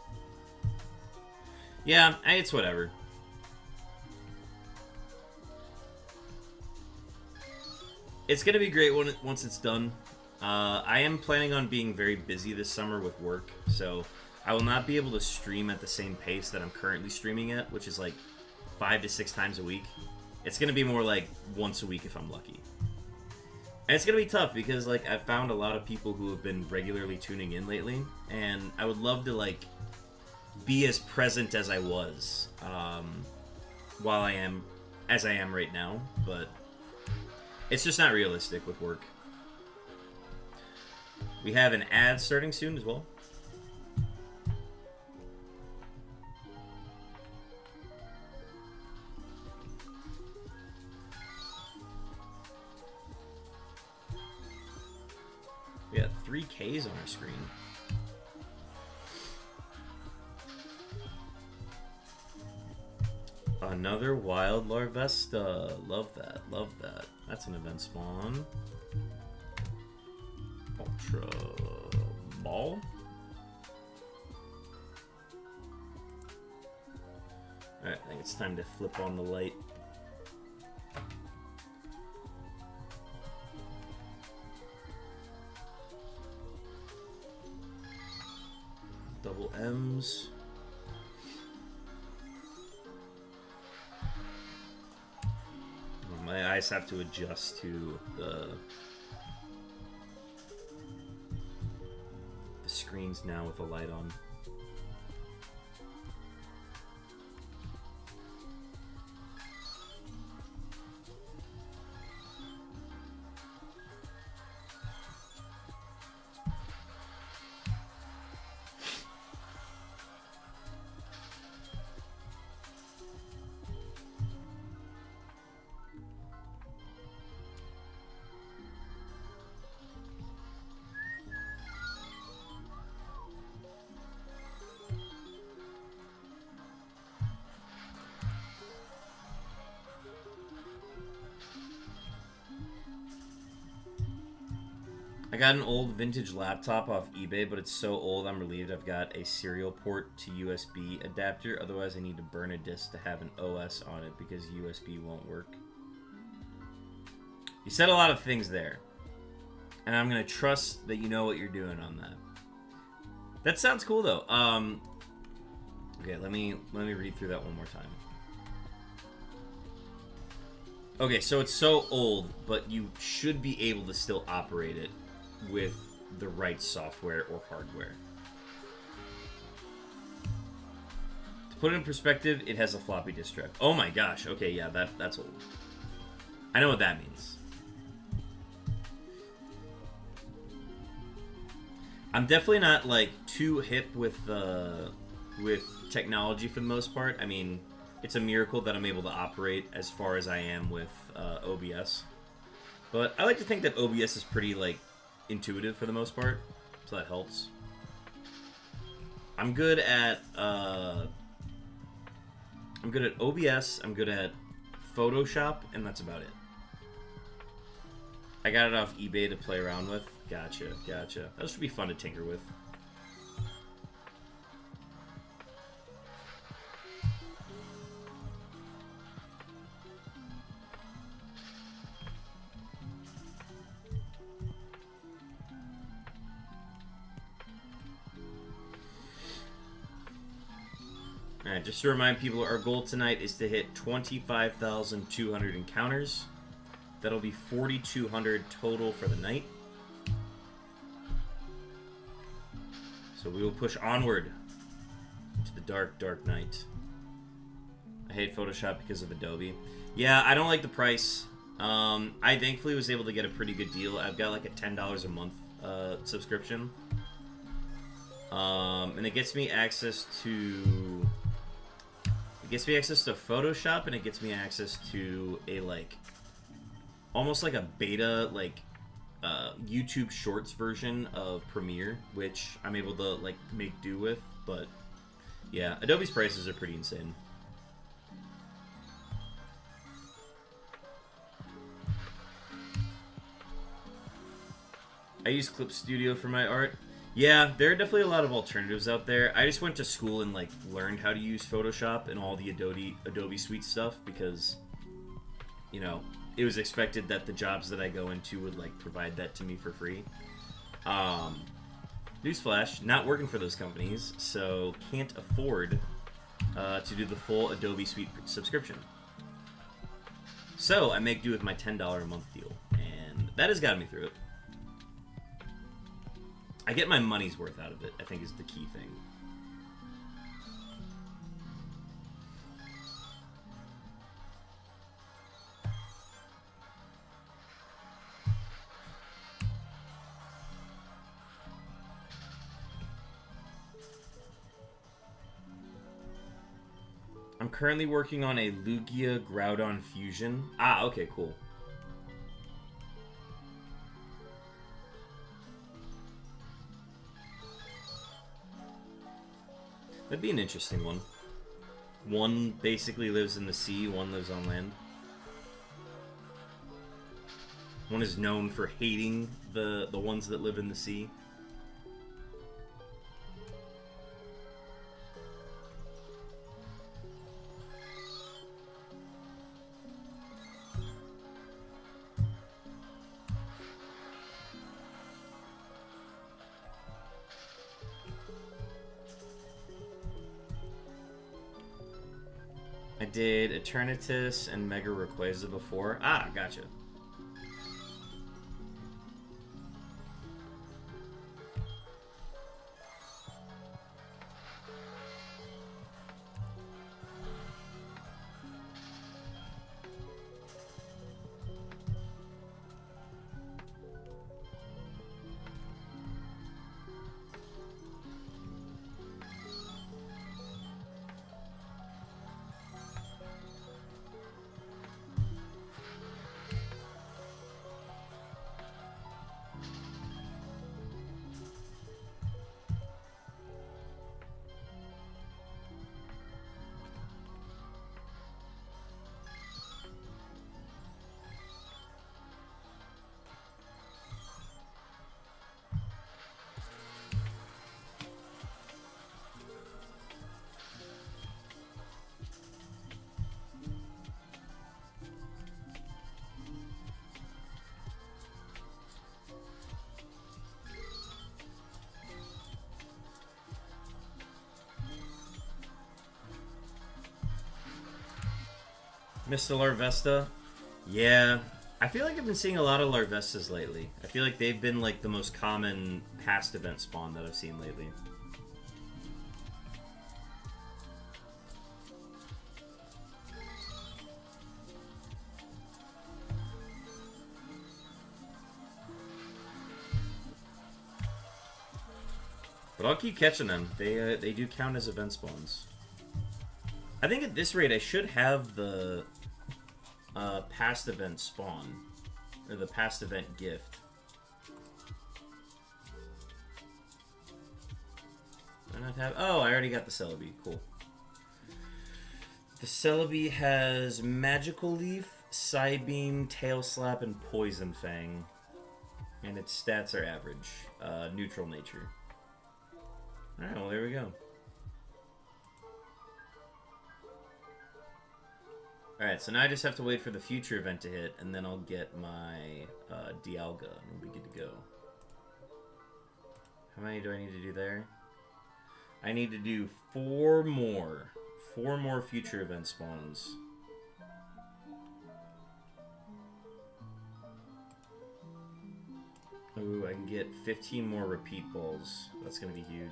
Yeah, it's whatever. It's going to be great once it's done. I am planning on being very busy this summer with work, so I will not be able to stream at the same pace that I'm currently streaming at, which is like 5 to 6 times a week. It's going to be more like once a week if I'm lucky. And it's going to be tough because like I've found a lot of people who have been regularly tuning in lately, and I would love to like be as present as I was while I am right now, but it's just not realistic with work. We have an ad starting soon as well. We got 3 Ks on our screen. Another wild Larvesta. Love that. Love that. That's an event spawn. Ultra ball. Alright, I think it's time to flip on the light. Double M's. My eyes have to adjust to the screens now with the light on. I got an old vintage laptop off eBay, but it's so old I'm relieved I've got a serial port to USB adapter. Otherwise, I need to burn a disk to have an OS on it because USB won't work. You said a lot of things there, and I'm going to trust that you know what you're doing on that. That sounds cool, though. Okay, let me read through that one more time. Okay, so it's so old, but you should be able to still operate it with the right software or hardware. To put it in perspective, it has a floppy disk drive. Oh my gosh, okay, yeah, that's old. I know what that means. I'm definitely not, like, too hip with technology for the most part. I mean, it's a miracle that I'm able to operate as far as I am with OBS. But I like to think that OBS is pretty, like, intuitive for the most part, so that helps. I'm good at OBS, I'm good at Photoshop, and that's about it. I got it off eBay to play around with. Gotcha. That should be fun to tinker with. Alright, just to remind people, our goal tonight is to hit 25,200 encounters. That'll be 4,200 total for the night. So we will push onward into the dark, dark night. I hate Photoshop because of Adobe. Yeah, I don't like the price. I thankfully was able to get a pretty good deal. I've got like a $10 a month subscription. And it gets me access to... It gets me access to Photoshop, and it gets me access to a, like... almost like a beta, like... YouTube Shorts version of Premiere, which I'm able to like make do with, but yeah, Adobe's prices are pretty insane. I use Clip Studio for my art. Yeah, there are definitely a lot of alternatives out there. I just went to school and like learned how to use Photoshop and all the Adobe Suite stuff because, you know, it was expected that the jobs that I go into would like provide that to me for free. Newsflash, not working for those companies, so can't afford to do the full Adobe Suite subscription. So I make do with my $10 a month deal, and that has gotten me through it. I get my money's worth out of it, I think is the key thing. I'm currently working on a Lugia Groudon fusion. Ah, okay, cool. That'd be an interesting one. One basically lives in the sea, one lives on land. One is known for hating the ones that live in the sea. I did Eternatus and Mega Rayquaza before. Ah, gotcha. Mr. Larvesta? Yeah. I feel like I've been seeing a lot of Larvestas lately. I feel like they've been like the most common past event spawn that I've seen lately. But I'll keep catching them. They do count as event spawns. I think at this rate I should have the past event spawn, or the past event gift. I not have? Oh, I already got the Celebi. Cool. The Celebi has Magical Leaf, Psybeam, Tail Slap, and Poison Fang, and its stats are average, neutral nature. All right, well there we go. Alright, so now I just have to wait for the future event to hit, and then I'll get my Dialga, and we'll be good to go. How many do I need to do there? I need to do 4 more. 4 more future event spawns. Ooh, I can get 15 more repeat balls. That's going to be huge.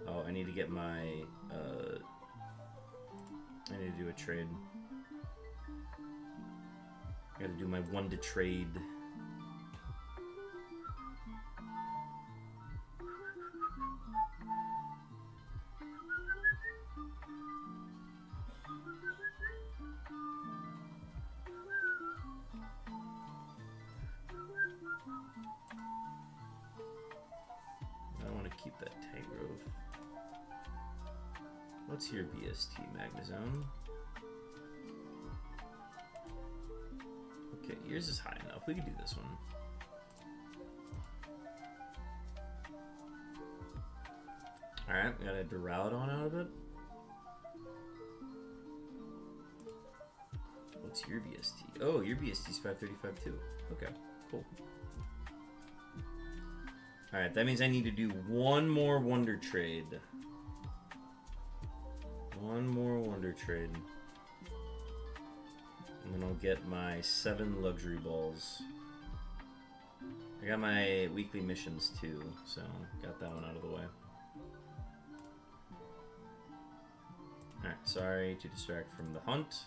Oh, I need to get my, I need to do a trade. I gotta do my 1 to trade. I want to keep that Tangrove. What's your BST, Magnezone? Okay, yours is high enough. We can do this one. Alright, we got a Duraludon out of it. What's your BST? Oh, your BST is 535 too. Okay, cool. Alright, that means I need to do 1 more Wonder Trade. 1 more Wonder Trade. And then I'll get my 7 Luxury Balls. I got my weekly missions too, so got that one out of the way. Alright, sorry to distract from the hunt.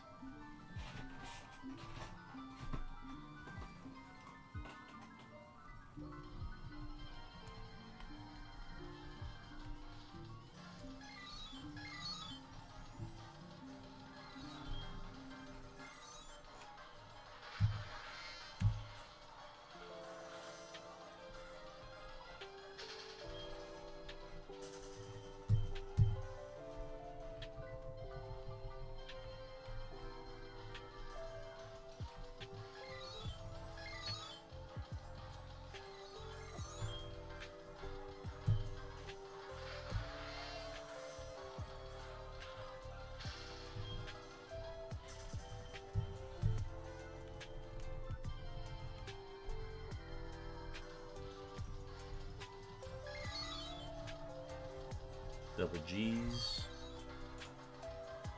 Double G's.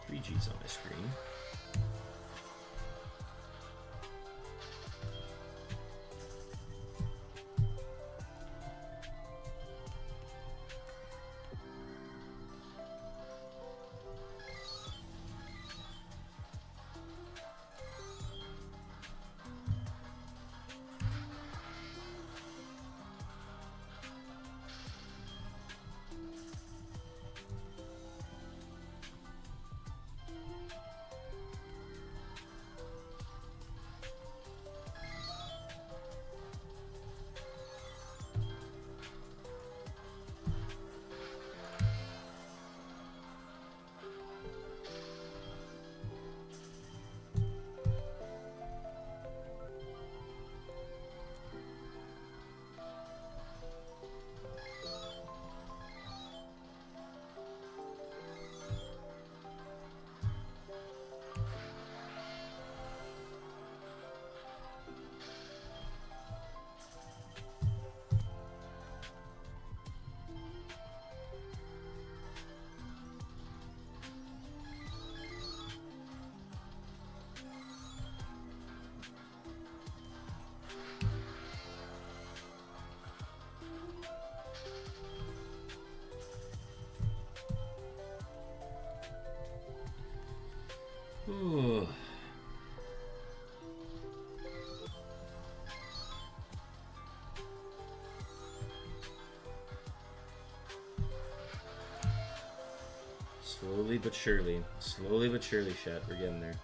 3 G's on my screen. Ooh. Slowly but surely. Slowly but surely, chat. We're getting there.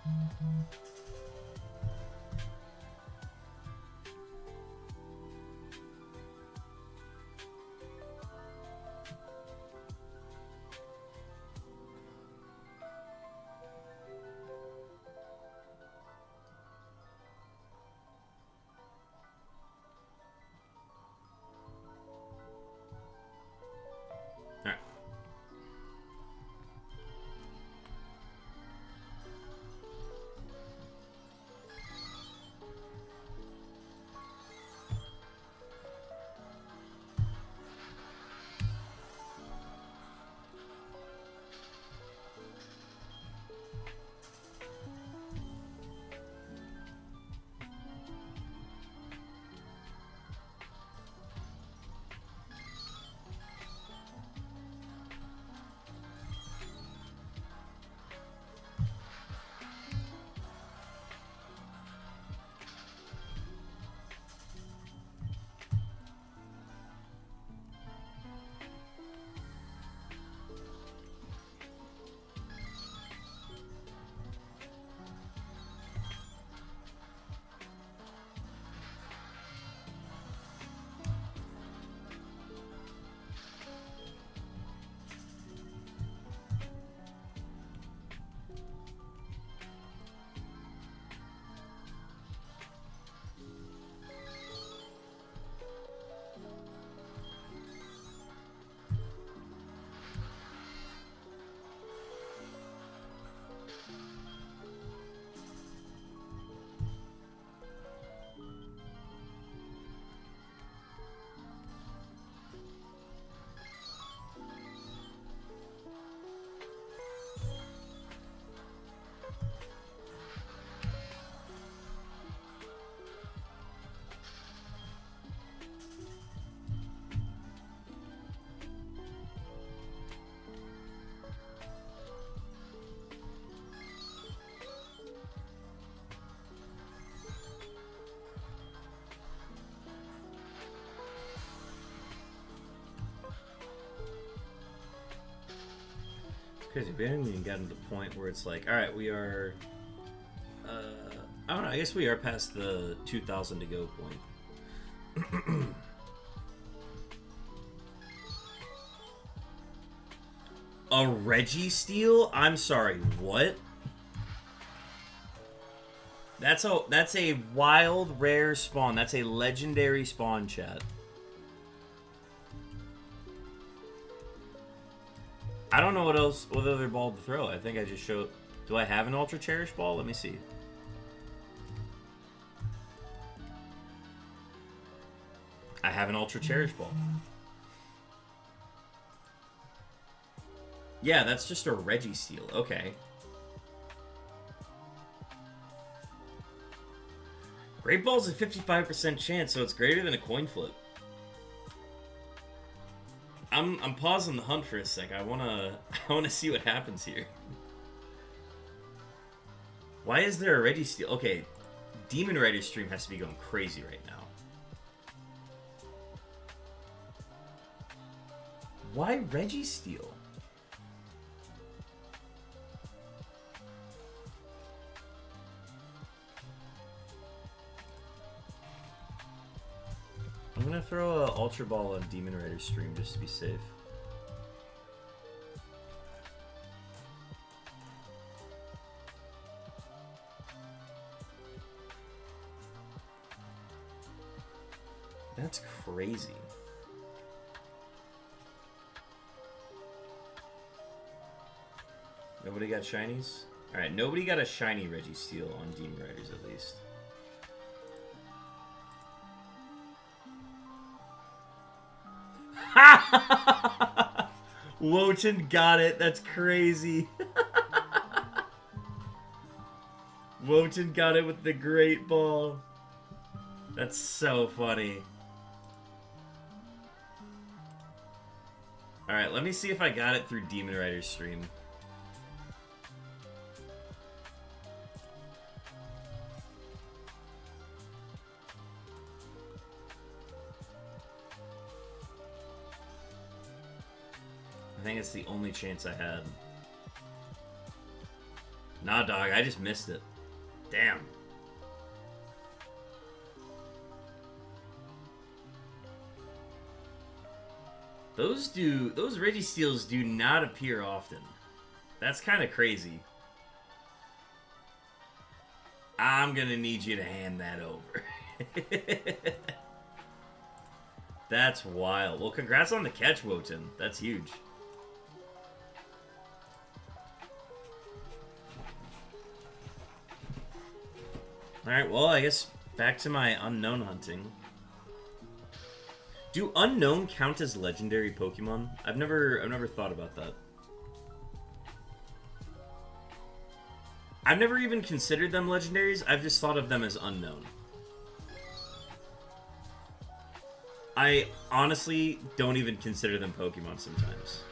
Crazy. We haven't even gotten to the point where it's like, all right, we are. I don't know. I guess we are past the 2,000 to go point. A Reggie steal? I'm sorry. What? That's a wild rare spawn. That's a legendary spawn, chat. I don't know what other ball to throw. I think I just showed. Do I have an Ultra Cherish ball? Let me see. I have an Ultra Cherish ball. Yeah, that's just a Registeel. Okay. Great Ball's a 55% chance, so it's greater than a coin flip. I'm pausing the hunt for a sec. I wanna see what happens here. Why is there a Registeel? Okay, Demon Rider stream has to be going crazy right now. Why Registeel? I'm gonna throw a Ultra Ball on Demon Rider stream just to be safe. That's crazy. Nobody got shinies? Alright, nobody got a shiny Registeel on Demon Riders at least. Wotan got it. That's crazy. Wotan got it with the Great Ball. That's so funny. Alright, let me see if I got it through Demon Rider's stream. I think it's the only chance I had. Nah, dog, I just missed it. Damn. Those Registeels do not appear often. That's kind of crazy. I'm gonna need you to hand that over. That's wild. Well, congrats on the catch, Wotan. That's huge. Alright, well, I guess back to my Unown hunting. Do Unown count as legendary Pokemon? I've never thought about that. I've never even considered them legendaries. I've just thought of them as Unown. I honestly don't even consider them Pokemon sometimes.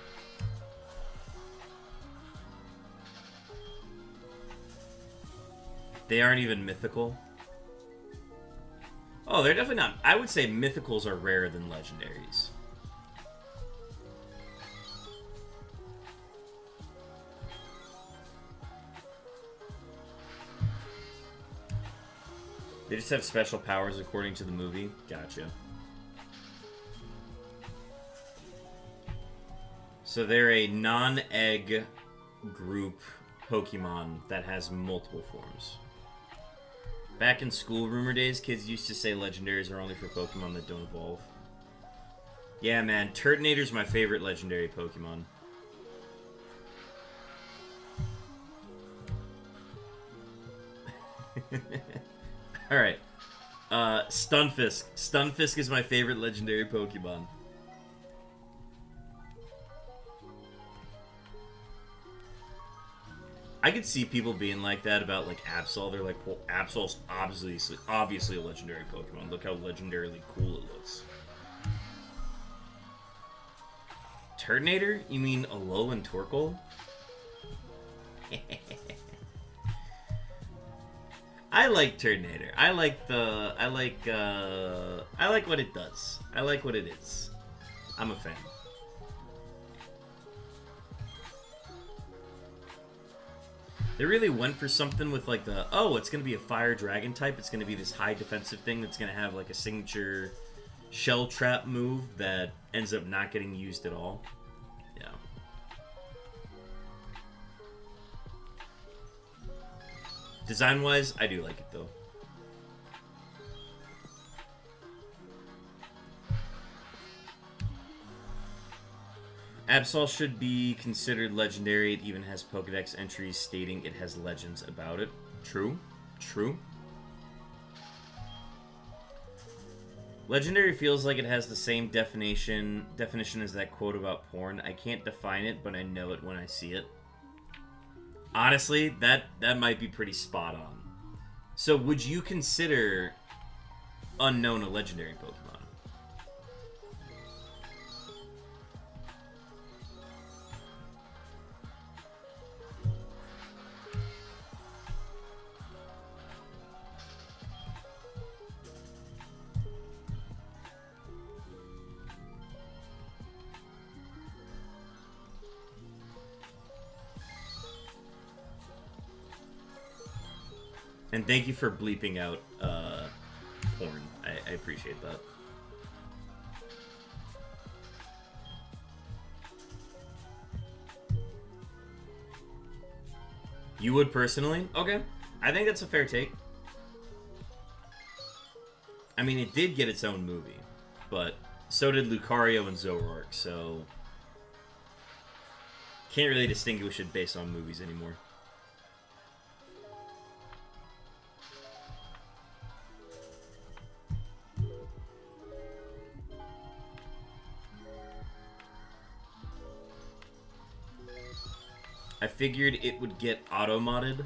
They aren't even mythical. Oh, they're definitely not. I would say mythicals are rarer than legendaries. They just have special powers according to the movie. Gotcha. So they're a non-egg group Pokemon that has multiple forms. Back in school rumor days, kids used to say legendaries are only for Pokemon that don't evolve. Yeah, man, Turtonator's my favorite legendary Pokemon. Alright. Stunfisk. Stunfisk is my favorite legendary Pokemon. I could see people being like that about, like, Absol. They're like, well, Absol's obviously a legendary Pokemon. Look how legendarily cool it looks. Turtonator? You mean Alolan Torkoal? I like Turtonator. I like what it does. I like what it is. I'm a fan. They really went for something with like the, oh, it's going to be a fire dragon type. It's going to be this high defensive thing that's going to have like a signature shell trap move that ends up not getting used at all. Yeah. Design-wise, I do like it though. Absol should be considered legendary. It even has Pokedex entries stating it has legends about it. True. True. Legendary feels like it has the same definition as that quote about porn. I can't define it, but I know it when I see it. Honestly, that might be pretty spot on. So would you consider Unown a legendary Pokemon? And thank you for bleeping out porn. I appreciate that. You would personally? Okay. I think that's a fair take. I mean, it did get its own movie, but so did Lucario and Zoroark, so can't really distinguish it based on movies anymore. I figured it would get auto-modded.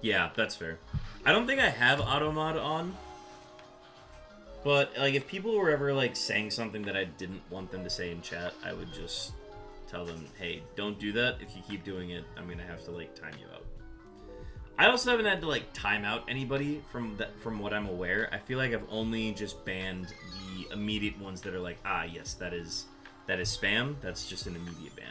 Yeah, that's fair. I don't think I have auto-mod on. But, like, if people were ever, like, saying something that I didn't want them to say in chat, I would just tell them, hey, don't do that. If you keep doing it, I'm gonna have to, like, time you out. I also haven't had to, like, time out anybody from what I'm aware. I feel like I've only just banned the immediate ones that are like, ah, yes, that is spam. That's just an immediate ban.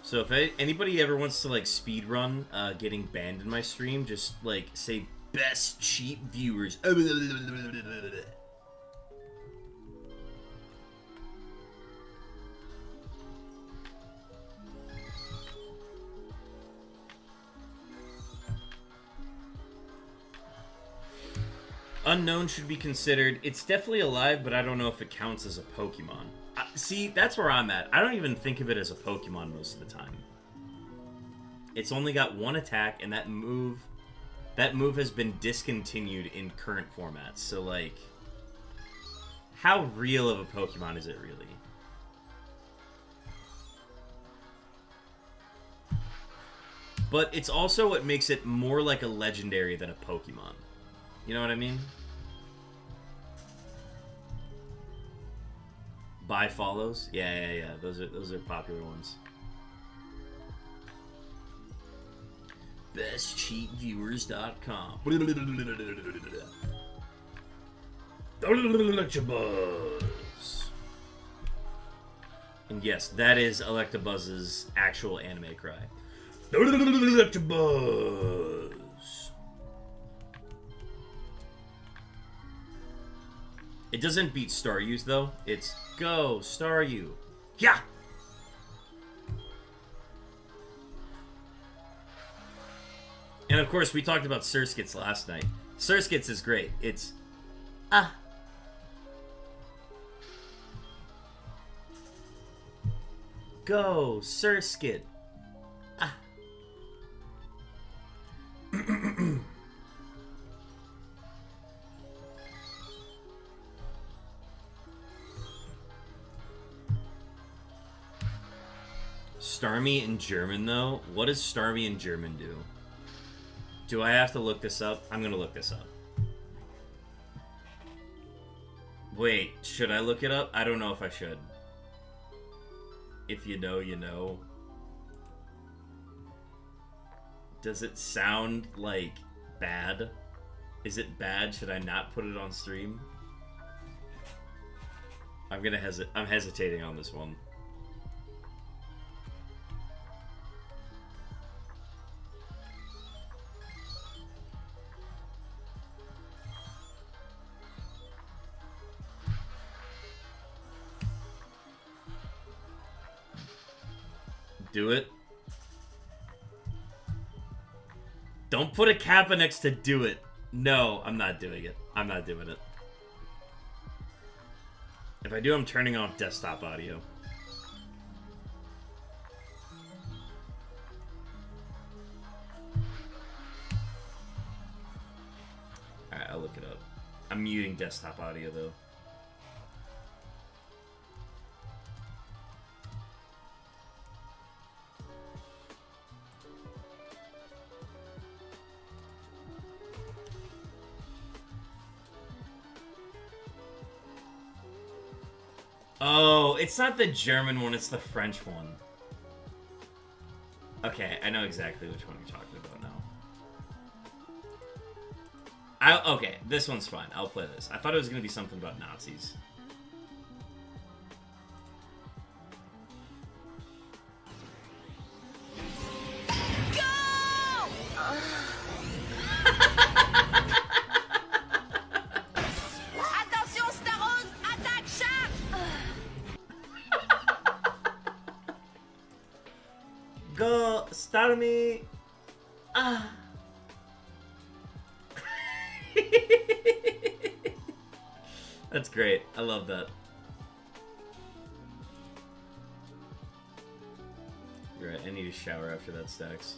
So if anybody ever wants to, like, speedrun getting banned in my stream, just, like, say best cheap viewers. Unown should be considered. It's definitely alive, but I don't know if it counts as a Pokemon. See, that's where I'm at. I don't even think of it as a Pokemon most of the time. It's only got one attack, and that move has been discontinued in current formats. So, like, how real of a Pokemon is it really? But it's also what makes it more like a legendary than a Pokemon. You know what I mean? Buy follows? Yeah. Those are popular ones. BestCheatViewers.com. Electabuzz. And yes, that is Electabuzz's actual anime cry. Electabuzz. It doesn't beat Staryu's though. It's go Staryu. Yeah. And of course, we talked about Surskits last night. Surskits is great. It's go Surskit. Starmie in German, though? What does Starmie in German do? Do I have to look this up? I'm gonna look this up. Wait, should I look it up? I don't know if I should. If you know, you know. Does it sound, like, bad? Is it bad? Should I not put it on stream? I'm hesitating on this one. Do it. Don't put a kappa next to do it. No, I'm not doing it. I'm not doing it. If I do, I'm turning off desktop audio. look it up. I'm muting desktop audio though. Oh, it's not the German one, it's the French one. Okay, I know exactly which one you're talking about now. Okay, this one's fine. I'll play this. I thought it was going to be something about Nazis. Go, start me. Ah. That's great. I love that. You're right. I need a shower after that stacks.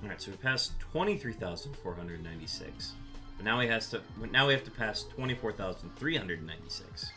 Alright, so we passed 23,496. But now we have to pass 24,396.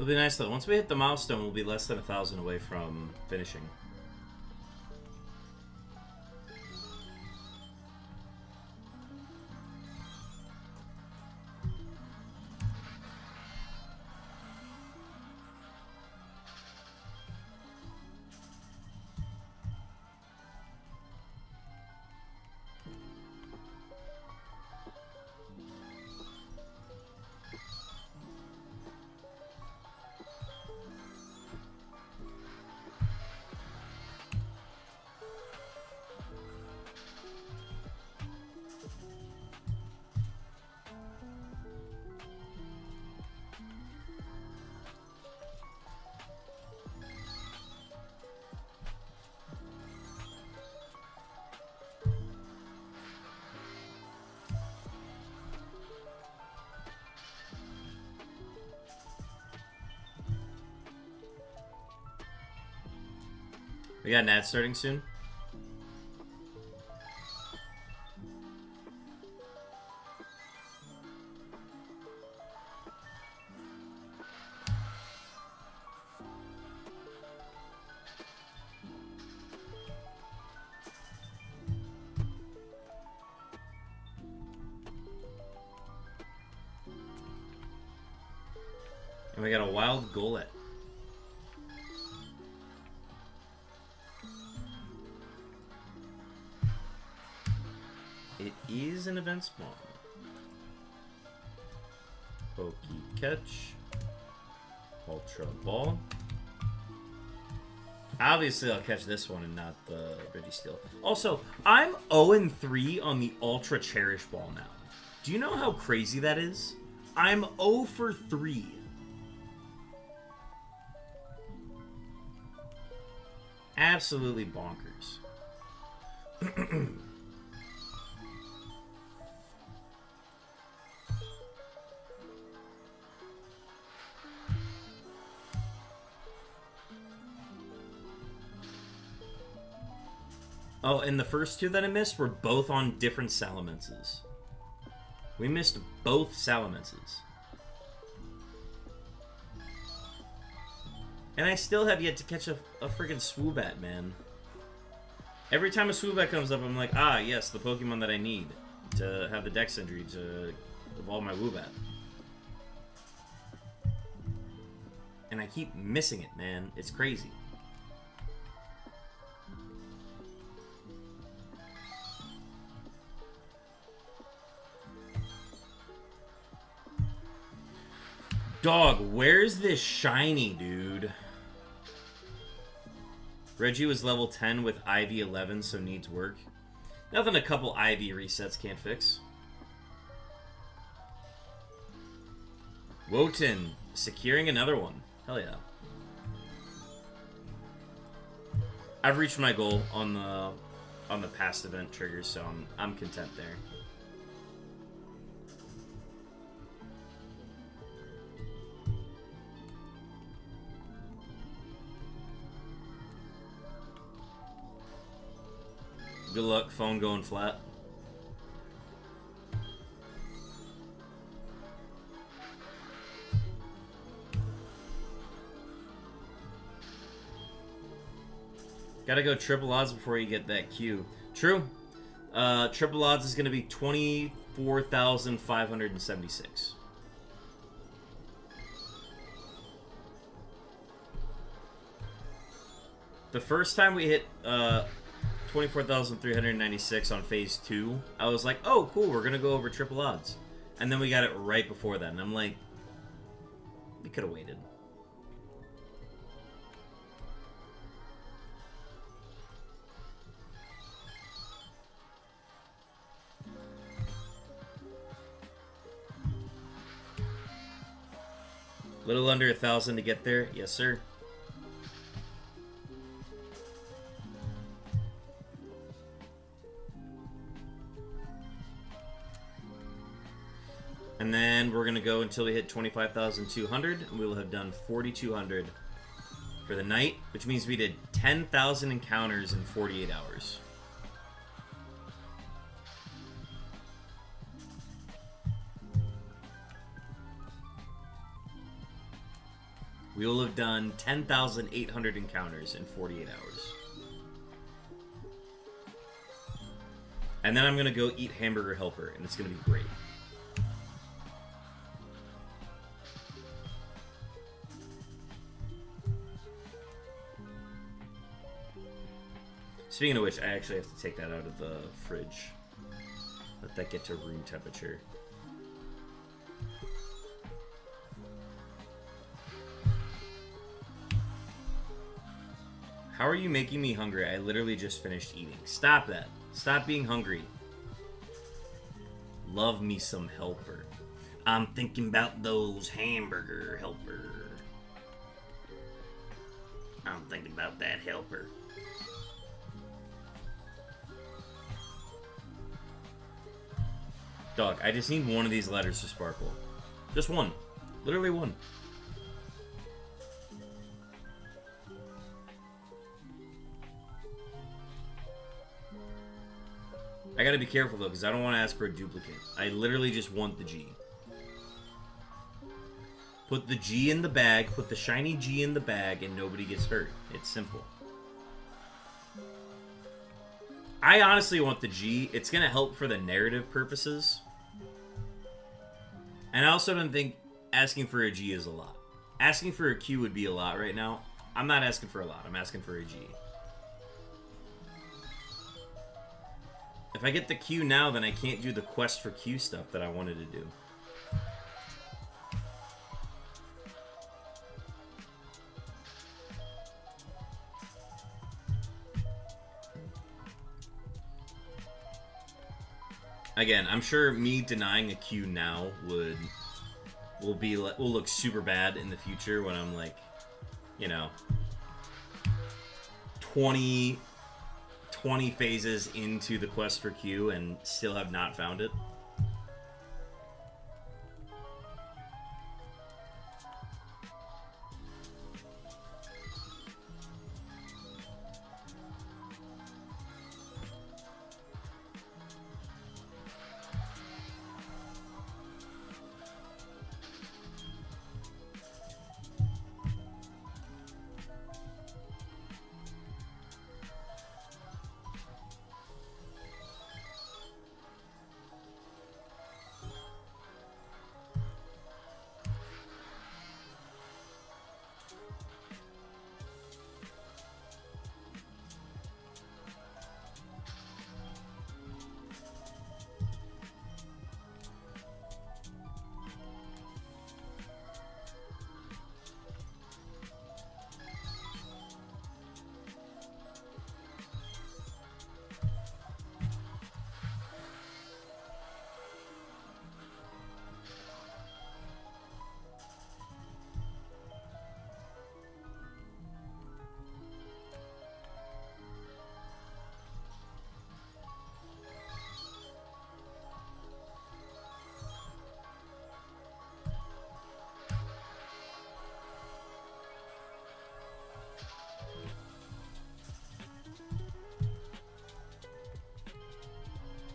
It'll be nice though. Once we hit the milestone, we'll be less than 1,000 away from finishing. We got an ad starting soon. And we got a wild gullet. It is an event spawn. Pokey catch. Ultra ball. Obviously, I'll catch this one and not the Registeel. Also, I'm 0-3 on the Ultra Cherish Ball now. Do you know how crazy that is? I'm 0 for 3. Absolutely bonkers. Oh, and the first two that I missed were both on different Salamences. We missed both Salamences. And I still have yet to catch a friggin' Swoobat, man. Every time a Swoobat comes up, I'm like, ah, yes, the Pokemon that I need to have the Dex injury to evolve my Woobat. And I keep missing it, man. It's crazy. Dog, where's this shiny, dude? Reggie was level 10 with IV 11, so needs work. Nothing a couple IV resets can't fix. Wotan, securing another one. Hell yeah. I've reached my goal on the past event triggers, so I'm content there. Good luck, phone going flat. Gotta go triple odds before you get that Q. True. Triple odds is gonna be 24,576. The first time we hit 24,396 on phase 2, I was like, oh, cool, we're gonna go over triple odds. And then we got it right before that, and I'm like, we could have waited. Little under 1,000 to get there, yes sir. And then we're going to go until we hit 25,200, and we will have done 4,200 for the night, which means we did 10,000 encounters in 48 hours. We will have done 10,800 encounters in 48 hours. And then I'm going to go eat Hamburger Helper, and it's going to be great. Speaking of which, I actually have to take that out of the fridge. Let that get to room temperature. How are you making me hungry? I literally just finished eating. Stop that. Stop being hungry. Love me some Helper. I'm thinking about those Hamburger Helper. I'm thinking about that Helper. Dog, I just need one of these letters to sparkle. Just one. Literally one. I gotta be careful though, because I don't want to ask for a duplicate. I literally just want the G. Put the G in the bag, put the shiny G in the bag, and nobody gets hurt. It's simple. I honestly want the G. It's gonna help for the narrative purposes. And I also don't think asking for a G is a lot. Asking for a Q would be a lot right now. I'm not asking for a lot. I'm asking for a G. If I get the Q now, then I can't do the quest for Q stuff that I wanted to do. Again, I'm sure me denying a queue now will look super bad in the future when I'm like, you know, 20 phases into the quest for Q and still have not found it.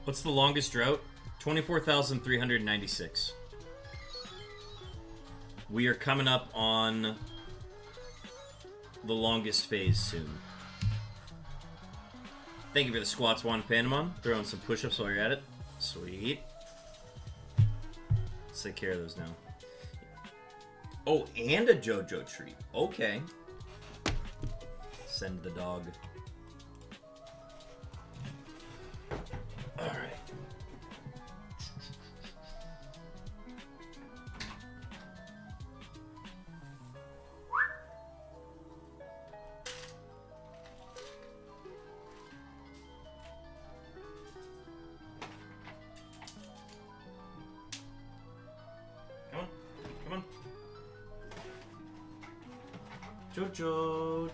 What's the longest drought? 24,396. We are coming up on the longest phase soon. Thank you for the squats, Juan Panamon. Throwing some push-ups while you're at it. Sweet. Let's take care of those now. Oh, and a JoJo treat. Okay. Send the dog. All right. Come on. Jojo.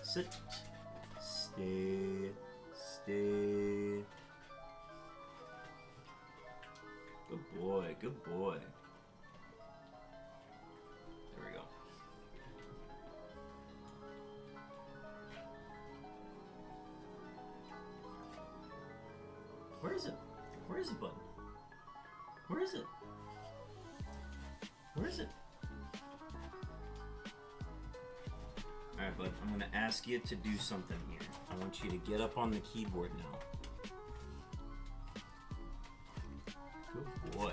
Sit. Stay. Good boy. There we go. Where is it, bud? Where is it? Alright, bud, I'm gonna ask you to do something here. I want you to get up on the keyboard now. Good boy.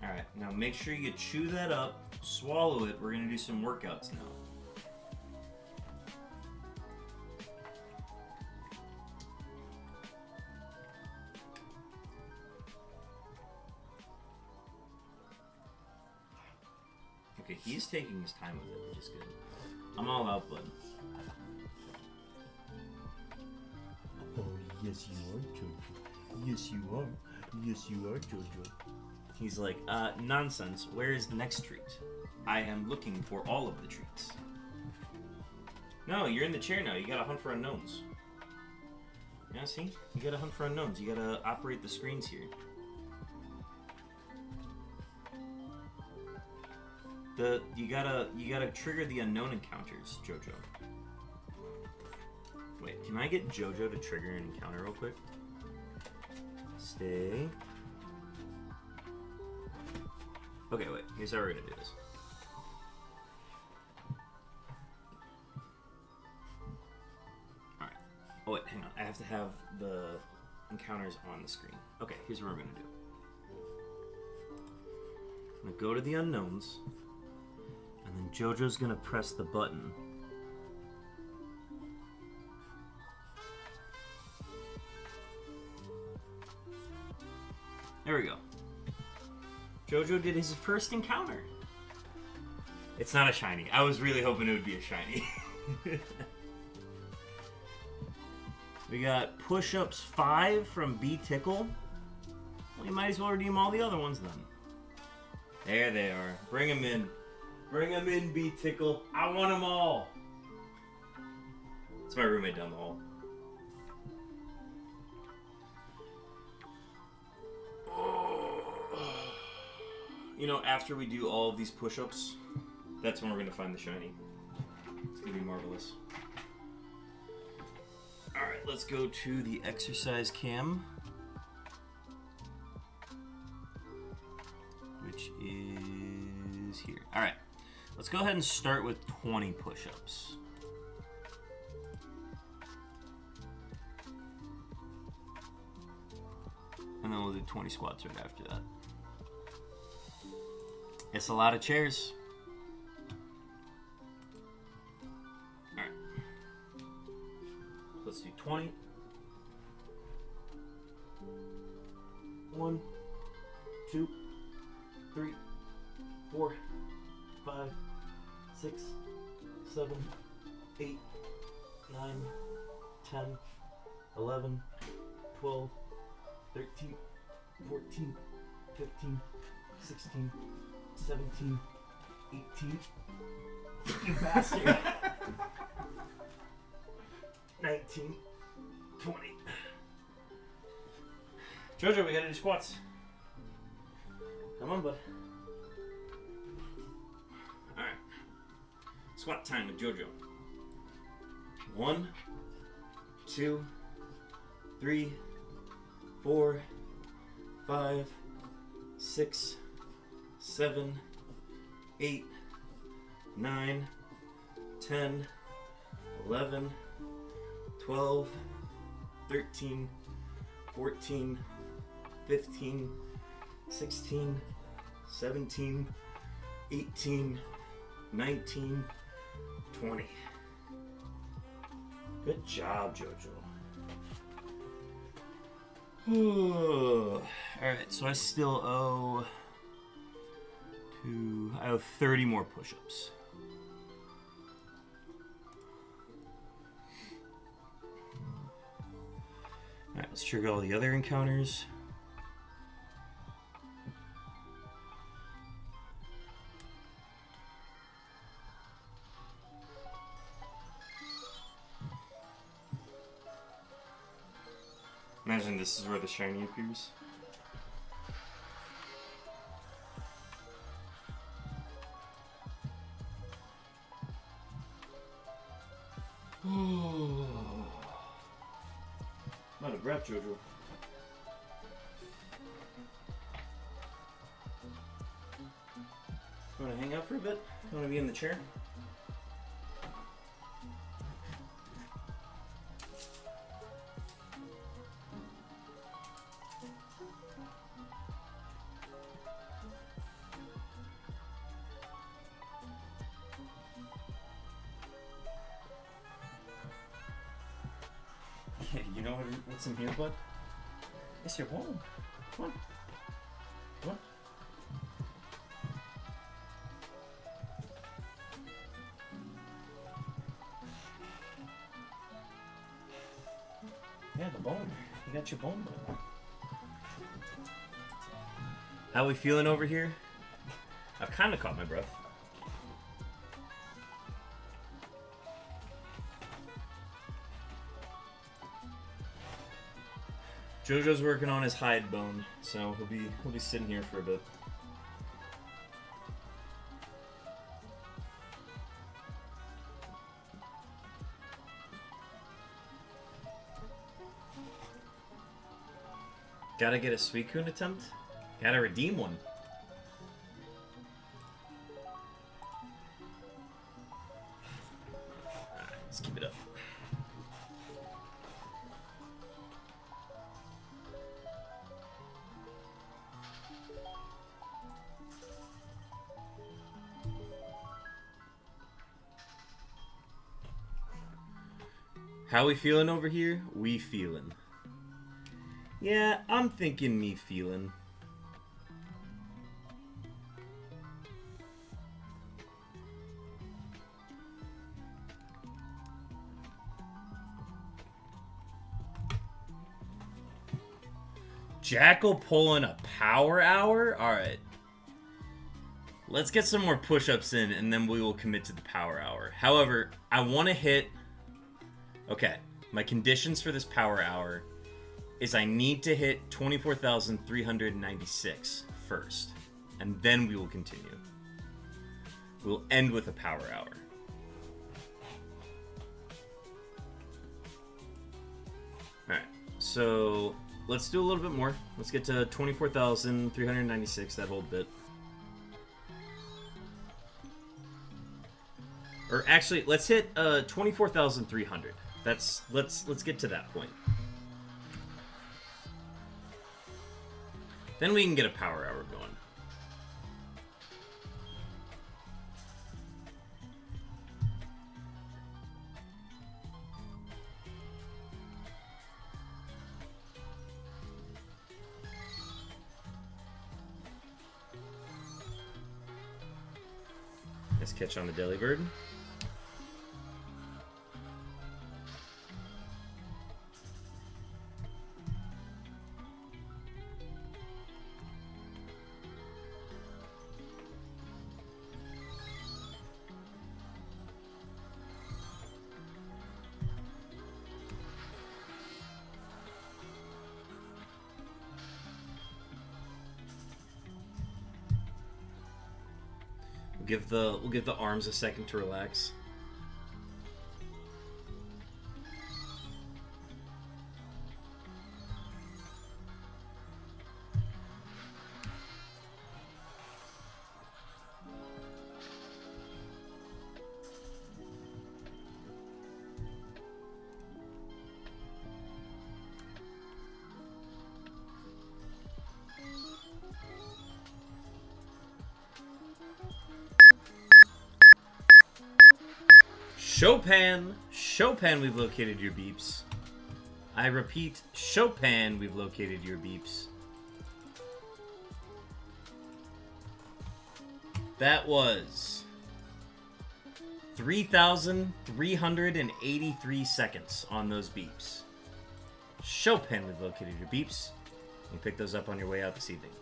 Alright, now make sure you chew that up, swallow it. We're gonna do some workouts now. Okay, he's taking his time with it, which is good. I'm all out, bud. Oh, yes you are, Jojo. Yes you are. Yes you are, Jojo. He's like, nonsense. Where is the next treat? I am looking for all of the treats. No, you're in the chair now. You gotta hunt for unknowns. Yeah, see? You gotta hunt for unknowns. You gotta operate the screens here. You gotta trigger the unknown encounters, Jojo. Wait, can I get Jojo to trigger an encounter real quick? Stay. Okay, wait. Here's how we're gonna do this. Alright. Oh, wait, hang on. I have to have the encounters on the screen. Okay, here's what we're gonna do. I'm gonna go to the unknowns, and then Jojo's gonna press the button. There we go. Jojo did his first encounter. It's not a shiny. I was really hoping it would be a shiny. We got push-ups 5 from B Tickle. Well, you might as well redeem all the other ones then. There they are. Bring them in. Bring them in, B Tickle. I want them all. It's my roommate down the hall. You know, after we do all of these push-ups, that's when we're going to find the shiny. It's going to be marvelous. Alright, let's go to the exercise cam. Which is here. Alright, let's go ahead and start with 20 push-ups. And then we'll do 20 squats right after that. It's a lot of chairs. Alright. Let's do 20. 1, 2, 3, 4, 5, 6, 7, 8, 9, 10, 11, 12, 13, 14, 15, 16, 17, 18, you bastard, 19, 20. Jojo, we gotta do squats. Come on, bud. Alright. Squat time with Jojo. 1, 2, 3, 4, 5, 6, 7, 8, 9, 10, 11, 12, 13, 14, 15, 16, 17, 18, 19, 20. Good job, Jojo. Alright, so I still owe 30 more push-ups. Alright, let's trigger all the other encounters. Imagine this is where the shiny appears. I'm out of breath, Jojo. You want to hang out for a bit? You want to be in the chair? Yeah, you know what's in here, bud? It's your home. Come on. Come on. Yeah, the bone. You got your bone, bud. How we feeling over here? I've kind of caught my breath. Jojo's working on his hide bone, so he'll be sitting here for a bit. Gotta get a Suicune attempt? Gotta redeem one. Alright, let's keep it up. How we feeling over here? We feeling. Yeah, I'm thinking me feeling. Jackal pulling a power hour? Alright. Let's get some more push-ups in, and then we will commit to the power hour. However, I want to hit... Okay, my conditions for this power hour is I need to hit 24,396 first, and then we will continue. We'll end with a power hour. Alright, so let's do a little bit more. Let's get to 24,396, that whole bit. Or actually, let's hit 24,300. Let's get to that point. Then we can get a power hour going. Nice catch on the Delibird. We'll give the arms a second to relax. Chopin, we've located your beeps. I repeat, Chopin, we've located your beeps. That was 3,383 seconds on those beeps. Chopin, we've located your beeps. You pick those up on your way out this evening.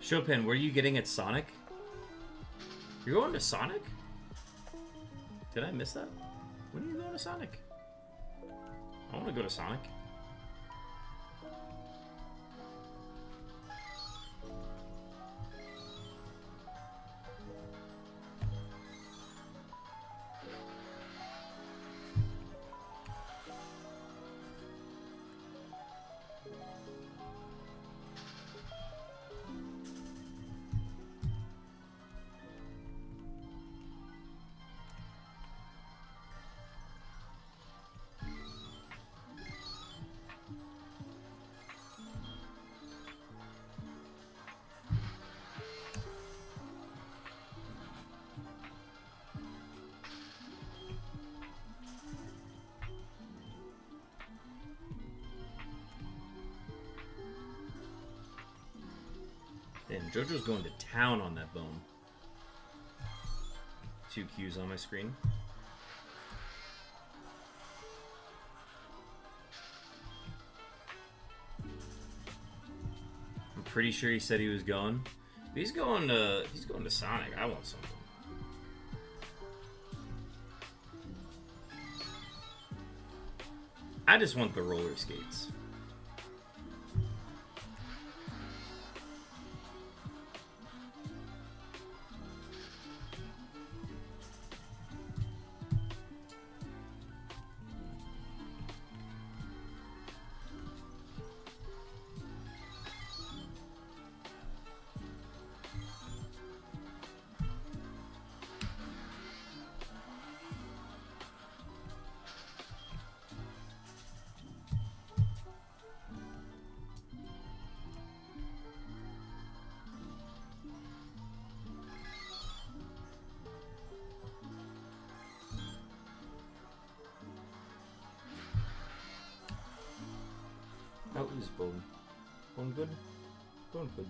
Chopin, were you getting at Sonic? You're going to Sonic? Did I miss that? When are you going to Sonic? I want to go to Sonic. Damn, JoJo's going to town on that bone. 2 Qs on my screen. I'm pretty sure he said he was going. If he's going to Sonic, I want something. I just want the roller skates. How is Bone? Bone good? Bone good.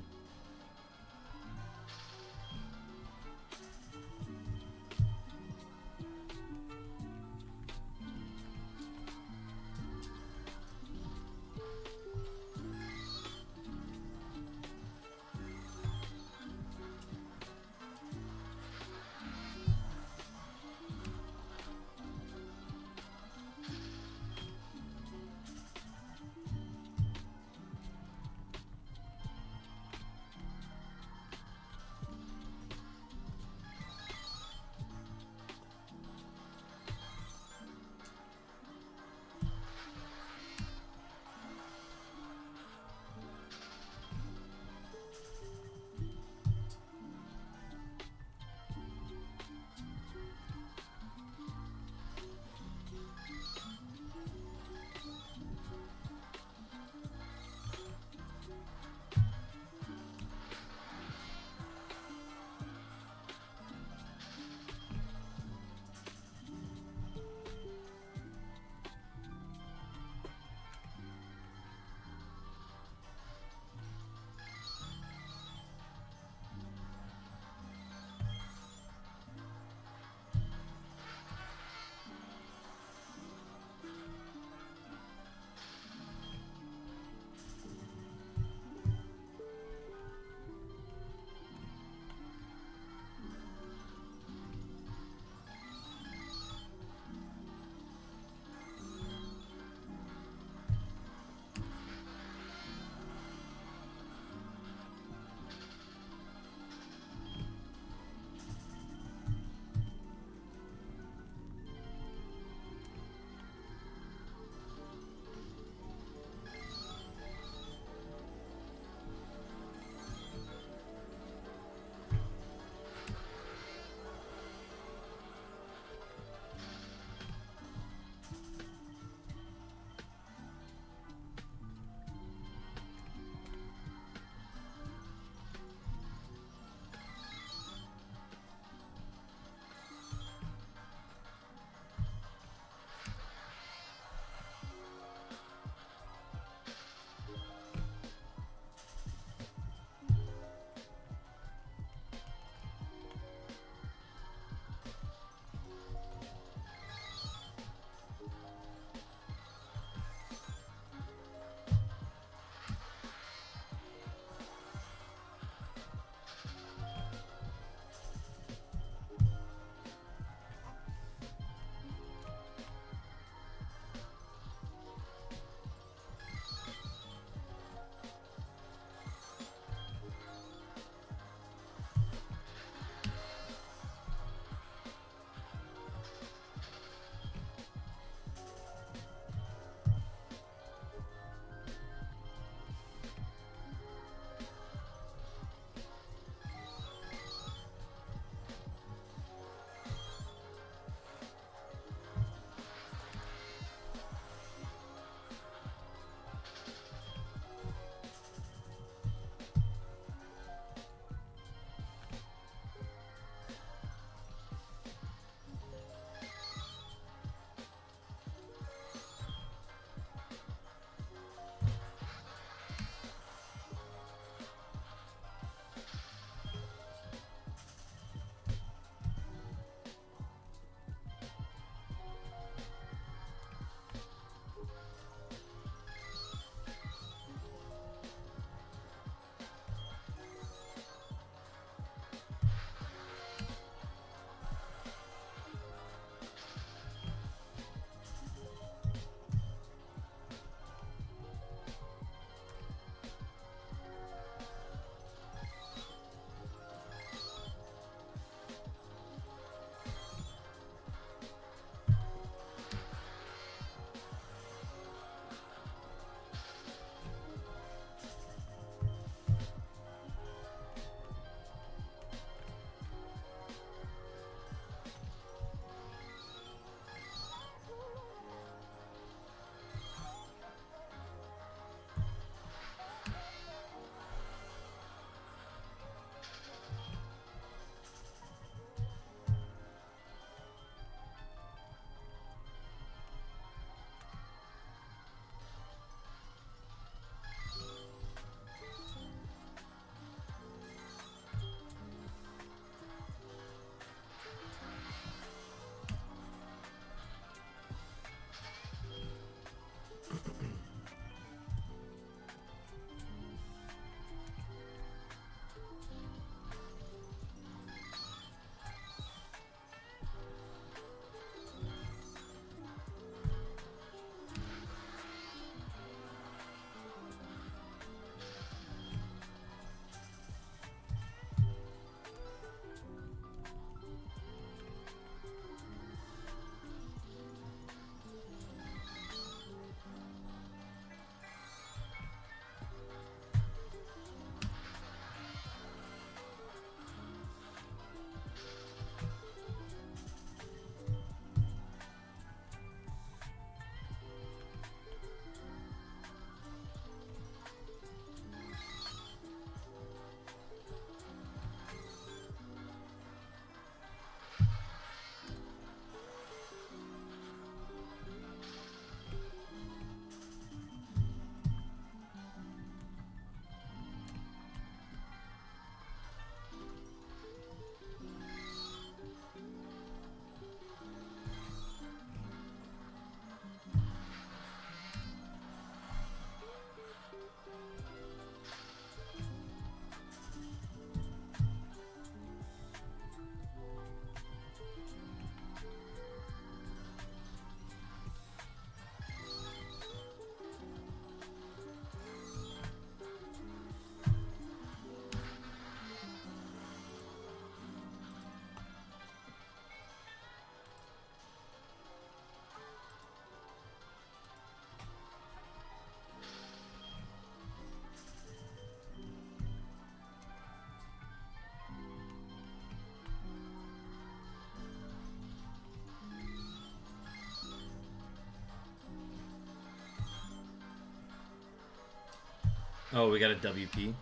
Oh, we got a WP?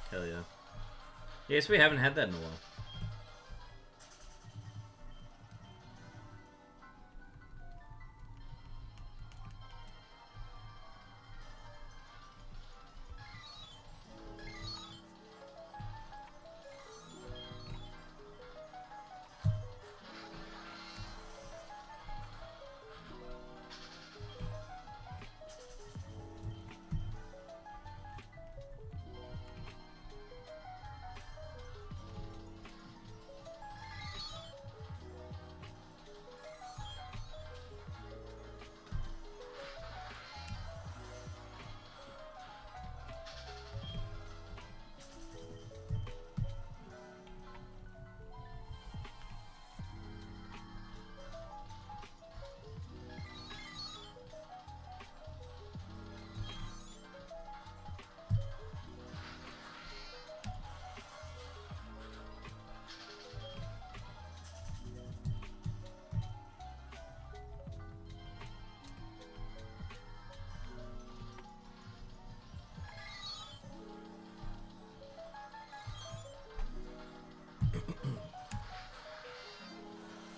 Hell yeah. Yes, we haven't had that in a while.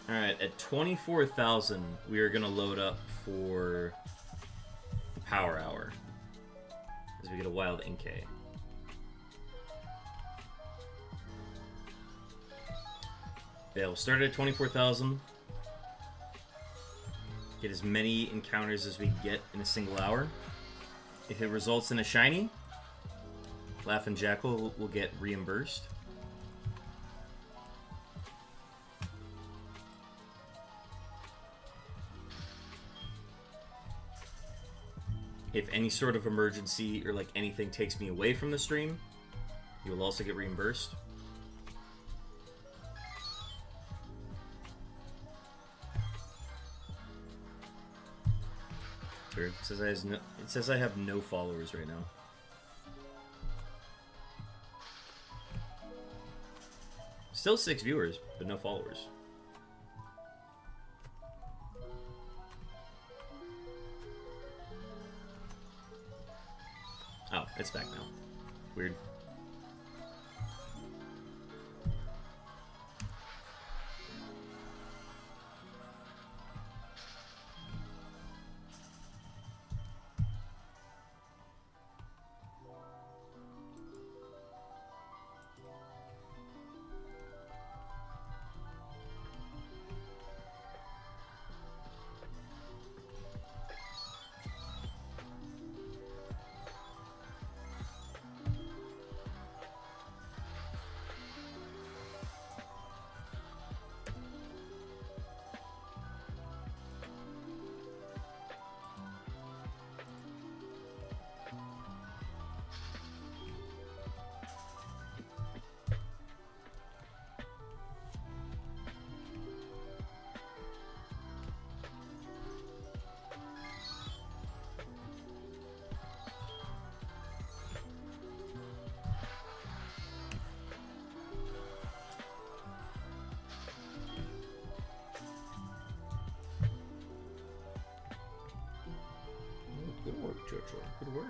Alright, at 24,000, we are going to load up for the Power Hour. As we get a Wild Inkay. Yeah, we'll start at 24,000. Get as many encounters as we get in a single hour. If it results in a shiny, Laugh and Jackal will get reimbursed. If any sort of emergency or like anything takes me away from the stream, you will also get reimbursed. Sure. It says I have no followers right now. Still 6 viewers, but no followers. Oh, it's back now. Weird. Good work, Jojo. Good work.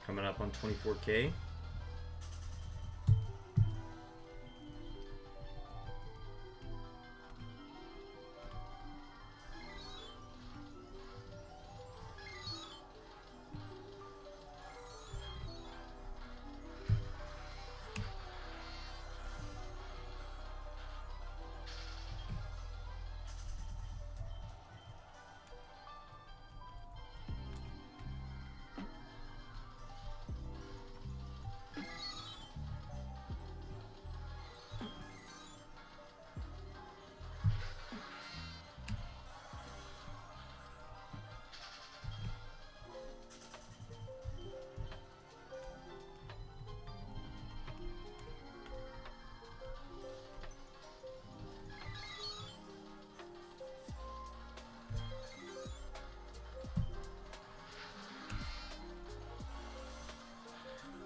Coming up on 24K.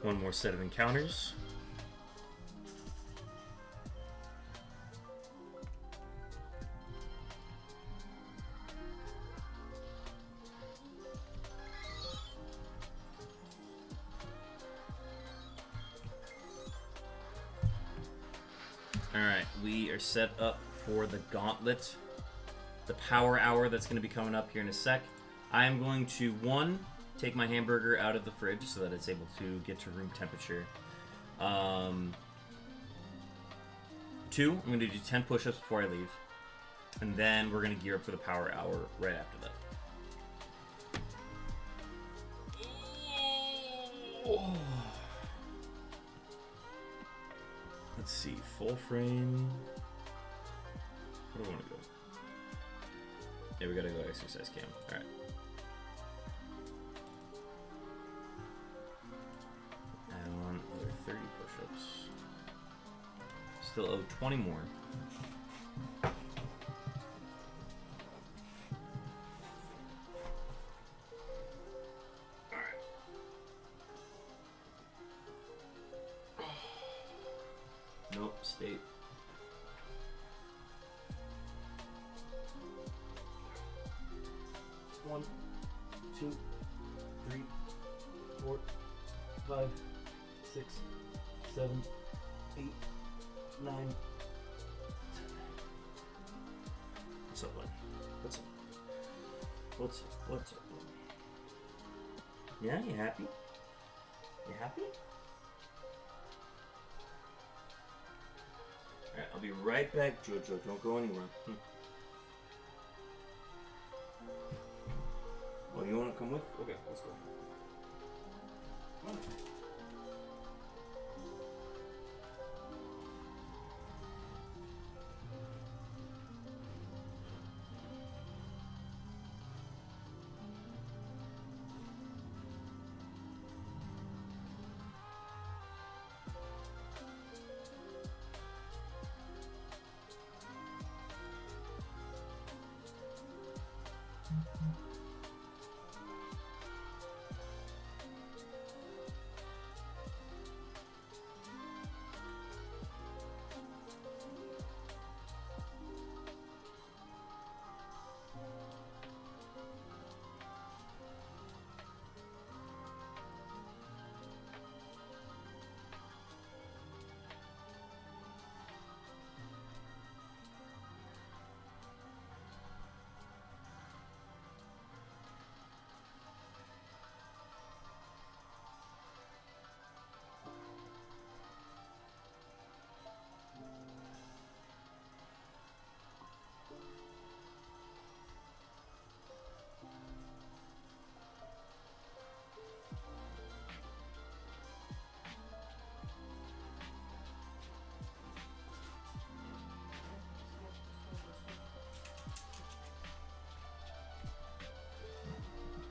One more set of encounters. Alright, we are set up for the gauntlet. The power hour that's going to be coming up here in a sec. I am going to, one, take my hamburger out of the fridge so that it's able to get to room temperature. 2, I'm going to do 10 push-ups before I leave. And then we're going to gear up for the power hour right after that. Let's see, full frame. Where do I want to go? Yeah, we gotta go exercise cam. Alright. Add on another 30 push-ups. Still owe 20 more. Nope, state. One, 2, 3, 4, 5, 6, 7, 8, 9. What's up, bud? What's up? What's up? What's up, bud? Yeah, you happy? You happy? Alright, I'll be right back, Jojo. Don't go anywhere. Oh, you want to come with? Okay, let's go. Come on.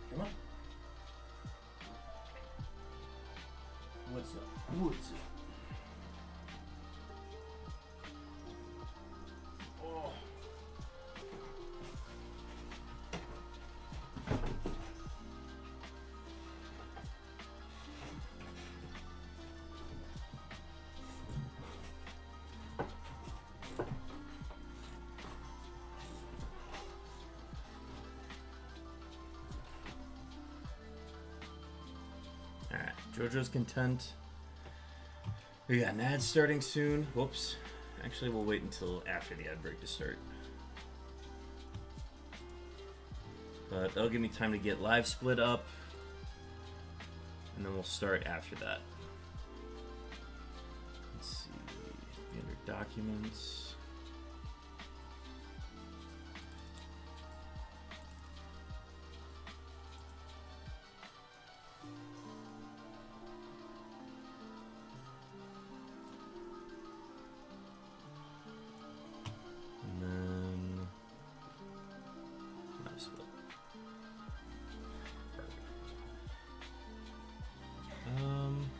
Come on. What's up? What's up? Oh. Alright. JoJo's content. We got an ad starting soon. Whoops. Actually, we'll wait until after the ad break to start. But that'll give me time to get live split up. And then we'll start after that. Let's see. Under documents. And then live split.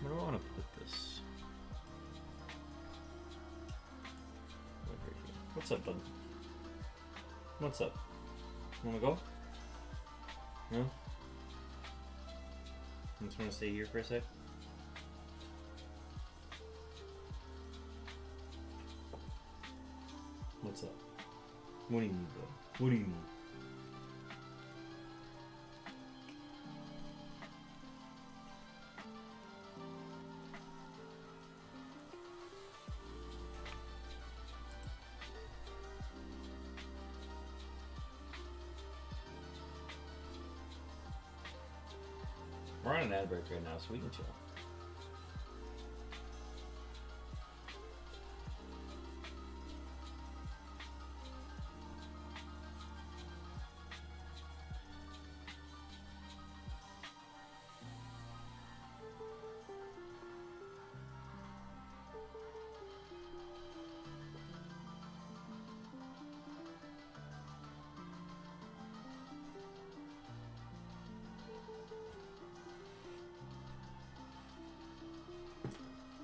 Where do I want to put this? Right here. What's up, bud? What's up? Wanna go? No? You just wanna stay here for a sec? What's up? What do you need, bud? What do you need? We're on an ad break right now, so we can chill.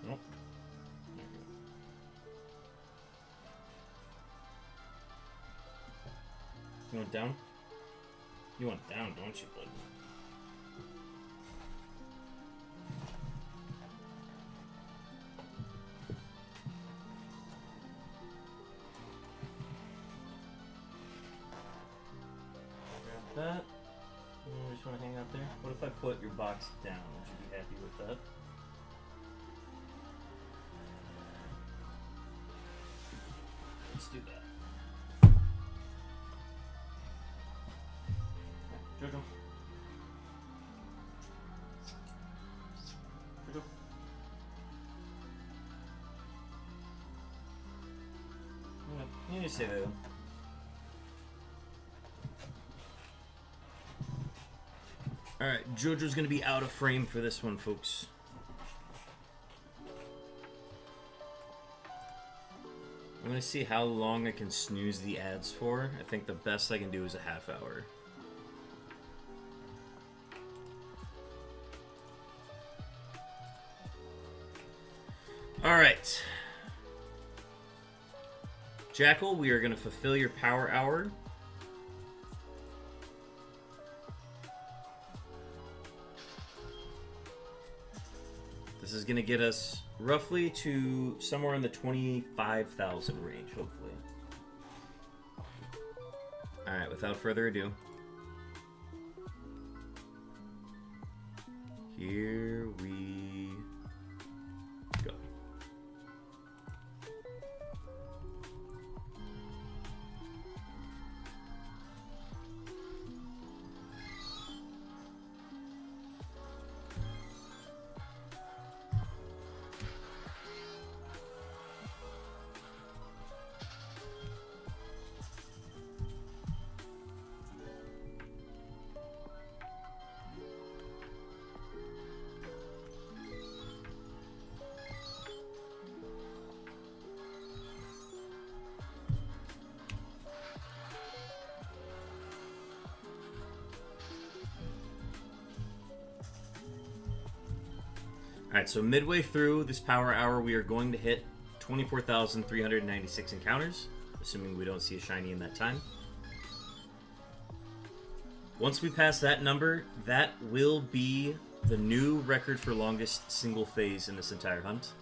Nope. There you go. You want down? You want down, don't you, bud? Grab that. You just want to hang out there? What if I put your box down? Would you be happy with that? Let's do that. Jojo. Jojo. You need to stay there. Alright, Jojo's gonna be out of frame for this one, folks. I'm gonna see how long I can snooze the ads for. I think the best I can do is a half hour. Alright. Jackal, we are gonna fulfill your power hour. This is gonna get us roughly to somewhere in the 25,000 range, hopefully. Alright, without further ado. Here we go. Alright, so midway through this power hour, we are going to hit 24,396 encounters, assuming we don't see a shiny in that time. Once we pass that number, that will be the new record for longest single phase in this entire hunt.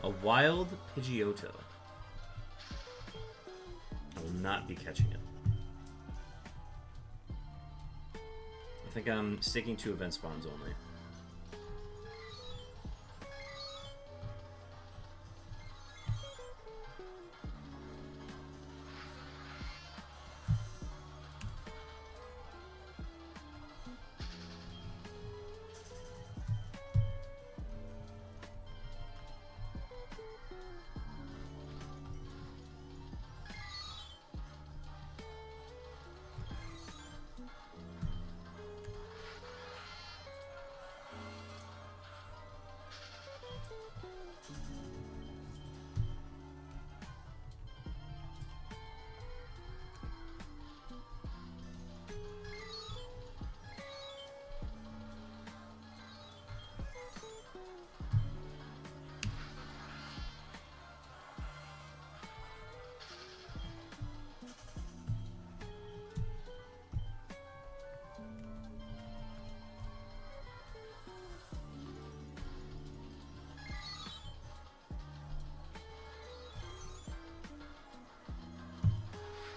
A wild Pidgeotto. I will not be catching it. I think I'm sticking to event spawns only.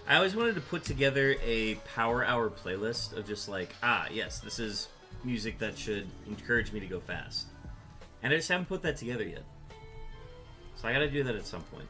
I always wanted to put together a Power Hour playlist of just like, yes, this is music that should encourage me to go fast. And I just haven't put that together yet. So I gotta do that at some point.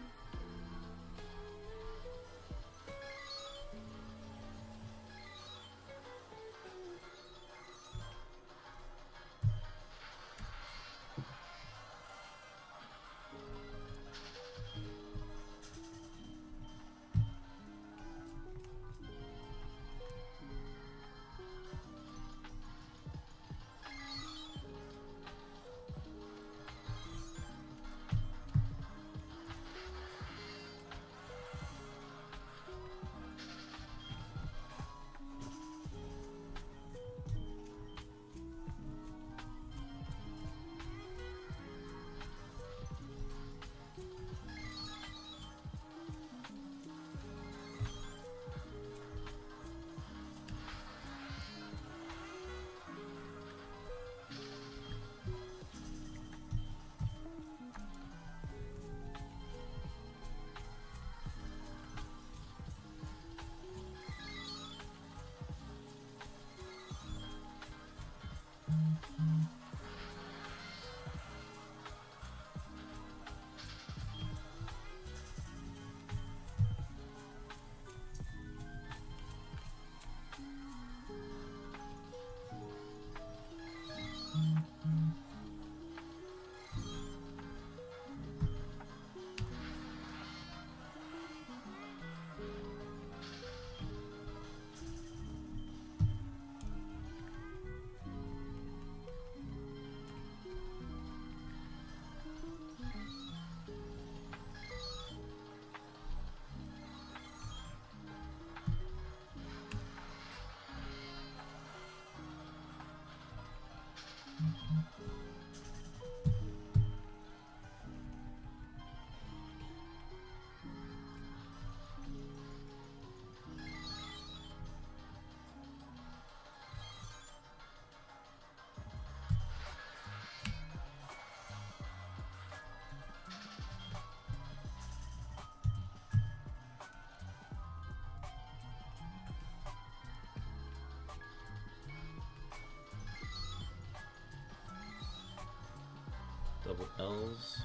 Double L's.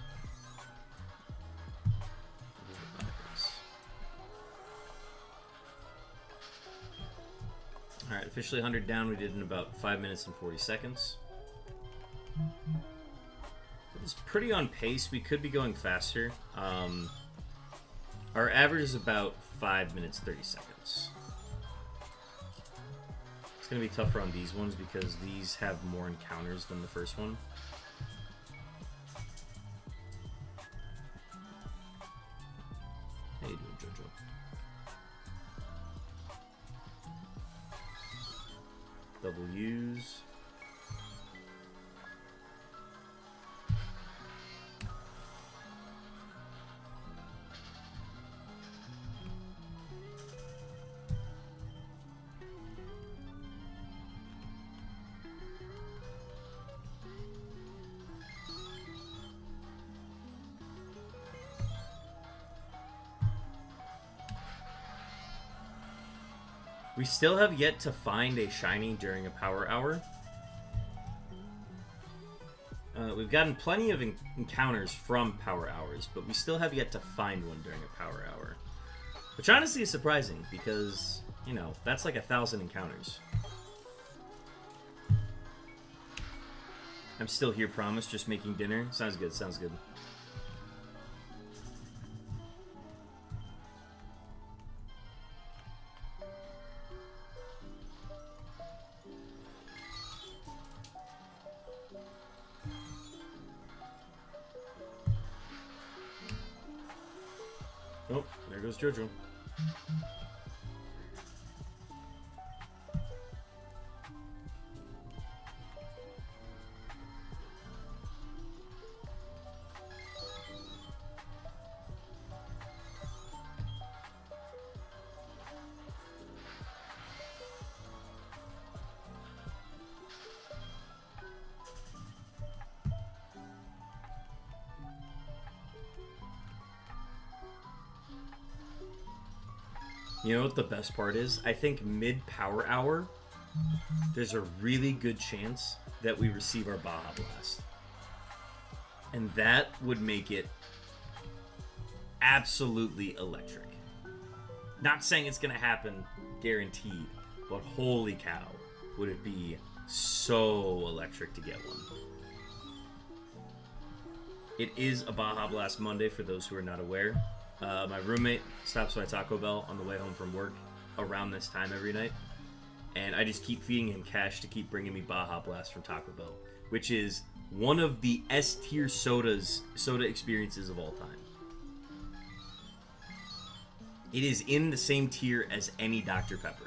Double I's. Alright, officially 100 down. We did in about 5 minutes and 40 seconds. It's pretty on pace. We could be going faster. Our average is about 5 minutes 30 seconds. It's going to be tougher on these ones because these have more encounters than the first one. How you doing, Jojo? Double U's. We still have yet to find a shiny during a power hour. We've gotten plenty of encounters from power hours, but we still have yet to find one during a power hour. Which honestly is surprising, because, you know, that's like 1,000 encounters. I'm still here, promise, just making dinner. Sounds good, sounds good. Oh, there goes Jojo. You know what the best part is? I think mid-power hour, there's a really good chance that we receive our Baja Blast. And that would make it absolutely electric. Not saying it's going to happen, guaranteed, but holy cow, would it be so electric to get one. It is a Baja Blast Monday for those who are not aware. My roommate stops by Taco Bell on the way home from work around this time every night, and I just keep feeding him cash to keep bringing me Baja Blast from Taco Bell, which is one of the S-tier soda experiences of all time. It is in the same tier as any Dr. Pepper.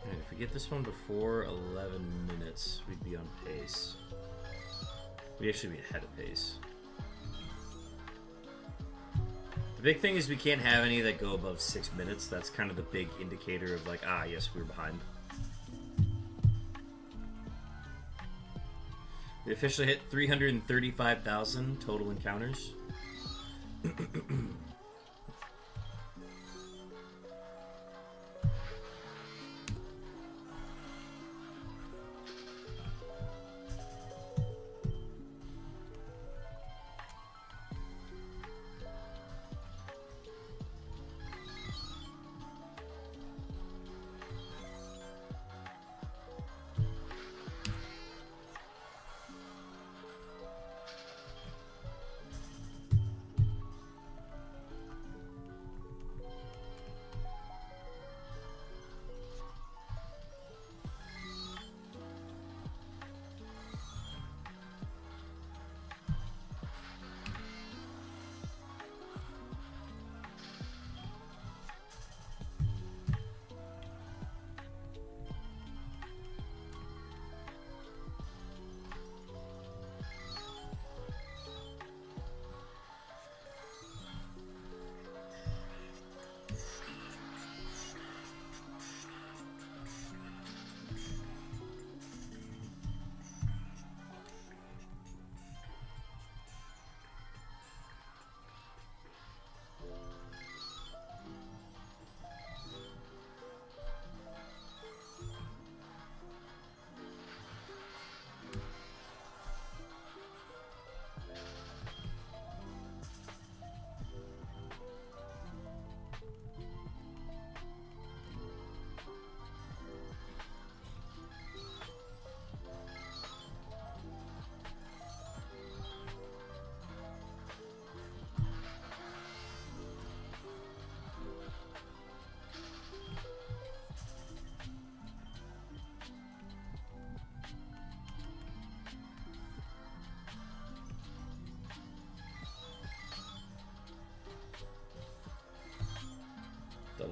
If we get this one before 11 minutes, we'd be on pace. We'd actually be ahead of pace. The big thing is we can't have any that go above 6 minutes. That's kind of the big indicator of like, ah, yes, we're behind. We officially hit 335,000 total encounters.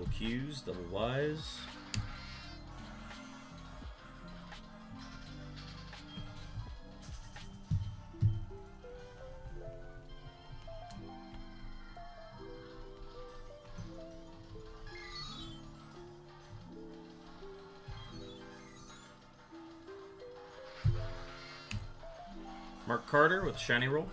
Double Qs, double Ys. Mark Carter with shiny roll.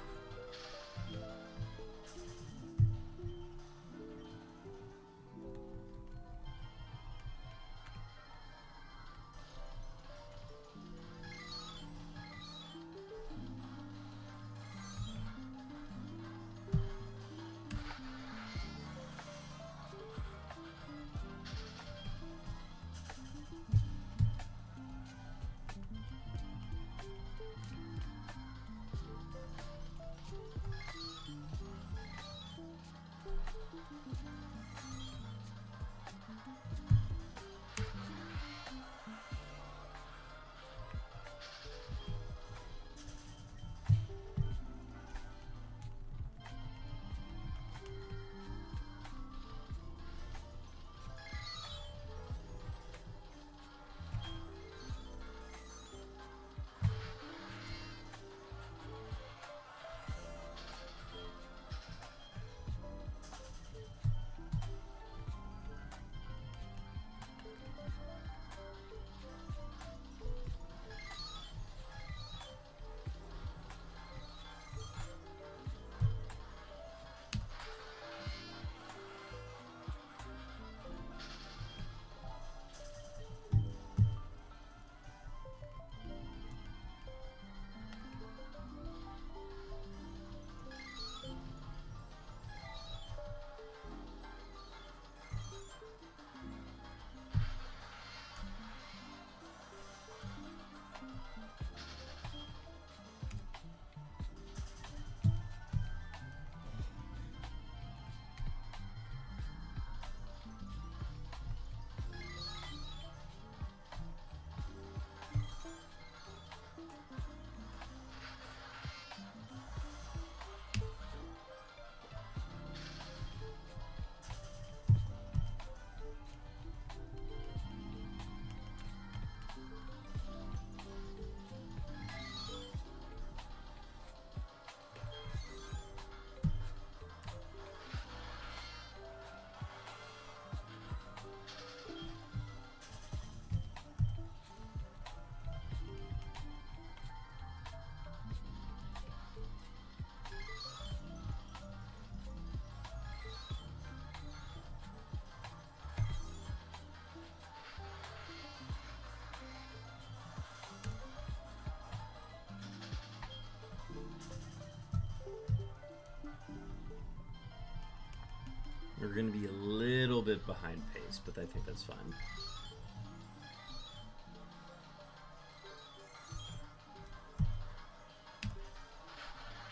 We're going to be a little bit behind pace, but I think that's fine.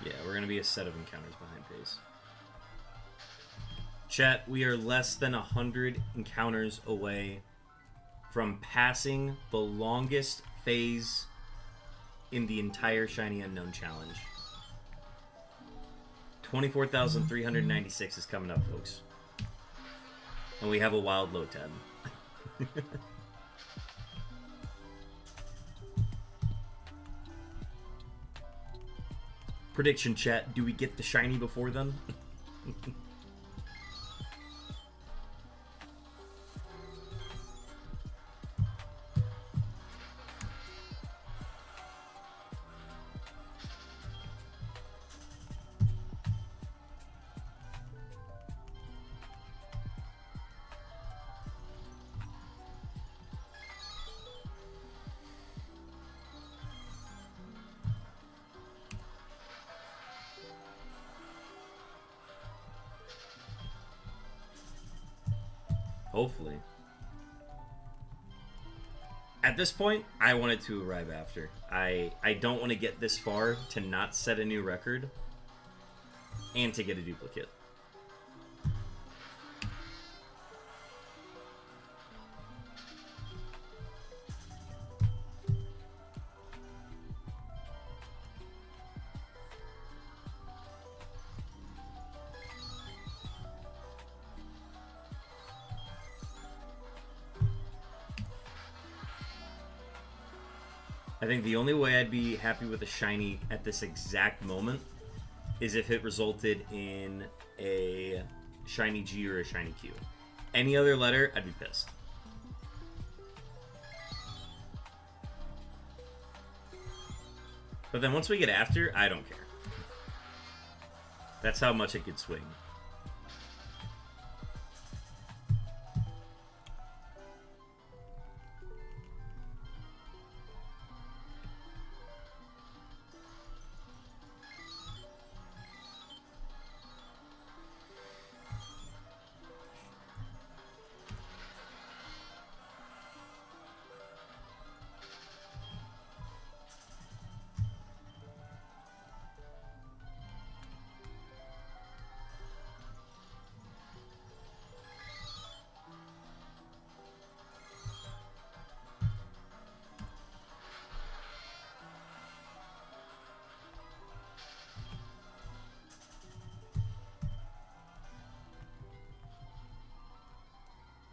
Yeah, we're going to be a set of encounters behind pace. Chat, we are less than 100 encounters away from passing the longest phase in the entire Shiny Unknown Challenge. 24,396 is coming up, folks. And we have a wild low tab. Prediction chat, do we get the shiny before then? Hopefully. At this point, I wanted to arrive after. I don't want to get this far to not set a new record and to get a duplicate. I think the only way I'd be happy with a shiny at this exact moment is if it resulted in a shiny G or a shiny Q. Any other letter, I'd be pissed. But then once we get after, I don't care. That's how much it could swing.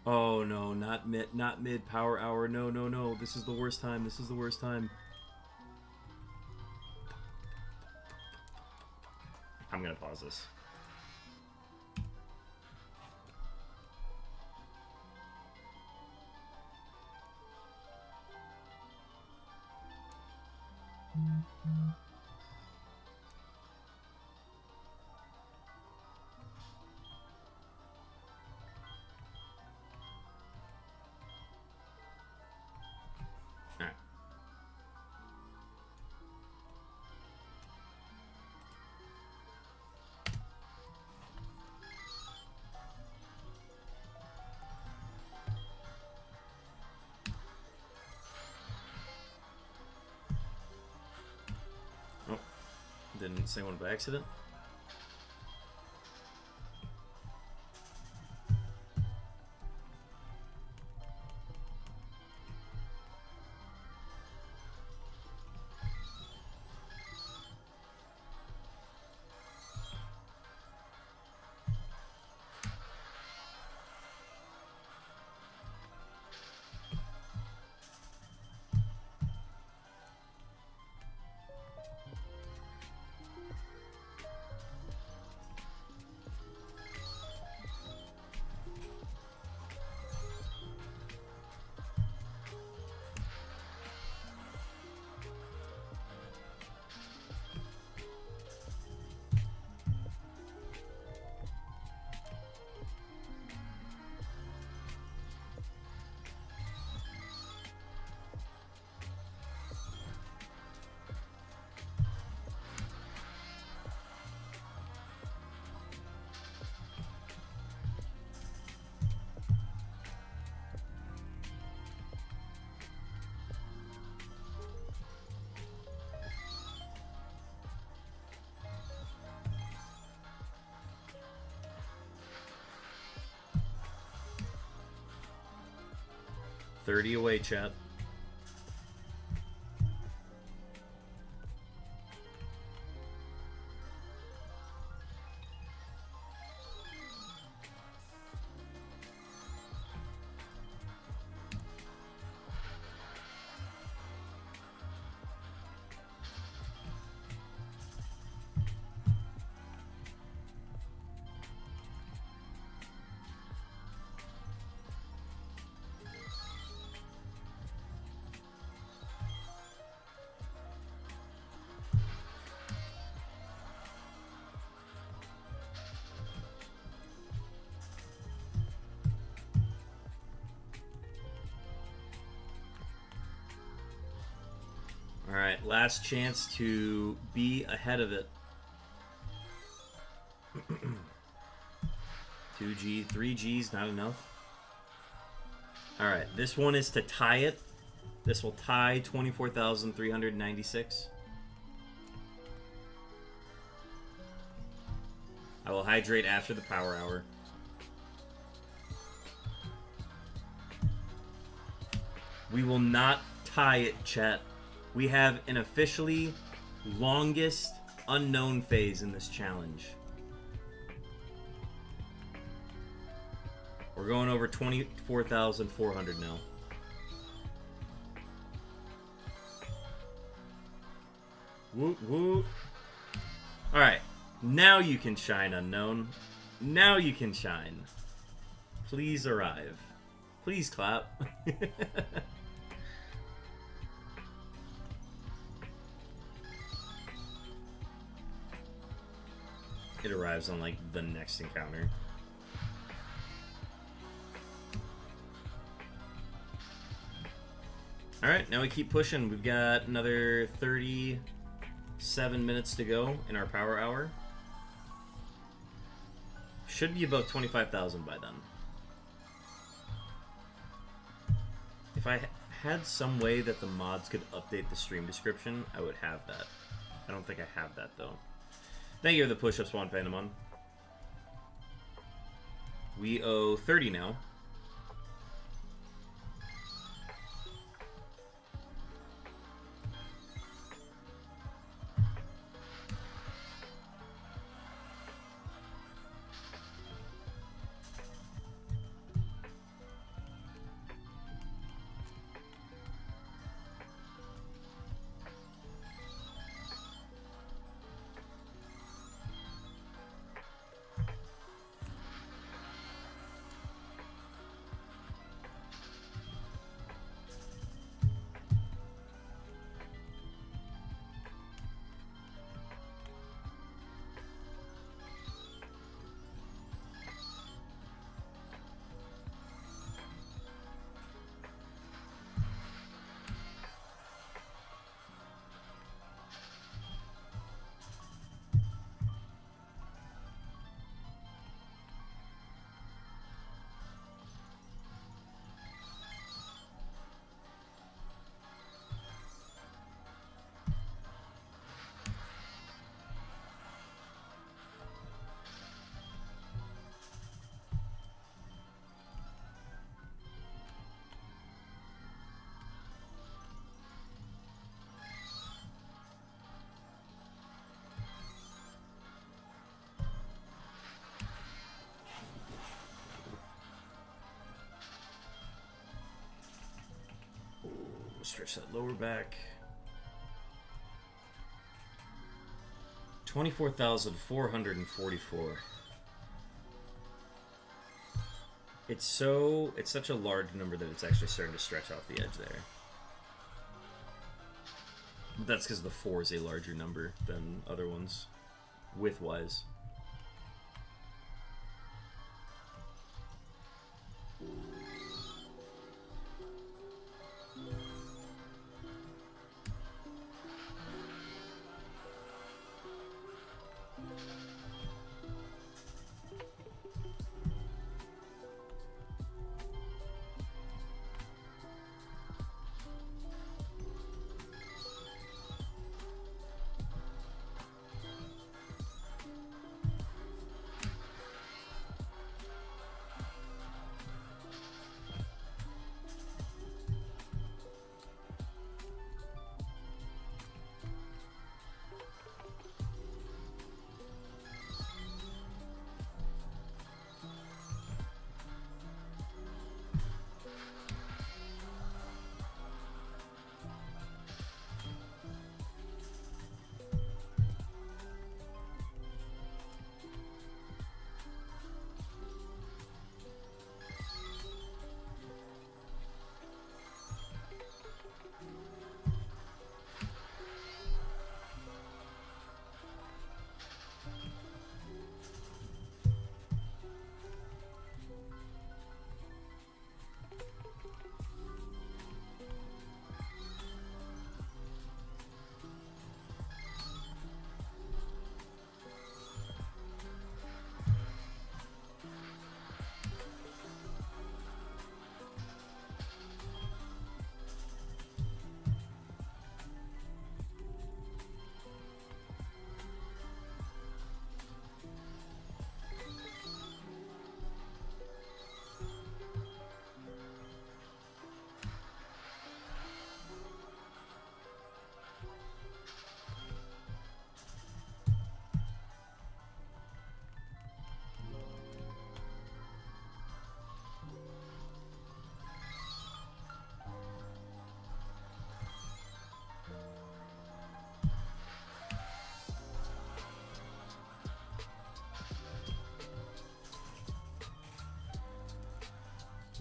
Oh no, not mid power hour. No, no, no. This is the worst time. This is the worst time. I'm gonna pause this. Alright. Oh, didn't say one by accident. $30 away, chat. Alright, last chance to be ahead of it. 2G, 3G's not enough. Alright, this one is to tie it. This will tie 24,396. I will hydrate after the power hour. We will not tie it, chat. We have an officially longest unknown phase in this challenge. We're going over 24,400 now. Woot woot. Alright. Now you can shine, Unknown. Now you can shine. Please arrive. Please clap. It arrives on, like, the next encounter. Alright, now we keep pushing. We've got another 37 minutes to go in our power hour. Should be above 25,000 by then. If I had some way that the mods could update the stream description, I would have that. I don't think I have that, though. Thank you for the push-ups, Juan Panamon. We owe 30 now. Stretch that lower back. 24,444. It's such a large number that it's actually starting to stretch off the edge there. But that's because the 4 is a larger number than other ones, width-wise.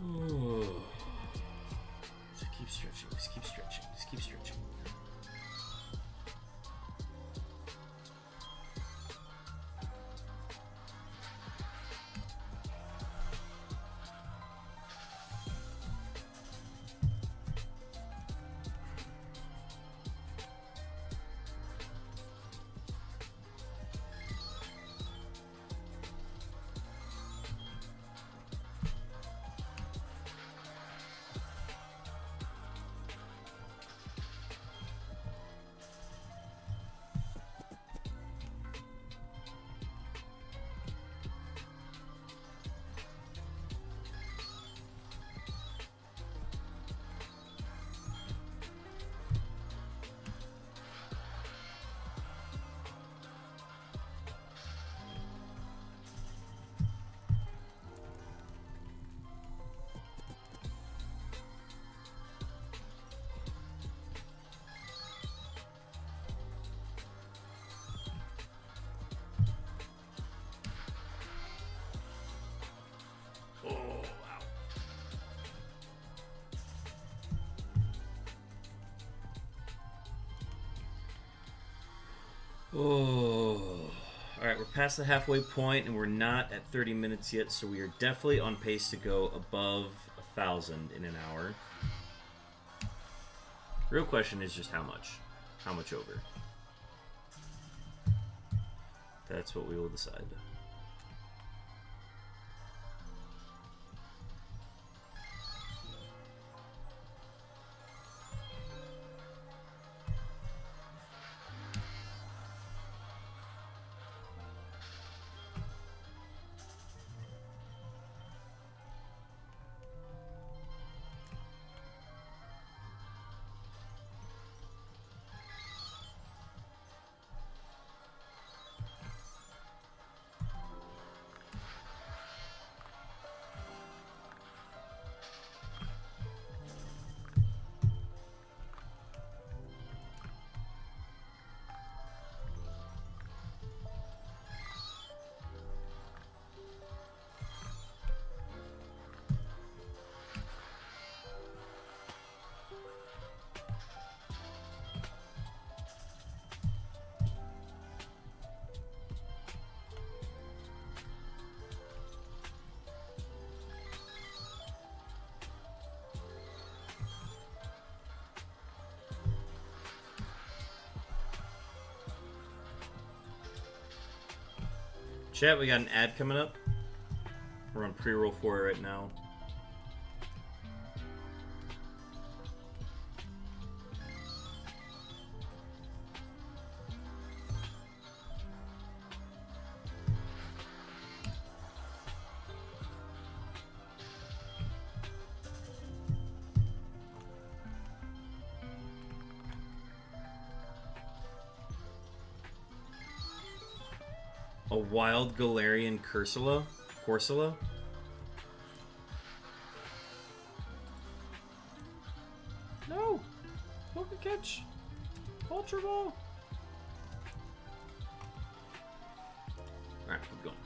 Ooh. Just keep stretching. Just keep stretching. Just keep stretching. Oh, all right. We're past the halfway point, and we're not at 30 minutes yet, so we are definitely on pace to go above 1,000 in an hour. Real question is just how much? How much over? That's what we will decide. Chat, we got an ad coming up. We're on pre-roll for it right now. A wild Galarian Corsola? No! Poke catch! Ultra Ball! Alright, keep going.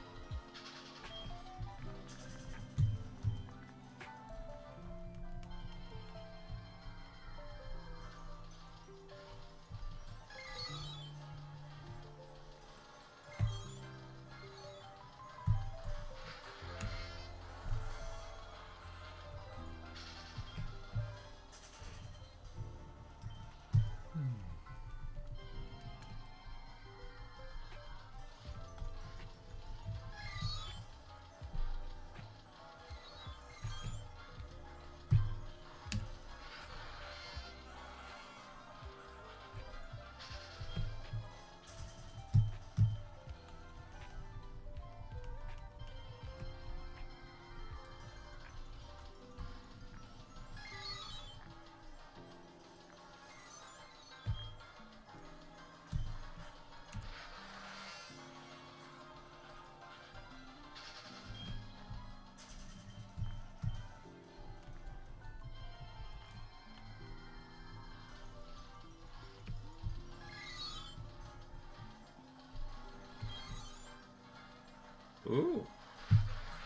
Ooh.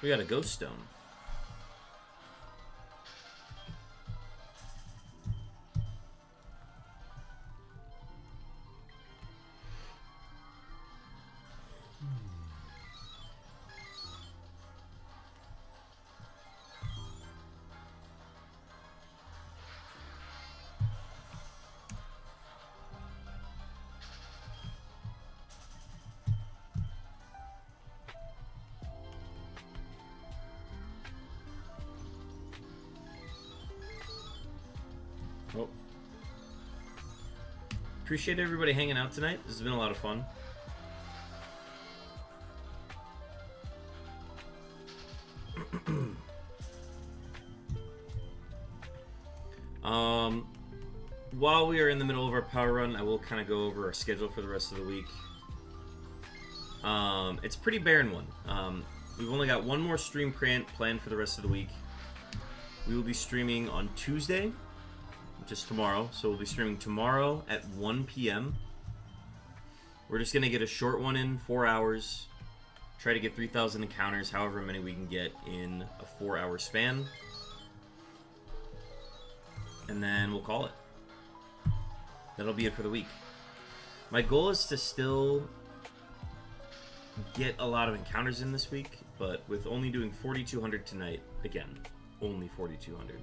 We got a Ghost Stone. Oh. Appreciate everybody hanging out tonight. This has been a lot of fun. While we are in the middle of our power run, I will kind of go over our schedule for the rest of the week. It's a pretty barren one. We've only got one more stream planned for the rest of the week. We will be streaming on Tuesday, which is tomorrow. So we'll be streaming tomorrow at 1 p.m. We're just going to get a short one in, 4 hours. Try to get 3,000 encounters, however many we can get in a 4-hour span. And then we'll call it. That'll be it for the week. My goal is to still get a lot of encounters in this week, but with only doing 4,200 tonight, again, only 4,200.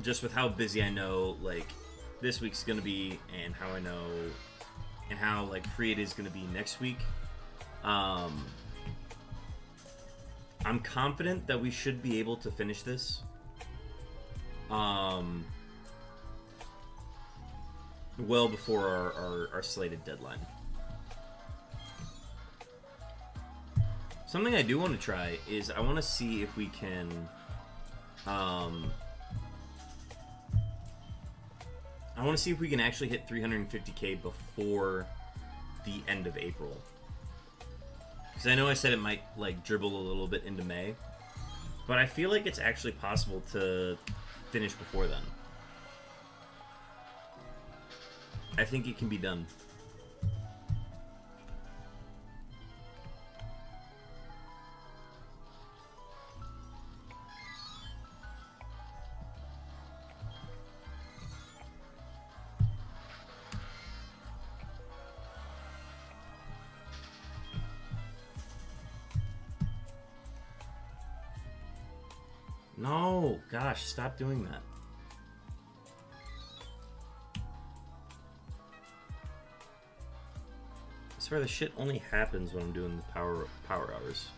Just with how busy I know, like, this week's gonna be, and how I know, and how, like, free it is gonna be next week, I'm confident that we should be able to finish this. Well before our slated deadline. Something I do want to try is I want to see if we can I want to see if we can actually hit 350k before the end of April. Because I know I said it might, like, dribble a little bit into May, but I feel like it's actually possible to finish before then. I think it can be done. No, gosh, stop doing that. I swear the shit only happens when I'm doing the power hours.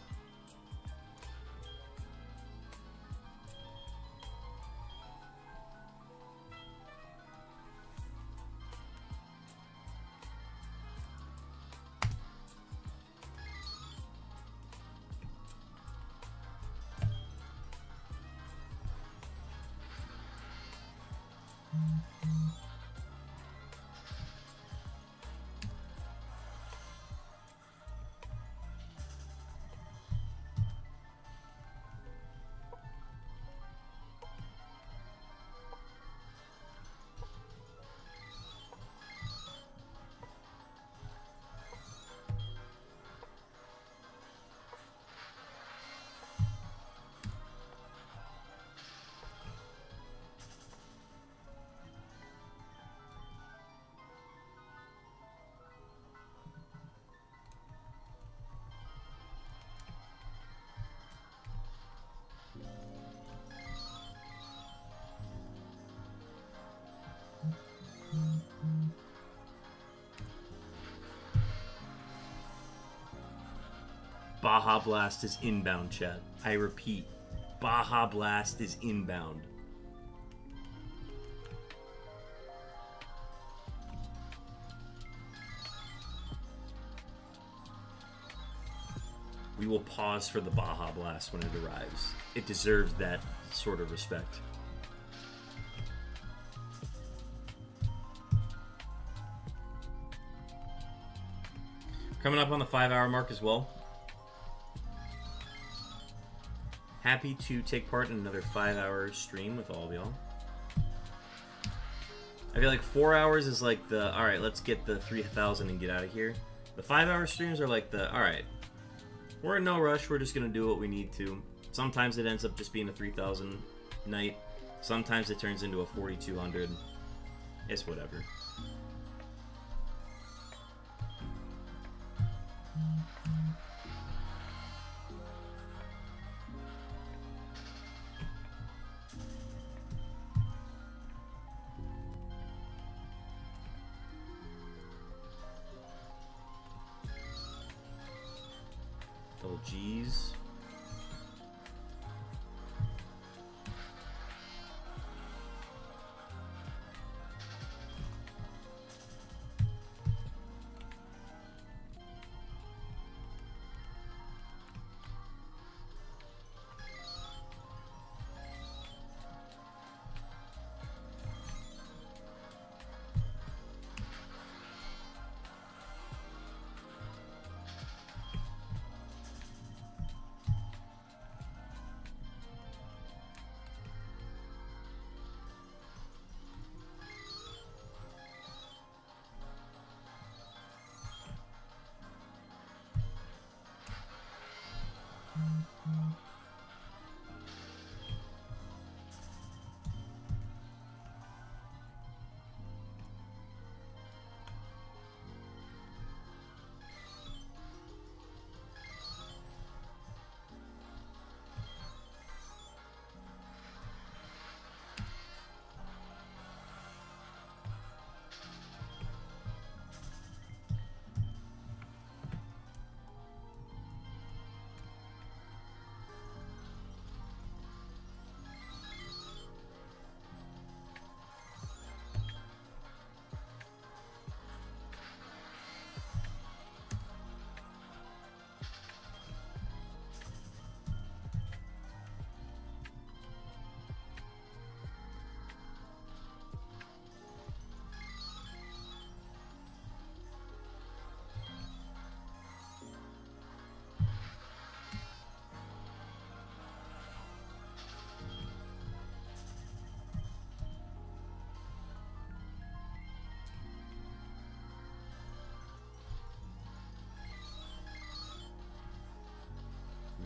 Baja Blast is inbound, chat. I repeat, Baja Blast is inbound. We will pause for the Baja Blast when it arrives. It deserves that sort of respect. Coming up on the 5-hour mark as well. Happy to take part in another 5-hour stream with all of y'all. I feel like 4 hours is like the, alright, let's get the 3,000 and get out of here. The 5-hour streams are like the, alright, we're in no rush, we're just going to do what we need to. Sometimes it ends up just being a 3,000 night. Sometimes it turns into a 4,200. It's whatever. Double G's.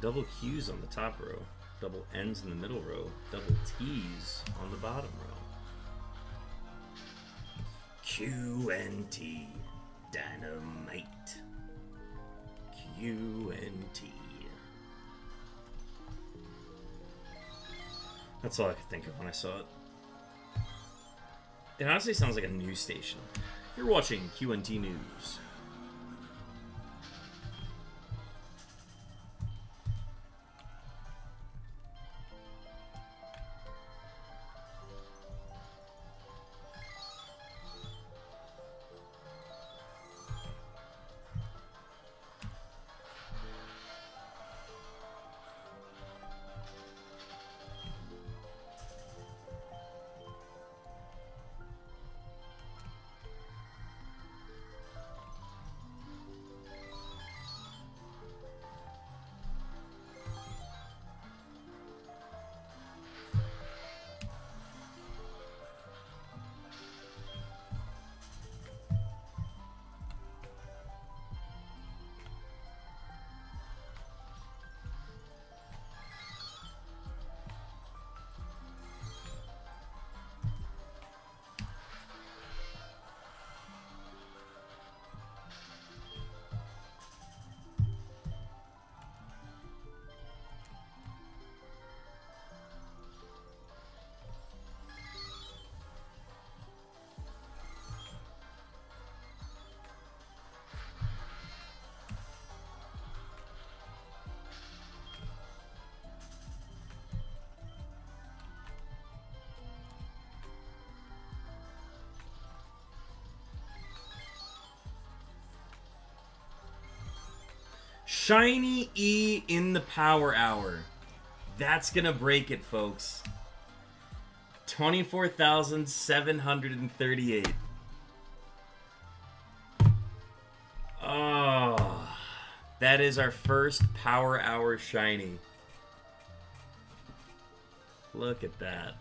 Double Q's on the top row, double N's in the middle row, double T's on the bottom row. Q and T, dynamite. Q and T. That's all I could think of when I saw it. It honestly sounds like a news station. You're watching QNT News. Shiny E in the Power Hour. That's gonna break it, folks. 24,738. Oh, that is our first Power Hour Shiny. Look at that.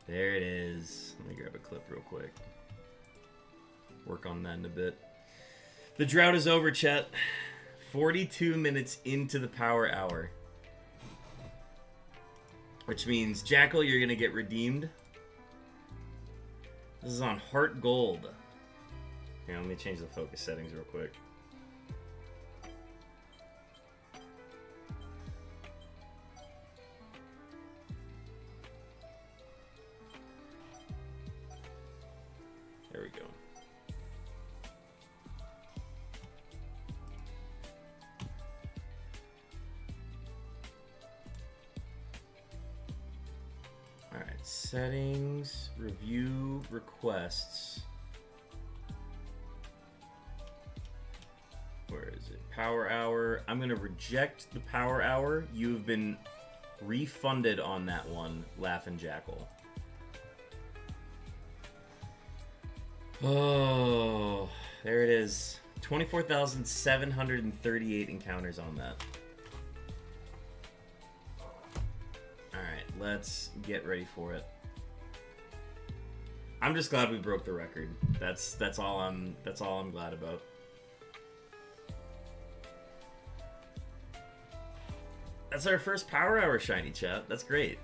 There it is. Let me grab a clip real quick. Work on that in a bit. The drought is over, chat. 42 minutes into the Power Hour. Which means, Jackal, you're going to get redeemed. This is on Heart Gold. Here, let me change the focus settings real quick. Settings, review, requests. Where is it? Power hour. I'm going to reject the power hour. You've been refunded on that one, Laughin' Jackal. Oh, there it is. 24,738 encounters on that. Alright, let's get ready for it. I'm just glad we broke the record. That's all I'm glad about. That's our first Power Hour shiny, chat. That's great.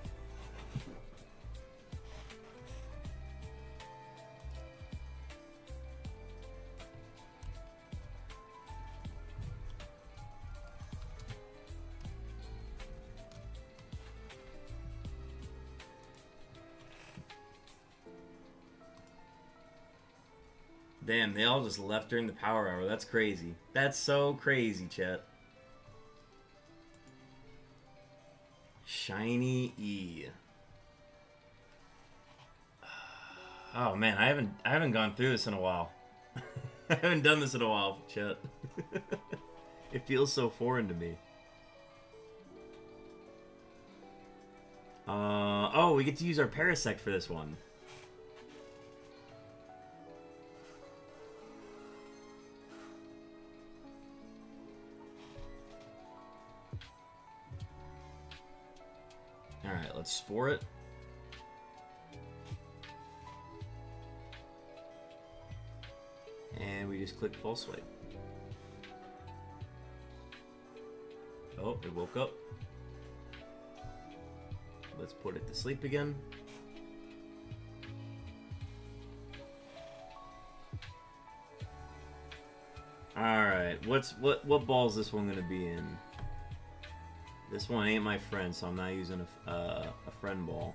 Damn, they all just left during the Power Hour. That's crazy. That's so crazy, chat. Shiny E. Oh man, I haven't gone through this in a while. I haven't done this in a while, chat. It feels so foreign to me. Oh, we get to use our Parasect for this one. Alright, let's spore it. And we just click full swipe. Oh, it woke up. Let's put it to sleep again. Alright, what ball is this one gonna be in? This one ain't my friend, so I'm not using a friend ball.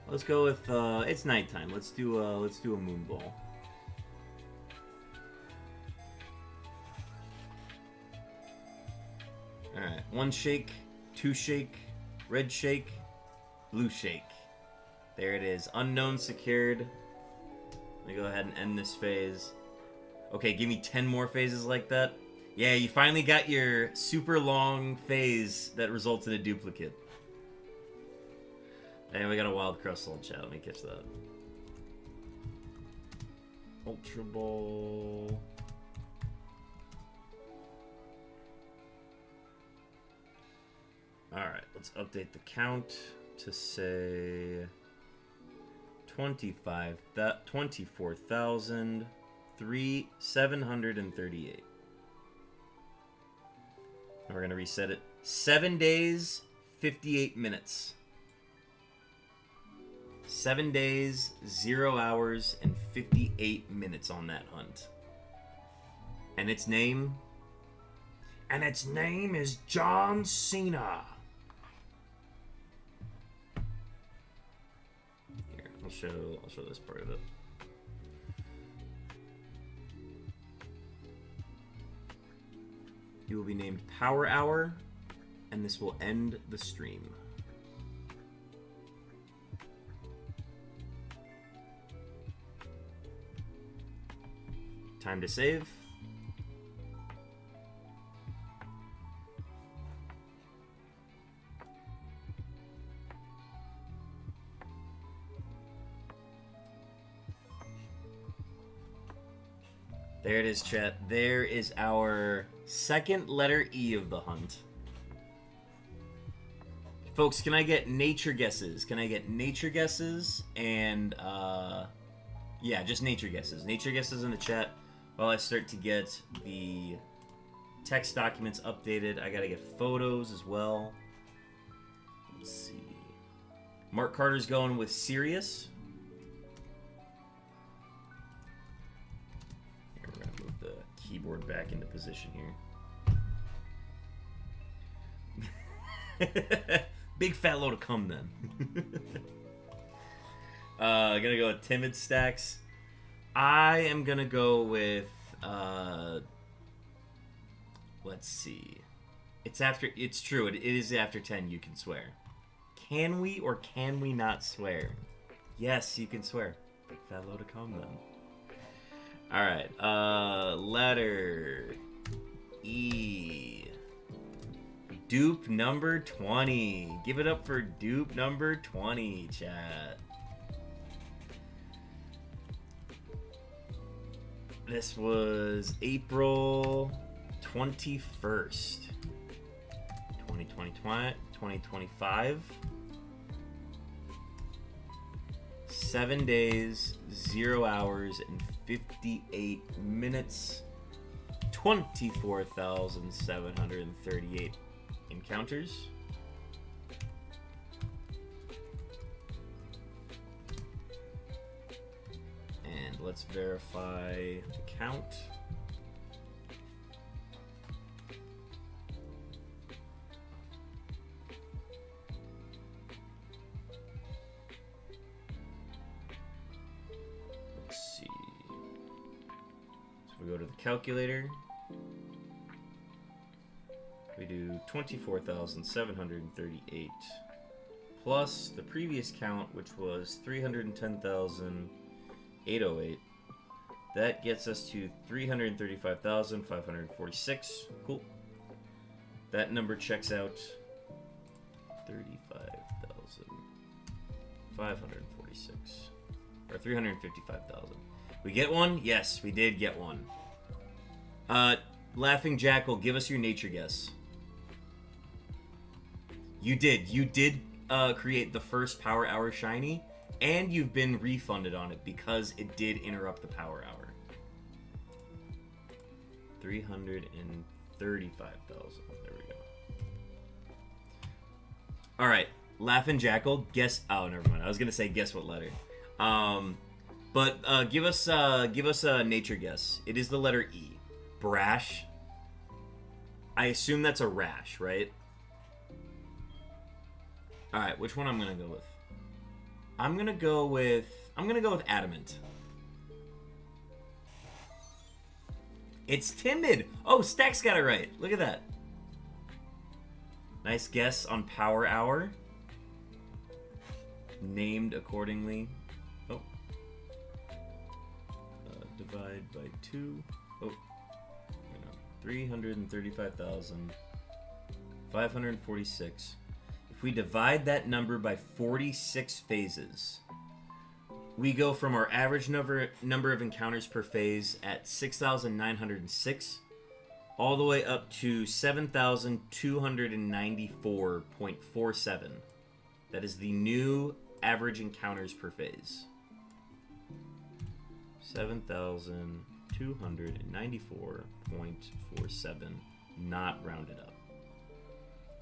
Let's go with it's nighttime. Let's do a moon ball. All right, one shake, two shake, red shake, blue shake. There it is. Unown secured. Let me go ahead and end this phase. Okay, give me 10 more phases like that. Yeah, you finally got your super long phase that results in a duplicate. And we got a wild crystal in chat. Let me catch that. Ultra Ball. Alright, let's update the count to say 24,738. And we're going to reset it. 7 days, 58 minutes. 7 days, 0 hours, and 58 minutes on that hunt. And its name? And its name is John Cena. Here, I'll show this part of it. You will be named Power Hour, and this will end the stream. Time to save. There it is, chat. There is our second letter E of the hunt. Folks, can I get nature guesses? Can I get nature guesses? And, yeah, just nature guesses. Nature guesses in the chat while I start to get the text documents updated. I gotta get photos as well. Let's see. Mark Carter's going with Sirius. Keyboard back into position here. Big fat load of cum then. Gonna go with Timid Stacks. I am gonna go with let's see. It's true, it is after 10 you can swear. can we or can we not swear? Yes, you can swear. Big fat load of cum then. Alright, letter E. Dupe number 20. Give it up for dupe number 20, chat. This was April 21st, 2025. 7 days, 0 hours, and 58 minutes. 24,738 encounters. And let's verify the count. Let's see. So we go to the calculator. We do 24,738 plus the previous count, which was 310,808. That gets us to 335,546. Cool. That number checks out. 35,546. Or 355,000. We get one? Yes, we did get one. Laughing Jackal, give us your nature guess. You did. You did create the first Power Hour shiny, and you've been refunded on it because it did interrupt the Power Hour. 335,000. There we go. All right, Laughing Jackal, guess. Oh, never mind. I was gonna say guess what letter. But give us a nature guess. It is the letter E. Brash. I assume that's a rash, right? All right, which one I'm gonna go with? I'm gonna go with adamant. It's timid. Oh, Stack's got it right. Look at that. Nice guess on Power Hour. Named accordingly. Oh. Divide by 2. Oh. 335,546. If we divide that number by 46 phases, we go from our average number of encounters per phase at 6,906 all the way up to 7,294.47. That is the new average encounters per phase. 7,294.47, not rounded up.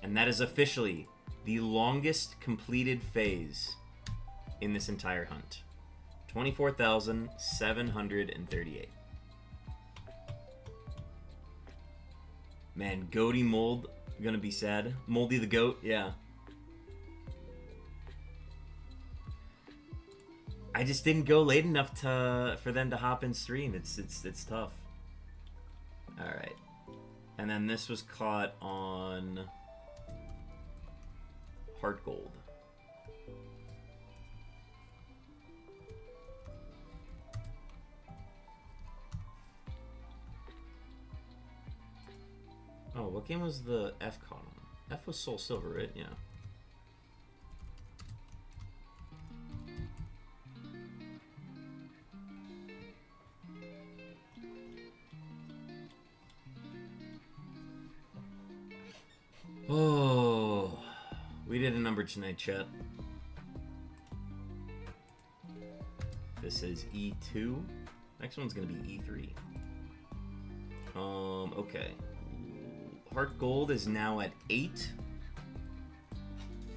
And that is officially the longest completed phase in this entire hunt. 24,738. Man, Goaty Mold gonna be sad. Moldy the Goat, yeah. I just didn't go late enough for them to hop in stream. It's tough. All right, and then this was caught on Heart Gold. Oh, what game was the F caught on? F was Soul Silver, right? Yeah. Oh, we did a number tonight, chat. This is E2. Next one's gonna be E3. Okay. Heart Gold is now at 8.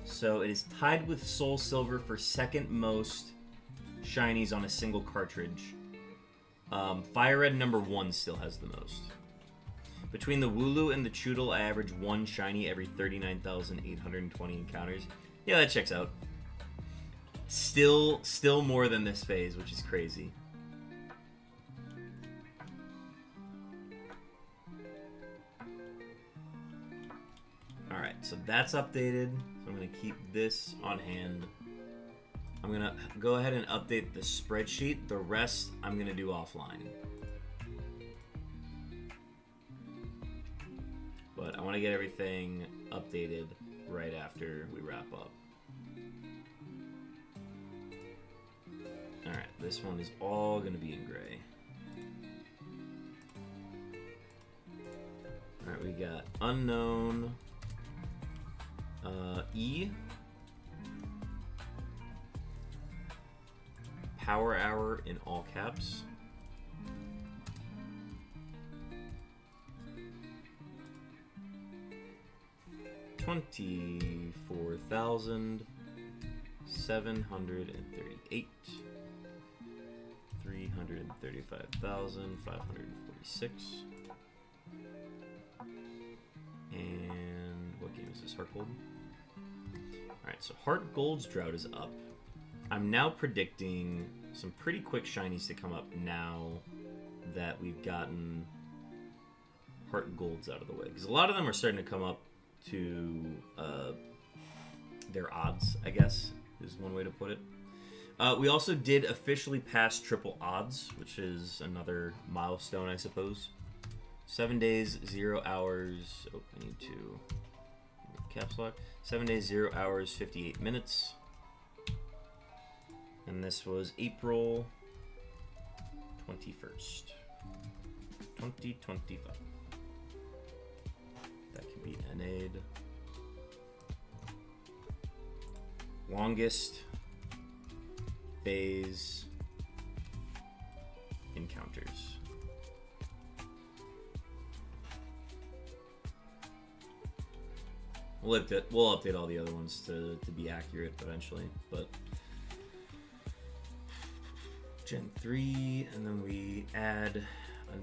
So it is tied with Soul Silver for second most shinies on a single cartridge. Fire Red number 1 still has the most. Between the Wooloo and the Choodle, I average 1 shiny every 39,820 encounters. Yeah, that checks out. Still more than this phase, which is crazy. Alright. so that's updated. So I'm going to keep this on hand. I'm going to go ahead and update the spreadsheet. The rest I'm going to do offline. But I want to get everything updated right after we wrap up. Alright, this one is all going to be in gray. Alright, we got Unown, E, Power Hour in all caps, $24,738, 335,546. And what game is this? Heart Gold? Alright, so Heart Gold's drought is up. I'm now predicting some pretty quick shinies to come up now that we've gotten Heart Golds out of the way. Because a lot of them are starting to come up to their odds, I guess, is one way to put it. We also did officially pass triple odds, which is another milestone, I suppose. 7 days, 0 hours. Oh, I need to caps lock. 7 days, 0 hours, 58 minutes. And this was April 21st, 2025. That could be NA'd. Longest phase encounters. We'll update all the other ones to be accurate eventually, but Gen 3, and then we add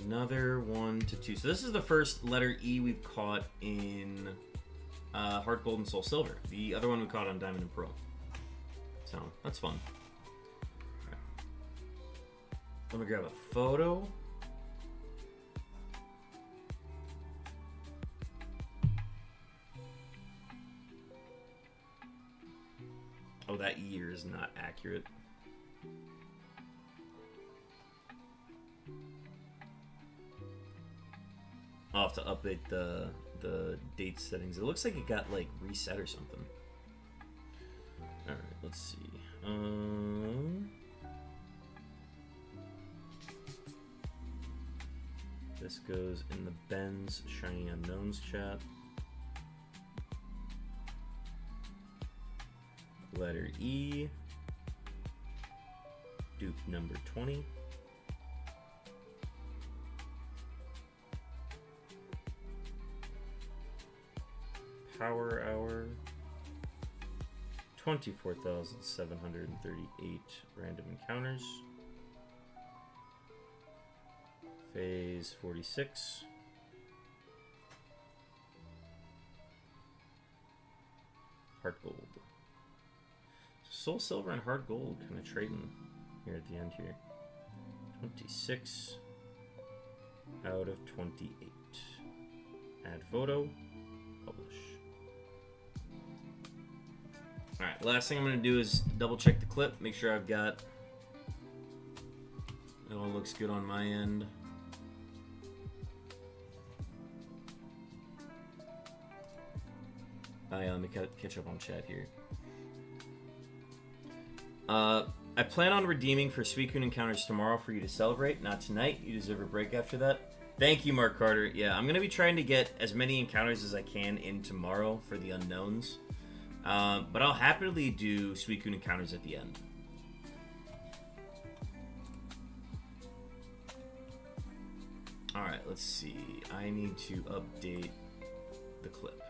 another 1 to 2. So this is the first letter E we've caught in Heart Gold and Soul Silver. The other one we caught on Diamond and Pearl. So that's fun. All right. Let me grab a photo. Oh, that year is not accurate. I'll have to update the date settings. It looks like it got like reset or something. All right, let's see. This goes in the Ben's Shiny Unknowns chat. Letter E. Dupe number 20. Power Hour. 24,738 random encounters. Phase 46. Heart Gold. Soul Silver and Heart Gold kind of trading here at the end here. 26 out of 28. Add photo. Publish. Alright, last thing I'm going to do is double check the clip. Make sure I've got... It all looks good on my end. Let me catch up on chat here. I plan on redeeming for Suicune Encounters tomorrow for you to celebrate. Not tonight. You deserve a break after that. Thank you, Mark Carter. Yeah, I'm going to be trying to get as many encounters as I can in tomorrow for the unknowns. But I'll happily do Suicune Encounters at the end. Alright, let's see. I need to update the clip.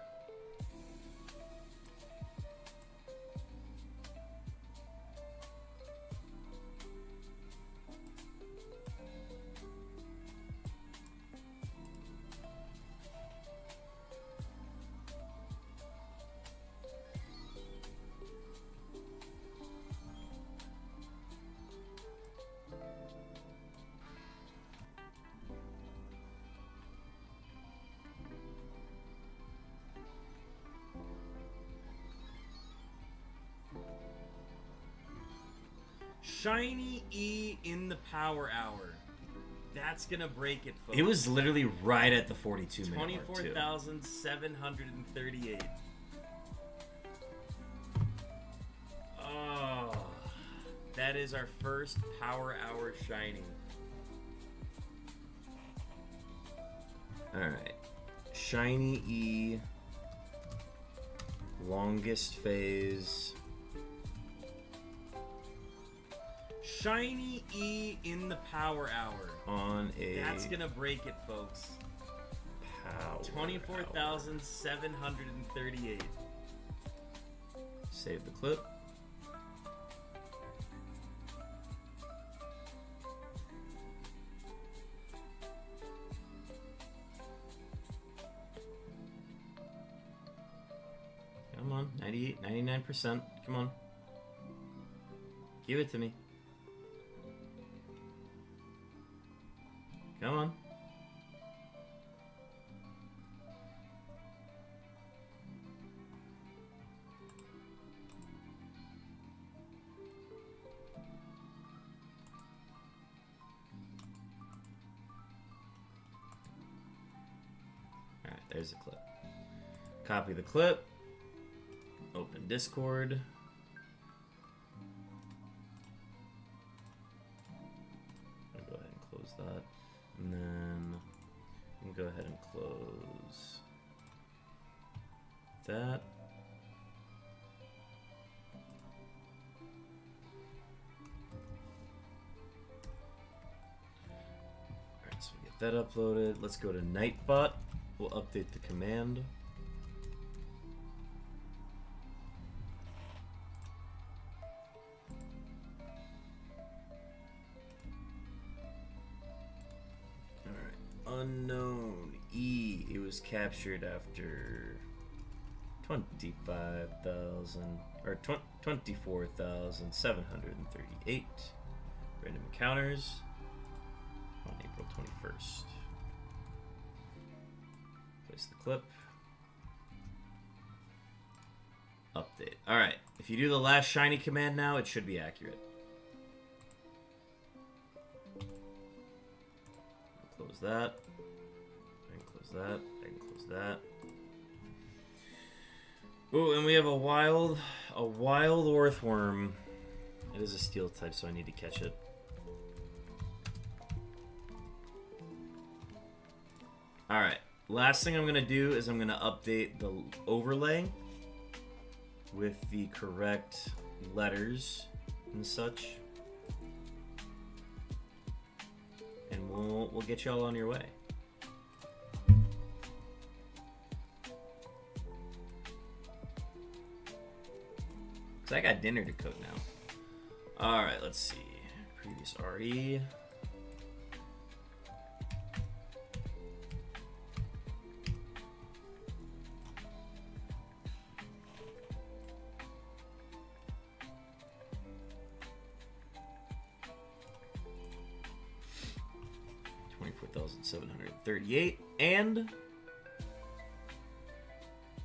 Shiny E in the power hour. That's gonna break it, folks. It was literally right at the 42 minute mark, 24,738. Oh, that is our first power hour shiny. Alright. Shiny E. Longest phase. Shiny E in the power hour. On a... That's gonna break it, folks. Power 24,738. Save the clip. Come on, 98, 99%. Come on. Give it to me. Come on. Alright, there's the clip. Copy the clip. Open Discord. I'll go ahead and close that. And then we can go ahead and close that. Alright, so we get that uploaded. Let's go to Nightbot. We'll update the command. Unown E. It was captured after 25,000 or 24,738 random encounters on April 21st. Place the clip. Update. All right. If you do the last shiny command now, it should be accurate. Close that. I can close that. I can close that. Oh, and we have a wild Orthworm. It is a steel type, so I need to catch it. Alright. Last thing I'm gonna do is I'm gonna update the overlay with the correct letters and such. And we'll get y'all on your way. Cause I got dinner to cook now. All right, let's see. Previous RE. $24,738, and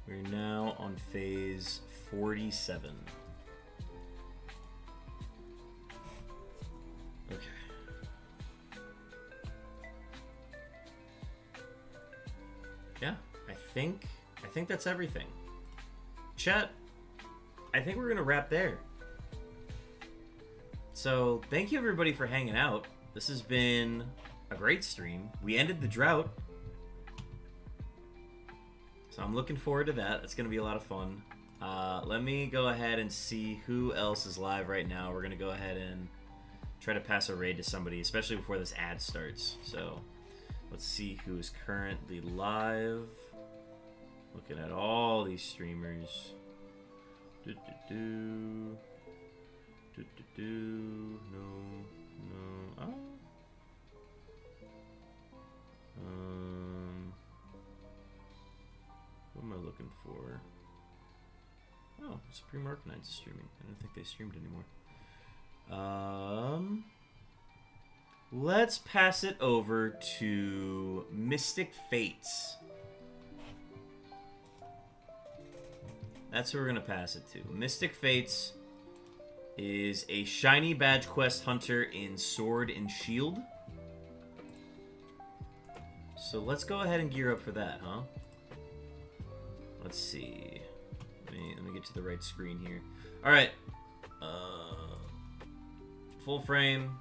we're now on phase 47. Okay. Yeah, I think that's everything. Chat, I think we're gonna wrap there. So thank you everybody for hanging out. This has been a great stream. We ended the drought, so I'm looking forward to that. It's gonna be a lot of fun. Let me go ahead and see who else is live right now. We're gonna go ahead and try to pass a raid to somebody, especially before this ad starts. So let's see who is currently live. Looking at all these streamers. No. Oh. What am I looking for? Oh, Supreme Arcanines is streaming. I don't think they streamed anymore. Let's pass it over to Mystic Fates. That's who we're gonna pass it to. Mystic Fates is a shiny badge quest hunter in Sword and Shield. So let's go ahead and gear up for that, huh? Let's see. Let me get to the right screen here. All right. Full frame.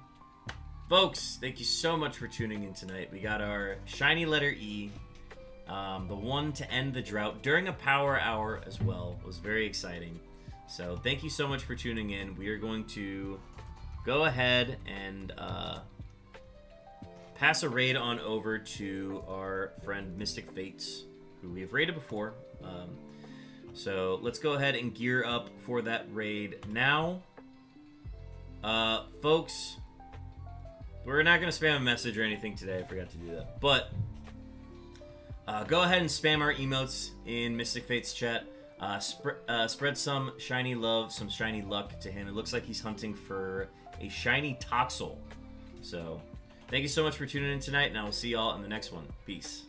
Folks, thank you so much for tuning in tonight. We got our shiny letter E. The one to end the drought during a power hour as well. It was very exciting. So thank you so much for tuning in. We are going to go ahead and pass a raid on over to our friend Mystic Fates, who we have raided before. So let's go ahead and gear up for that raid now. Folks, we're not going to spam a message or anything today. I forgot to do that. But go ahead and spam our emotes in Mystic Fates chat. Spread some shiny love, some shiny luck to him. It looks like he's hunting for a shiny Toxel. So, thank you so much for tuning in tonight, and I will see y'all in the next one. Peace.